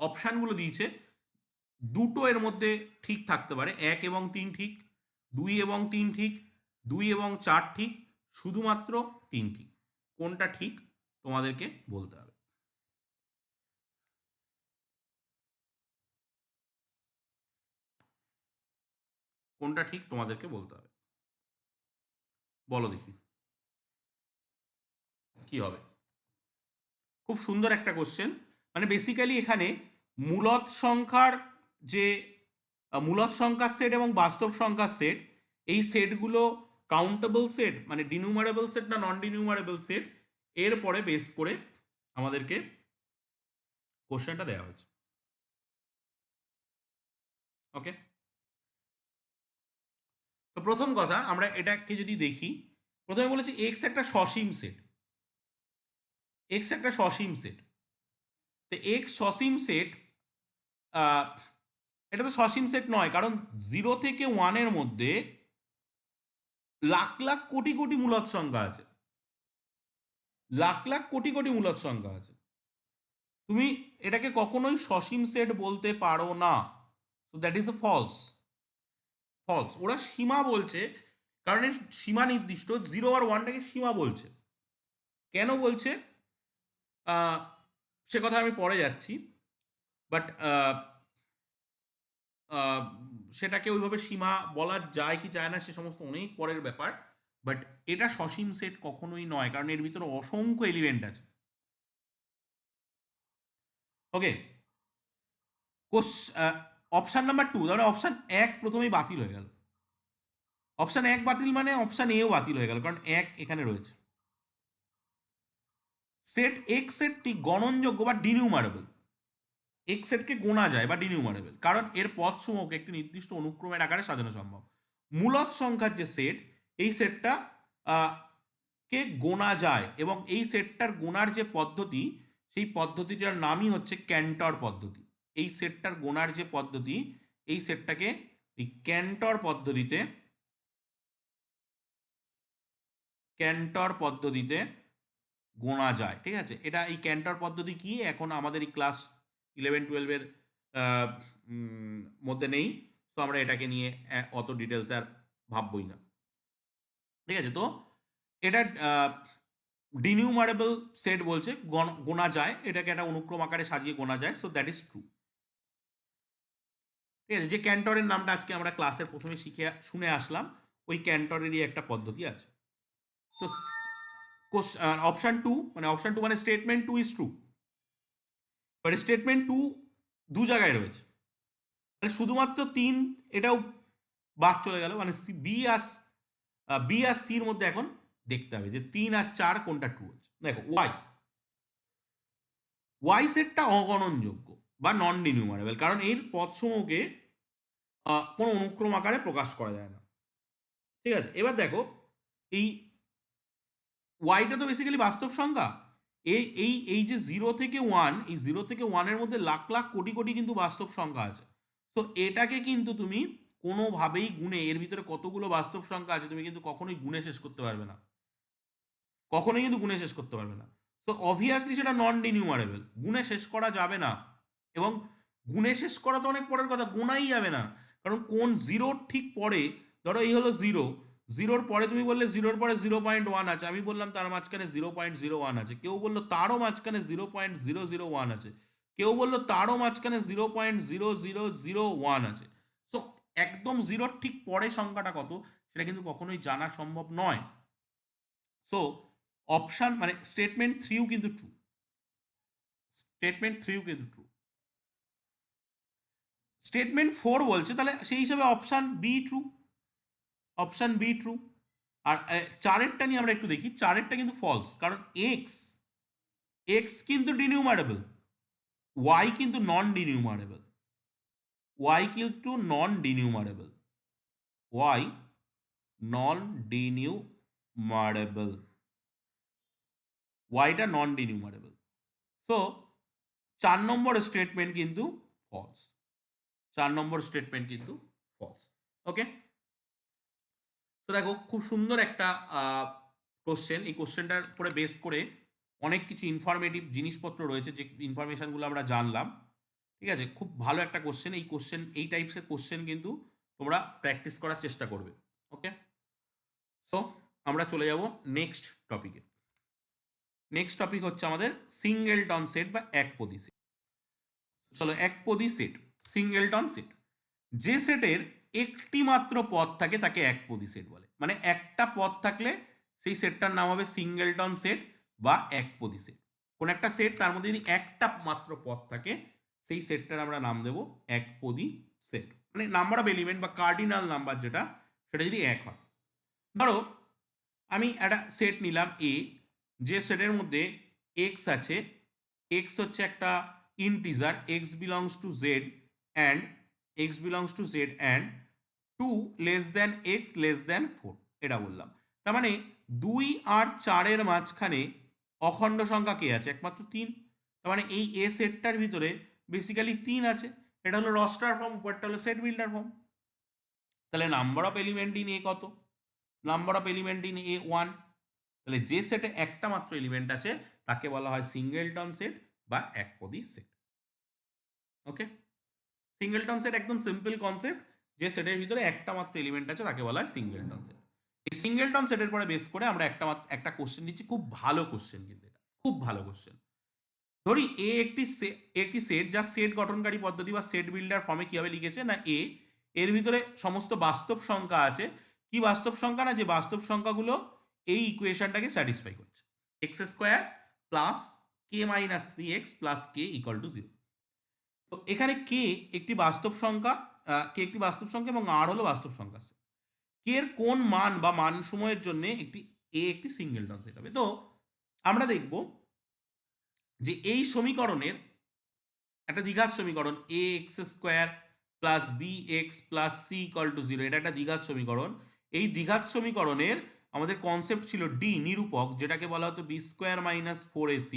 অপশানগুলো দিয়েছে, দুটো এর মধ্যে ঠিক থাকতে পারে, 1 এবং 3 ঠিক, 2 এবং 3 ঠিক, 2 এবং 4 ঠিক, শুধুমাত্র 3 ঠিক। কোনটা ঠিক তোমাদেরকে বলতে হবে। কোনটা ঠিক তোমাদেরকে বলতে হবে, বলো দেখি কি হবে। খুব সুন্দর একটা কোশ্চেন। মানে বেসিক্যালি এখানে মূলদ সংখ্যার যে মূলদ সংখ্যার সেট এবং বাস্তব সংখ্যার সেট, এই সেটগুলো কাউন্টেবল সেট মানে ডিনিউমারেবল সেট না নন ডিনিউমারেবল সেট, এরপরে বেস করে আমাদেরকে কোশ্চেনটা দেওয়া হয়েছে। ওকে, তো প্রথম কথা আমরা এটাকে যদি দেখি, প্রথমে বলেছি এক্স একটা সসীম সেট। এক্স একটা সসীম সেট, তো এক্স সসীম সেট, এটা তো সসীম সেট নয়, কারণ 0 থেকে 1 মধ্যে লাখ লাখ কোটি কোটি মূলদ সংখ্যা আছে। লাখ লাখ কোটি কোটি মূলদ সংখ্যা আছে। তুমি এটাকে কখনোই সসীম সেট বলতে পারো না। So that is a false. False. ওরা সীমা বলছে, কারণ এর সীমা নির্দিষ্ট, 0 আর 1টাকে সীমা বলছে। কেন বলছে সে কথা আমি পরে যাচ্ছি, বাট সেটাকে ওইভাবে সীমা বলা যায় কি যায় না সে সমস্ত অনেক পরের ব্যাপার। বাট এটা সসীম সেট কখনোই নয়, কারণ এর ভিতরে অসংখ্য এলিমেন্ট আছে। ওকে, অপশান নাম্বার 2, তাহলে অপশান 1 প্রথমেই বাতিল হয়ে গেল। অপশান 1 বাতিল মানে অপশান এও বাতিল হয়ে গেল, কারণ 1 এখানে রয়েছে। সেট এক্স সেটটি গণনযোগ্য বা ডিনিউমারেবল। এক্স সেটকে গোনা যায় বা ডিনিউমারেবল, কারণ এর পদসমূহকে একটি নির্দিষ্ট অনুক্রমের আকারে সাজানো সম্ভব। মূলদ সংখ্যার যে সেট, এই সেটটা কে গোনা যায়, এবং এই সেটটার গোনার যে পদ্ধতি, সেই পদ্ধতিটার নামই হচ্ছে ক্যান্টর পদ্ধতি। এই সেটটার গোনার যে পদ্ধতি, এই সেটটাকে এই ক্যান্টর পদ্ধতিতে গোনা যায়। ঠিক আছে, এটা এই ক্যান্টর পদ্ধতি কি এখন আমাদের এই ক্লাস 11-12-এর মধ্যে নেই, তো আমরা এটাকে নিয়ে অত ডিটেলস আর ভাববই না। ঠিক আছে, তো এটা ডিনিউমারেবল সেট বলছে, গোনা যায়, এটাকে একটা অনুক্রম আকারে সাজিয়ে গোনা যায়। So that is true. ঠিক আছে, যে ক্যান্টরের নামটা আজকে আমরা ক্লাসের প্রথমে শুনে আসলাম, ওই ক্যান্টরেরই একটা পদ্ধতি আছে। তো অপশান 2 মানে statement 2 is true. But statement 2 দু জায়গায় রয়েছে, মানে শুধুমাত্র 3 এটাও বাদ চলে গেল। মানে বি আর সির মধ্যে এখন দেখতে হবে যে 3 আর 4 কোনটা ট্রু আছে। দেখো ওয়াই সেটটা অগণনযোগ্য বা নন ডিনিউমারেবল, কারণ এর পদসমূহকে কোনো অনুক্রম আকারে প্রকাশ করা যায় না। ঠিক আছে, এবার দেখো এই ওয়াইটা তো বেসিক্যালি বাস্তব সংখ্যা। এই যে 0 থেকে 1, এই 0 থেকে 1-এর মধ্যে লাখ লাখ কোটি কোটি কিন্তু বাস্তব সংখ্যা আছে। তো এটাকে কিন্তু তুমি কোনোভাবেই গুণে, এর ভিতরে কতগুলো বাস্তব সংখ্যা আছে তুমি কিন্তু কখনোই গুণে শেষ করতে পারবে না। কখনোই কিন্তু গুণে শেষ করতে পারবে না। তো অবভিয়াসলি সেটা নন ডিনিউমারেবল, গুণে শেষ করা যাবে না। এবং গুণে শেষ করা তো অনেক পরের কথা, গোনাই যাবে না, কারণ কোন জিরোর ঠিক পরে, ধরো এই হলো 0, 0-র পরে তুমি বললে 0-র পরে 0.1 আছে, আমি বললাম তার মাঝখানে 0.01 আছে, কেউ বললো তারও মাঝখানে 0.001 আছে, কেউ বললো তারও মাঝখানে 0.0001 আছে। তো একদম 0-র ঠিক পরে সংখ্যাটা কত সেটা কিন্তু কখনোই জানা সম্ভব নয়। সো অপশান মানে স্টেটমেন্ট 3ও কিন্তু ট্রু। স্টেটমেন্ট 4 বলছে, তাহলে সেই হিসাবে অপশান বি ট্রু। আর 4-এরটা নিয়ে আমরা একটু দেখি, 4-এরটা কিন্তু ফলস, কারণ এক্স কিন্তু ডিনিউমারেবল, ওয়াই কিন্তু নন ডিনিউমারেবল। y কিন্তু নন ডিনিউমারেবল, y নন ডিনিউমারেবল, yটা নন ডিনিউমারেবল। সো 4 নম্বর স্টেটমেন্ট কিন্তু ফলস, 4 নম্বর স্টেটমেন্ট কিন্তু ফলস। ওকে, তো দেখো খুব সুন্দর একটা কোশ্চেন। এই কোশ্চেনটার উপরে বেস করে অনেক কিছু ইনফরমেটিভ জিনিসপত্র রয়েছে, যে ইনফরমেশনগুলো আমরা জানলাম। ঠিক আছে, খুব ভালো একটা কোশ্চেন। এই টাইপসের কোশ্চেন কিন্তু তোমরা প্র্যাকটিস করার চেষ্টা করবে। ওকে, সো আমরা চলে যাব নেক্সট টপিকে। নেক্সট টপিক হচ্ছে আমাদের সিঙ্গেলটন সেট বা একপদী সেট। চলো, একপদী সেট, সিঙ্গেলটন সেট, যে সেটের একটি মাত্র পদ থাকে তাকে একপদী সেট বলে। মানে একটা পদ থাকলে সেই সেটটার নাম হবে সিঙ্গেলটন সেট বা একপদী সেট। কোন একটা সেট, তার মধ্যে যদি একটা মাত্র পদ থাকে, সেই সেটটার আমরা নাম দেব একপদী সেট। মানে নাম্বার অফ এলিমেন্ট বা কার্ডিনাল নাম্বার যেটা, সেটা যদি এক হয়। ধরো আমি একটা সেট নিলাম এ, যে সেটের মধ্যে এক্স আছে, এক্স হচ্ছে একটা integer, x belongs to Z and x belongs to Z and 2 less than x less than 4, এটা বললাম। তার মানে 2 আর 4-এর মাঝখানে অখণ্ড সংখ্যা কে আছে? একমাত্র 3। তার মানে এই এ সেটটার ভিতরে বেসিক্যালি 3 আছে। এটা হলো রস্টার ফর্ম, উপরটা হলো সেট বিল্ডার ফর্ম। তাহলে number of element in A কত? Number of element in A 1। তাহলে যে সেটে একটা মাত্র এলিমেন্ট আছে তাকে বলা হয় সিঙ্গেলটন সেট বা একপদী সেট। ওকে, সিঙ্গেলটন সেট একদম সিম্পল কনসেপ্ট, যে সেটের ভিতরে একটা মাত্র এলিমেন্ট আছে তাকে বলা হয় সিঙ্গেলটন সেট। এই সিঙ্গেলটন সেটের পরে বেস করে আমরা একটা কোশ্চেন দিচ্ছি, খুব ভালো কোশ্চেন কিন্তু এটা, খুব ভালো কোশ্চেন। ধরি এ একটি সেট যা সেট গঠনকারী পদ্ধতি বা সেট বিল্ডার ফর্মে কিভাবে লিখেছে না, এর ভিতরে সমস্ত বাস্তব সংখ্যা আছে। কি বাস্তব সংখ্যা? না, যে বাস্তব সংখ্যাগুলো এই ইকুয়েশনটাকে স্যাটিসফাই করছে। X square plus K minus 3x plus K equal to 0। তো এখানে কে একটি বাস্তব সংখ্যা, কে একটি বাস্তব সংখ্যা এবং আর হলো বাস্তব সংখ্যা। কে এর কোন মান বা মান সময়ের জন্য একটি সিঙ্গেলটন সেট হবে। তো আমরা দেখব যে এই সমীকরণের একটা দ্বিঘাত সমীকরণ a x square plus b x plus c equal to 0, এটা একটা দ্বিঘাত সমীকরণ। এই দ্বিঘাত সমীকরণের আমাদের কনসেপ্ট ছিল ডি, নিরূপক, যেটাকে বলা হতো বি স্কোয়ার মাইনাস 4ac।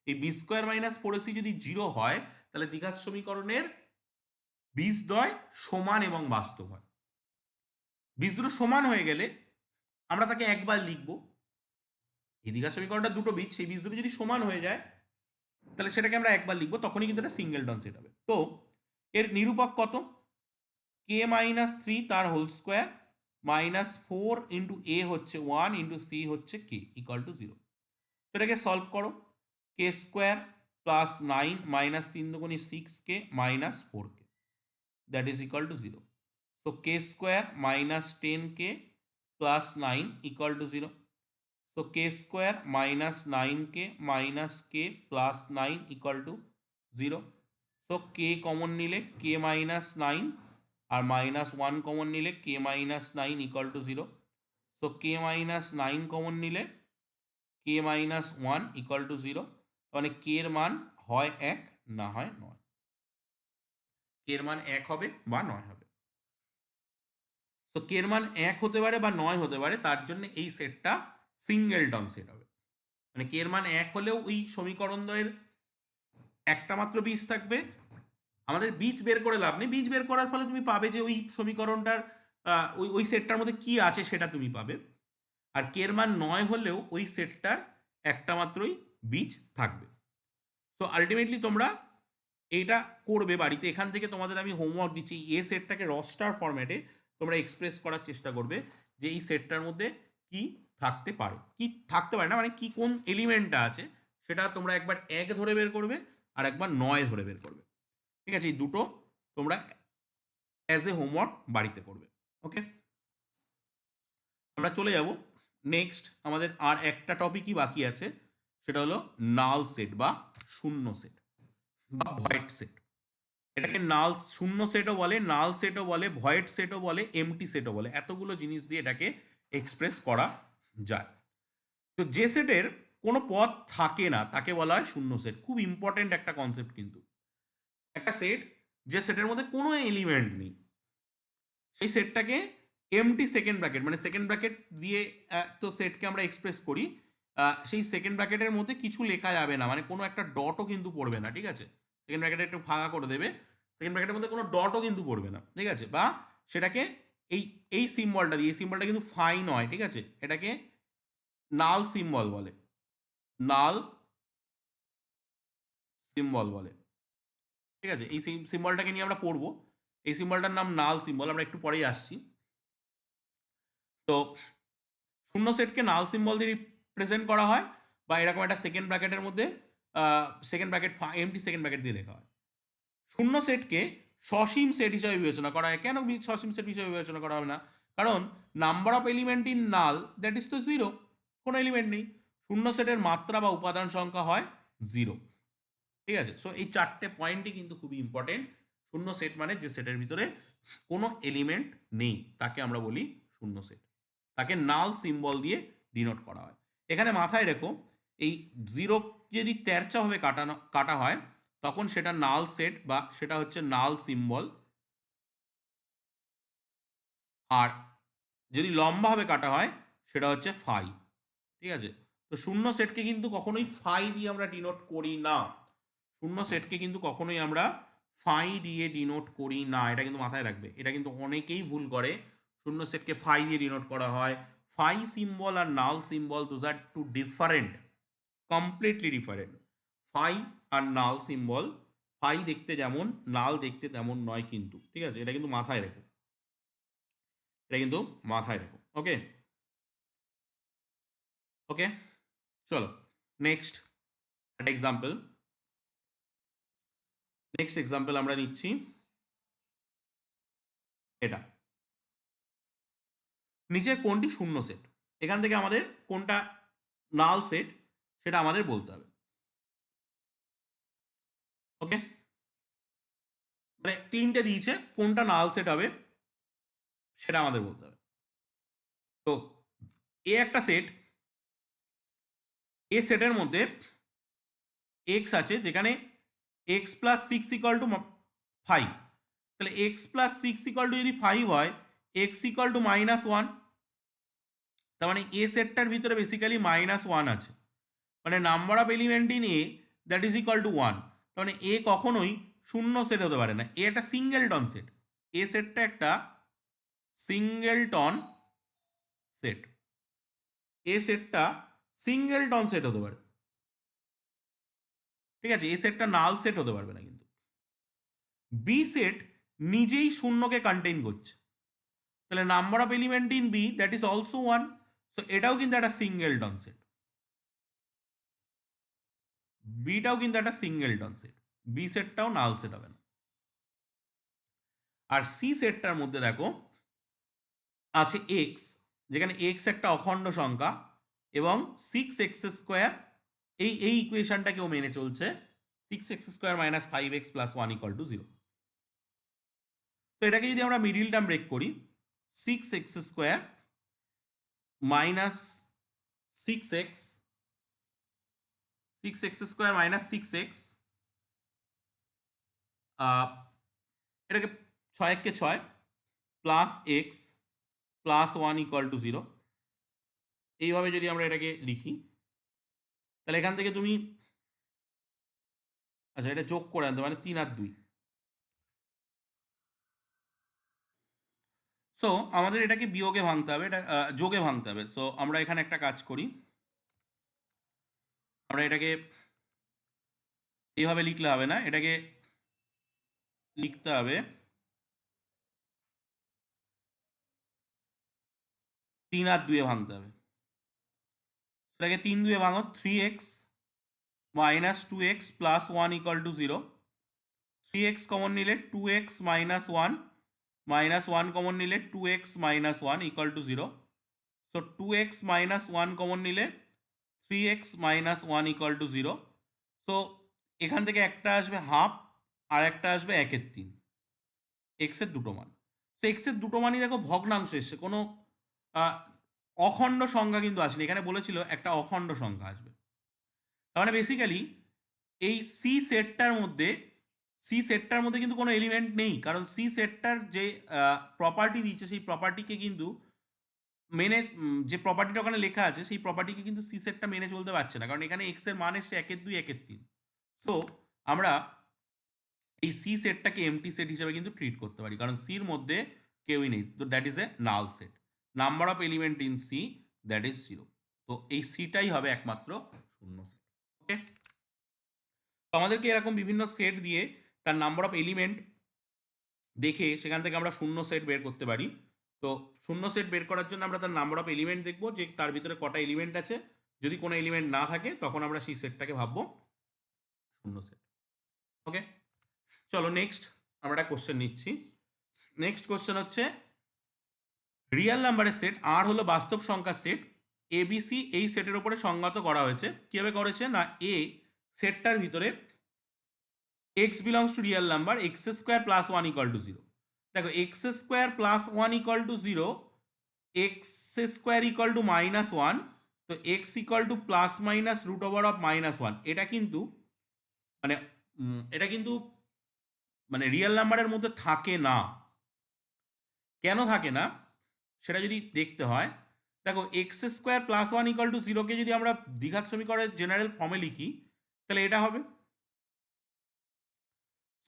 এই বি স্কোয়ার মাইনাস 4ac যদি 0 হয়, তাহলে দ্বিঘাত সমীকরণের বীজদ্বয় সমান এবং বাস্তব হয়। বীজ দুটো সমান হয়ে গেলে আমরা তাকে একবার লিখব। এই দ্বিঘাত সমীকরণটা দুটো বীজ, সেই বীজ দুটো যদি সমান হয়ে যায় তাহলে সেটাকে আমরা একবার লিখবো, তখনই কিন্তু এটা সিঙ্গেলটন সেট হবে। তো এর নিরূপক কত? কে মাইনাস 3 তার হোল স্কোয়ার মাইনাস 4 ইন্টু এ হচ্ছে 1 ইন্টু সি হচ্ছে কে ইকুয়াল টু 0। এটাকে সলভ করো। কে স্কোয়ার প্লাস 9 মাইনাস 3 দুগুণী 6k minus 4k, that is equal to 0। So k square minus 10k plus 9 equal to 0। So k square minus 9k minus k plus 9 equal to 0। So k common নিলে k minus 9 আর minus 1 common নিলে k minus 9 equal to 0। So k minus 9 common নিলে k minus 1 equal to 0। মানে কে এর মান হয় 1 না হয় 9। কে এর মান 1 হবে বা 9 হবে। সো কে এর মান 1 হতে পারে বা 9 হতে পারে, তার জন্য এই সেটটা সিঙ্গেলটন সেট হবে। মানে কে এর মান 1 হলেও ওই সমীকরণ দ্বয়ের একটা মাত্র বীজ থাকবে। আমাদের বীজ বের করে লাভ নেই, বীজ বের করার ফলে তুমি পাবে যে ওই সমীকরণটার ওই সেটটার মধ্যে কি আছে সেটা তুমি পাবে। আর কে এর মান 9 হলেও ওই সেটটার একটা মাত্রই বীজ থাকবে। তো আলটিমেটলি তোমরা এইটা করবে বাড়িতে। এখান থেকে তোমাদের আমি হোমওয়ার্ক দিচ্ছি, এ সেটটাকে রস্টার ফরম্যাটে তোমরা এক্সপ্রেস করার চেষ্টা করবে যে এই সেটটার মধ্যে কি থাকতে পারে, কি থাকতে পারে না, মানে কি কোন এলিমেন্টটা আছে সেটা তোমরা একবার 1 ধরে বের করবে আর একবার 9 ধরে বের করবে। ঠিক আছে, এই দুটো তোমরা অ্যাজ এ হোমওয়ার্ক বাড়িতে করবে। ওকে, আমরা চলে যাব নেক্সট। আমাদের আর একটা টপিকই বাকি আছে, সেটা হলো নাল সেট বা শূন্য সেট বা ভয়েড সেট। এটাকে নাল শূন্য সেটও বলে, নাল সেটও বলে, ভয়েড সেটও বলে, এমটি সেটও বলে। এতগুলো জিনিস দিয়ে এটাকে এক্সপ্রেস করা যায়। তো যে সেটের কোনো পদ থাকে না তাকে বলা হয় শূন্য সেট। খুব ইম্পর্টেন্ট একটা কনসেপ্ট কিন্তু। একটা সেট যে সেটের মধ্যে কোনো এলিমেন্ট নেই, সেই সেটটাকে এমটি সেকেন্ড ব্র্যাকেট, মানে সেকেন্ড ব্র্যাকেট দিয়ে তো সেটকে আমরা এক্সপ্রেস করি, সেই সেকেন্ড ব্র্যাকেটের মধ্যে কিছু লেখা যাবে না, মানে কোনো একটা ডটও কিন্তু পড়বে না, ঠিক আছে? সেকেন্ড ব্র্যাকেটে একটু ফাঁকা করে দেবে, সেকেন্ড ব্র্যাকেটের মধ্যে কোনো ডটও কিন্তু পড়বে না, ঠিক আছে? বা সেটাকে এই এই সিম্বলটা দিয়ে, এই সিম্বলটা কিন্তু ফাই নয়, ঠিক আছে? এটাকে নাল সিম্বল বলে, নাল সিম্বল বলে, ঠিক আছে? এই সিম্বলটাকে নিয়ে আমরা পড়বো, এই সিম্বলটার নাম নাল সিম্বল, আমরা একটু পরেই আসছি। তো শূন্য সেটকে নাল সিম্বল দিয়ে রিপ্রেজেন্ট করা হয়, বা এরকম একটা সেকেন্ড ব্র্যাকেটের মধ্যে second bracket empty second bracket দিয়ে লেখা হয়। শূন্য সেটকে সসীম সেট হিসাবে বিবেচনা করা হয়। কেন সসীম সেট হিসাবে বিবেচনা করা হবে না? কারণ number of element in null that is তো জিরো, কোনো এলিমেন্ট নেই। শূন্য সেটের মাত্রা বা উপাদান সংখ্যা হয় জিরো, ঠিক আছে? সো এই চারটে পয়েন্টই কিন্তু খুবই ইম্পর্টেন্ট। শূন্য সেট মানে যে সেটের ভিতরে কোনো এলিমেন্ট নেই, তাকে আমরা বলি শূন্য সেট, তাকে নাল সিম্বল দিয়ে ডিনোট করা হয়। এখানে মাথায় রেখো, এই জিরো যদি তেরচাভাবে কাটা হয়, তখন সেটা নাল সেট বা সেটা হচ্ছে নাল সিম্বল। আর যদি লম্বাভাবে কাটা হয়, সেটা হচ্ছে ফাই, ঠিক আছে? তো শূন্য সেটকে কিন্তু কখনোই ফাই দিয়ে আমরা ডিনোট করি না, শূন্য সেটকে কিন্তু কখনোই আমরা ফাই দিয়ে ডিনোট করি না, এটা কিন্তু মাথায় রাখবে। এটা কিন্তু অনেকেই ভুল করে, শূন্য সেটকে ফাই দিয়ে ডিনোট করা হয়। ফাই সিম্বল আর null symbol, those are two different, completely different. Phi আর নাল সিম্বল, ফাই দেখতে যেমন, নাল দেখতে তেমন নয় কিন্তু, ঠিক আছে? এটা কিন্তু মাথায় রেখো, এটা কিন্তু মাথায় রেখো। ওকে ওকে, চলো নেক্সট একটা এক্সাম্পল। নেক্সট এক্সাম্পল আমরা নিচ্ছি এটা। নিচের কোনটি শূন্য সেট? এখান থেকে আমাদের কোনটা নাল সেট সেটা আমাদের বলতে হবে। ওকে, মানে তিনটে দিয়েছে, কোনটা নাল সেট হবে সেটা আমাদের বলতে হবে। তো এ একটা সেট, এ সেটের মধ্যে এক্স আছে, যেখানে x plus six equal to five, তাহলে x plus six equal to যদি ফাইভ হয়, x equal to minus one, তার মানে এ সেটটার ভিতরে বেসিক্যালি মাইনাস ওয়ান আছে, মানে number of element in A that is equal to one. তার মানে এ কখনোই শূন্য সেট হতে পারে না, এ একটা সিঙ্গেলটন সেট, এ সেটটা একটা সিঙ্গেলটন সেট, এ সেটটা সিঙ্গেলটন সেট হতে পারে, ঠিক আছে? এ সেটটা নাল সেট হতে পারবে না কিন্তু। বি সেট নিজেই শূন্যকে কন্টেইন করছে, তাহলে number of element in B that is also one, so এটাও কিন্তু একটা সিঙ্গেলটন সেট, বিটাও কিন্তু একটা সিঙ্গেলটন সেট, বি সেটটাও নাল সেট হবে না। আর সি সেটটার মধ্যে দেখো আছে এক্স, যেখানে এক্স একটা অখণ্ড সংখ্যা, এবং সিক্স এক্স স্কোয়ার, এই ইকুয়েশনটাকেও মেনে চলছে, six x square minus five x plus one equal to zero. তো এটাকে যদি আমরা মিডিল টার্ম ব্রেক করি, six x square minus six x, six x square minus six x, এটাকে ছয় এককে ছয়, plus x plus one equal to zero. এইভাবে যদি আমরা এটাকে লিখি, তাহলে এখান থেকে তুমি, আচ্ছা এটা যোগ করে আনতে, মানে তিন আর দুই। সো আমাদের এটাকে বিয়োগে ভাঙতে হবে, এটা যোগে ভাঙতে হবে। সো আমরা এখানে একটা কাজ করি, আমরা এটাকে এইভাবে লিখলে হবে না, এটাকে লিখতে হবে তিন আর দুয়ে ভাঙতে হবে। এটাকে তিন দুয়ে ভাঙো, three x minus two x plus one equal to zero. Three x common নিলে two x minus one, minus one common নিলে two x minus one equal to zero. So two x minus one common নিলে three x minus one equal to zero. So এখান থেকে একটা আসবে half, আর একটা আসবে একের তিন, এক্সের দুটো মান। তো এক্সের দুটো মানই দেখো ভগ্নাংশ এসছে, কোনো অখণ্ড সংখ্যা কিন্তু আসেনি, এখানে বলেছিল একটা অখণ্ড সংখ্যা আসবে। তার মানে বেসিক্যালি এই সি সেটটার মধ্যে সি সেটটার মধ্যে কিন্তু কোনো এলিমেন্ট নেই, কারণ সি সেটটার যে প্রপার্টি দিচ্ছে সেই প্রপার্টিকে কিন্তু মেনে যে প্রপার্টিটা ওখানে লেখা আছে সেই প্রপার্টিকে কিন্তু সি সেটটা মেনে চলতে পারছে না, কারণ এখানে এক্স এর মান এসছে 1-2 1-3। সো আমরা এই সি সেটটাকে এমটি সেট হিসেবে কিন্তু ট্রিট করতে পারি, কারণ সির মধ্যে কেউই নেই, তো that is A null set. Number of element in C that is 0। তো এই সিটাই হবে একমাত্র শূন্য সেট। ওকে, তো আমাদেরকে এরকম বিভিন্ন সেট দিয়ে তার নাম্বার অফ এলিমেন্ট দেখে সেখান থেকে আমরা শূন্য সেট বের করতে পারি। তো শূন্য সেট বের করার জন্য আমরা তার নাম্বার অফ এলিমেন্ট দেখবো যে তার ভিতরে কটা এলিমেন্ট আছে। যদি কোনো এলিমেন্ট না থাকে তখন আমরা সেই সেটটাকে ভাববো শূন্য সেট। ওকে, চলো নেক্সট আমরা একটা কোশ্চেন নিচ্ছি। নেক্সট কোশ্চেন হচ্ছে রিয়েল নাম্বারের সেট আর হলো বাস্তব সংখ্যার সেট, এবিসি এই সেটের উপরে সংজ্ঞাত করা হয়েছে। কিভাবে করেছে না, এ সেটটার ভিতরে x belongs to real number x square plus one equal to zero. দেখো x square plus one equal to zero, x square equal to minus one, তো x equal to plus minus root over of minus one. এটা কিন্তু মানে এটা কিন্তু মানে real নাম্বারের মধ্যে থাকে না। কেন থাকে না সেটা যদি দেখতে হয়, দেখো x square plus one equal to জিরোকে যদি আমরা দ্বিঘাত সমীকরণের জেনারেল ফর্মে লিখি তাহলে এটা হবে।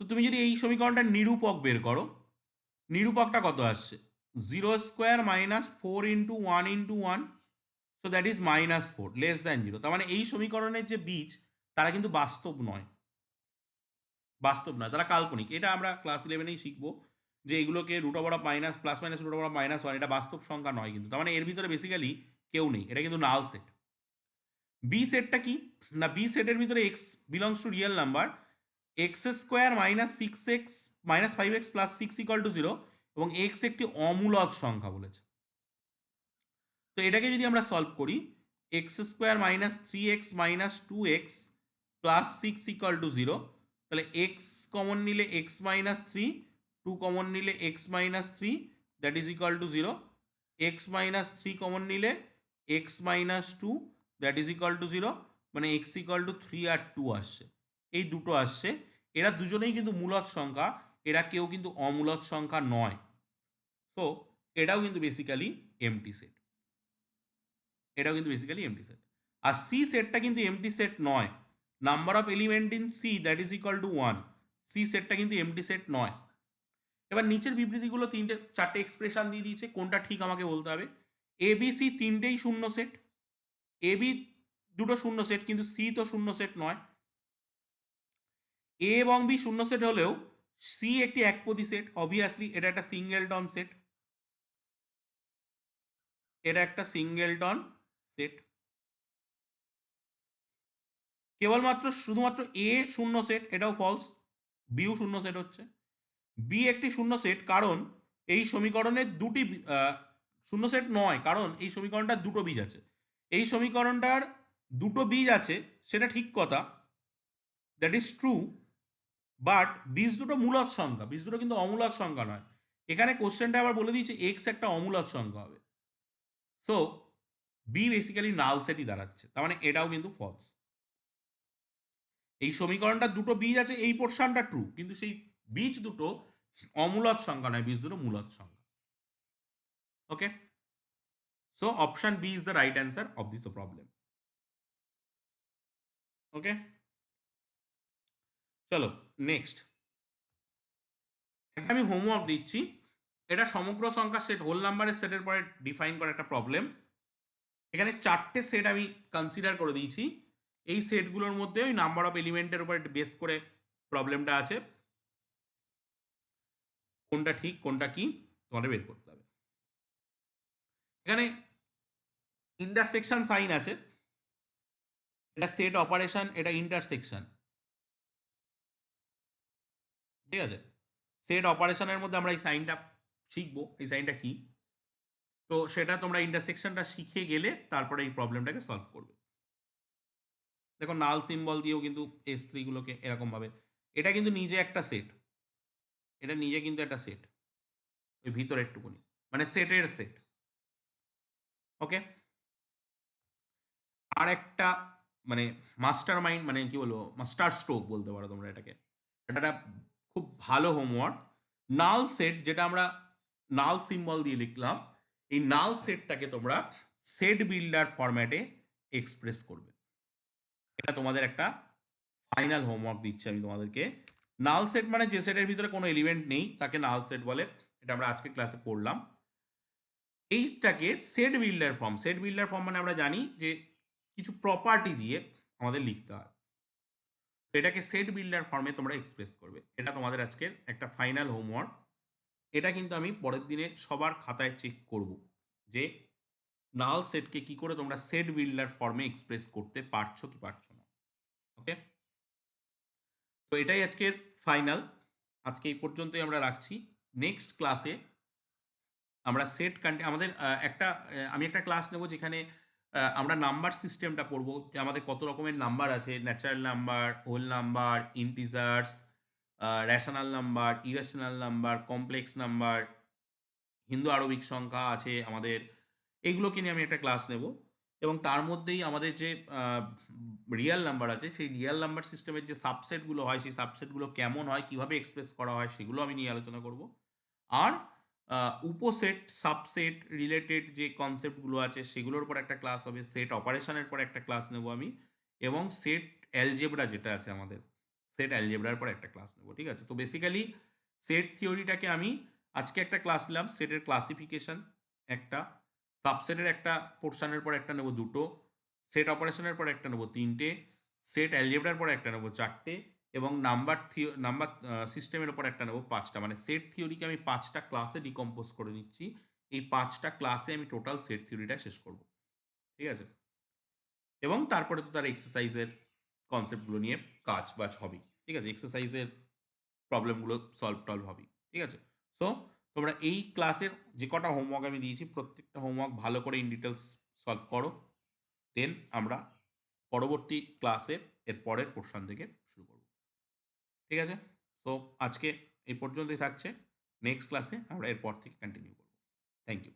তো তুমি যদি এই সমীকরণটার নিরূপক বের করো, নিরূপকটা কত আসছে, zero square minus four into one, so that is minus four less than zero. তার মানে এই সমীকরণের যে বীজ তারা কিন্তু বাস্তব নয়, বাস্তব নয়, তারা কাল্পনিক। এটা আমরা ক্লাস 11-এই শিখবো যে এগুলোকে root over of minus plus minus root over of minus one, এটা বাস্তব সংখ্যা নয় কিন্তু। তার মানে এর ভিতরে বেসিক্যালি কেউ নেই, এটা কিন্তু নাল সেট। বি সেটটা কি না, বি সেটের ভিতরে x belongs to real number x square minus six x minus five x plus six equal to zero, এবং এক্স একটি অমূলদ সংখ্যা বলেছে। তো এটাকে যদি আমরা সলভ করি, x square minus three x minus two x plus six equal to zero, তাহলে এক্স কমন নিলে x minus three, two common নিলে x minus three that is equal to zero, x minus three common নিলে x minus two that is equal to zero, মানে x equal to three আর two আসছে, এই দুটো আসছে। এরা দুজনেই কিন্তু মূলদ সংখ্যা, এরা কেউ কিন্তু অমূলদ সংখ্যা নয়। সো এটাও কিন্তু বেসিক্যালি এমটি সেট, এটাও কিন্তু বেসিক্যালি এমটি সেট। আর সি সেটটা কিন্তু এমটি সেট নয়, number of element in C that is equal to one, C সেটটা কিন্তু এমটি সেট নয়। এবার নিচের বিবৃতিগুলো তিনটে চারটে এক্সপ্রেশন দিয়ে দিয়েছে, কোনটা ঠিক আমাকে বলতে হবে। এ বি সি তিনটেই শূন্য সেট, এ বি দুটো শূন্য সেট কিন্তু সি তো শূন্য সেট নয়। এ এবং বি শূন্য সেট হলেও সি একটি একপদী সেট, অবভিয়াসলি এটা একটা সিঙ্গেলটন সেট, এটা একটা সিঙ্গেলটন সেট। কেবলমাত্র শুধুমাত্র এ শূন্য সেট, এটাও ফলস, বিও শূন্য সেট হচ্ছে। বি একটি শূন্য সেট কারণ এই সমীকরণের দুটি শূন্য সেট নয়, কারণ এই সমীকরণটার দুটো বীজ আছে। এই সমীকরণটার দুটো বীজ আছে সেটা ঠিক কথা, দ্যাট ইজ ট্রু, বাট বীজ দুটো মূলদ সংখ্যা, বীজ দুটো কিন্তু অমূলদ সংখ্যা নয়। এখানে কোশ্চেনটা আবার বলে দিয়েছে এক্স একটা অমূলদ সংখ্যা হবে, সো বি বেসিক্যালি নাল সেটই দাঁড়াচ্ছে, তার মানে এটাও কিন্তু ফলস। এই সমীকরণটা দুটো বীজ আছে এই পোর্শনটা ট্রু, কিন্তু সেই বীজ দুটো অমূলদ সংখ্যা নয়, বীজ দুটো মূলদ সংখ্যা। Okay, so option B is the right answer of this problem. Okay, চলো নেক্সট আমি হোমওয়ার্ক দিচ্ছি। এটা সমগ্র সংখ্যা সেট হোল নাম্বারের সেটের পরে ডিফাইন করা একটা প্রবলেম। এখানে চারটে সেট আমি কনসিডার করে দিয়েছি, এই সেটগুলোর মধ্যে ওই নাম্বার অফ এলিমেন্টের উপর বেস করে প্রবলেমটা আছে, কোনটা ঠিক কোনটা কি তোমাদের বের করতে হবে। এখানে ইন্টারসেকশন সাইন আছে, এটা সেট অপারেশন, এটা ইন্টারসেকশন, ঠিক আছে। সেট অপারেশনের মধ্যে আমরা এই সাইনটা শিখবো, এই সাইনটা কি, তো সেটা তোমরা ইন্টারসেকশনটা শিখে গেলে তারপরে এই প্রবলেমটাকে সলভ করবে। দেখো নাল সিম্বল দিয়েও কিন্তু এস থ্রিগুলোকে এরকমভাবে, এটা কিন্তু নিজে একটা সেট, এটা নিজে কিন্তু একটা সেট, ওই ভিতরে একটুকুনি মানে সেটের সেট। ওকে, আর একটা মানে মাস্টার মাইন্ড মানে কি বলবো, মাস্টার স্ট্রোক বলতে পারো তোমরা এটাকে, এটা একটা খুব ভালো হোমওয়ার্ক। নাল সেট যেটা আমরা নাল সিম্বল দিয়ে লিখলাম, এই নাল সেটটাকে তোমরা সেট বিল্ডার ফরম্যাটে এক্সপ্রেস করবে। এটা তোমাদের একটা ফাইনাল হোমওয়ার্ক দিচ্ছি আমি তোমাদেরকে। নাল সেট মানে যে সেটের ভিতরে কোনো এলিমেন্ট নেই তাকে নাল সেট বলে। এটা আমরা আজকে ক্লাসে পড়লাম। এইটাকে set builder form, set builder form মানে আমরা জানি যে কিছু প্রপার্টি দিয়ে আমাদের লিখতে হয়। তো এটাকে সেট বিল্ডার ফর্মে তোমরা এক্সপ্রেস করবে। এটা তোমাদের আজকের একটা ফাইনাল হোমওয়ার্ক। এটা কিন্তু আমি পরের দিনে সবার খাতায় চেক করব যে নাল সেটকে কি করে তোমরা সেট বিল্ডার ফর্মে এক্সপ্রেস করতে পারছো কি পারছো না। ওকে, তো এটাই আজকের ফাইনাল। আজকে এই পর্যন্তই আমরা রাখছি। নেক্সট ক্লাসে আমরা সেট আমাদের আমি একটা ক্লাস নেব যেখানে আমরা নাম্বার সিস্টেমটা পড়বো, যে আমাদের কত রকমের নাম্বার আছে, natural number, whole number, integers, rational number, irrational number, complex number, Hindu Arabic সংখ্যা আছে আমাদের। এইগুলোকে নিয়ে আমি একটা ক্লাস নেব এবং তার মধ্যেই আমাদের যে রিয়েল নাম্বার আছে সেই রিয়েল নাম্বার সিস্টেমের যে সাবসেটগুলো হয় সেই সাবসেটগুলো কেমন হয়, কিভাবে এক্সপ্রেস করা হয়, সেগুলো আমি নিয়ে আলোচনা করব। আর উপসেট, সাবসেট রিলেটেড যে কনসেপ্টগুলো আছে সেগুলোর উপর একটা ক্লাস হবে, সেট অপারেশনের পর একটা ক্লাস নেব আমি, এবং সেট অ্যালজেব্রা যেটা আছে আমাদের, সেট অ্যালজেব্রার পর একটা ক্লাস নেব। ঠিক আছে, তো বেসিক্যালি সেট থিওরিটাকে আমি আজকে একটা ক্লাস নিলাম, সেটের ক্লাসিফিকেশন একটা, সাবসেটের একটা পোর্শনের পর একটা নেব দুটো, সেট অপারেশনের পর একটা নেব তিনটে, সেট অ্যালজেব্রার পর একটা নেব চারটে, এবং নাম্বার সিস্টেমের উপর একটা নেব পাঁচটা। মানে সেট থিওরিকে আমি পাঁচটা ক্লাসে ডিকম্পোজ করে নিচ্ছি। এই পাঁচটা ক্লাসে আমি টোটাল সেট থিওরিটা শেষ করব। ঠিক আছে, এবং তারপরে তো তার এক্সারসাইজের কনসেপ্টগুলো নিয়ে কাজ বাজ হবেই। ঠিক আছে, এক্সারসাইজের প্রবলেমগুলো সলভ হবেই। ঠিক আছে, সো তোমরা এই ক্লাসের যে কটা হোমওয়ার্ক আমি দিয়েছি প্রত্যেকটা হোমওয়ার্ক ভালো করে ইন ডিটেলস সলভ করো। দেন আমরা পরবর্তী ক্লাসে এর পরের পোর্শন থেকে শুরু করব। ঠিক আছে, সো আজকে এই পর্যন্তই থাকছে। নেক্সট ক্লাসে আমরা এরপর থেকে কন্টিনিউ করব। Thank you.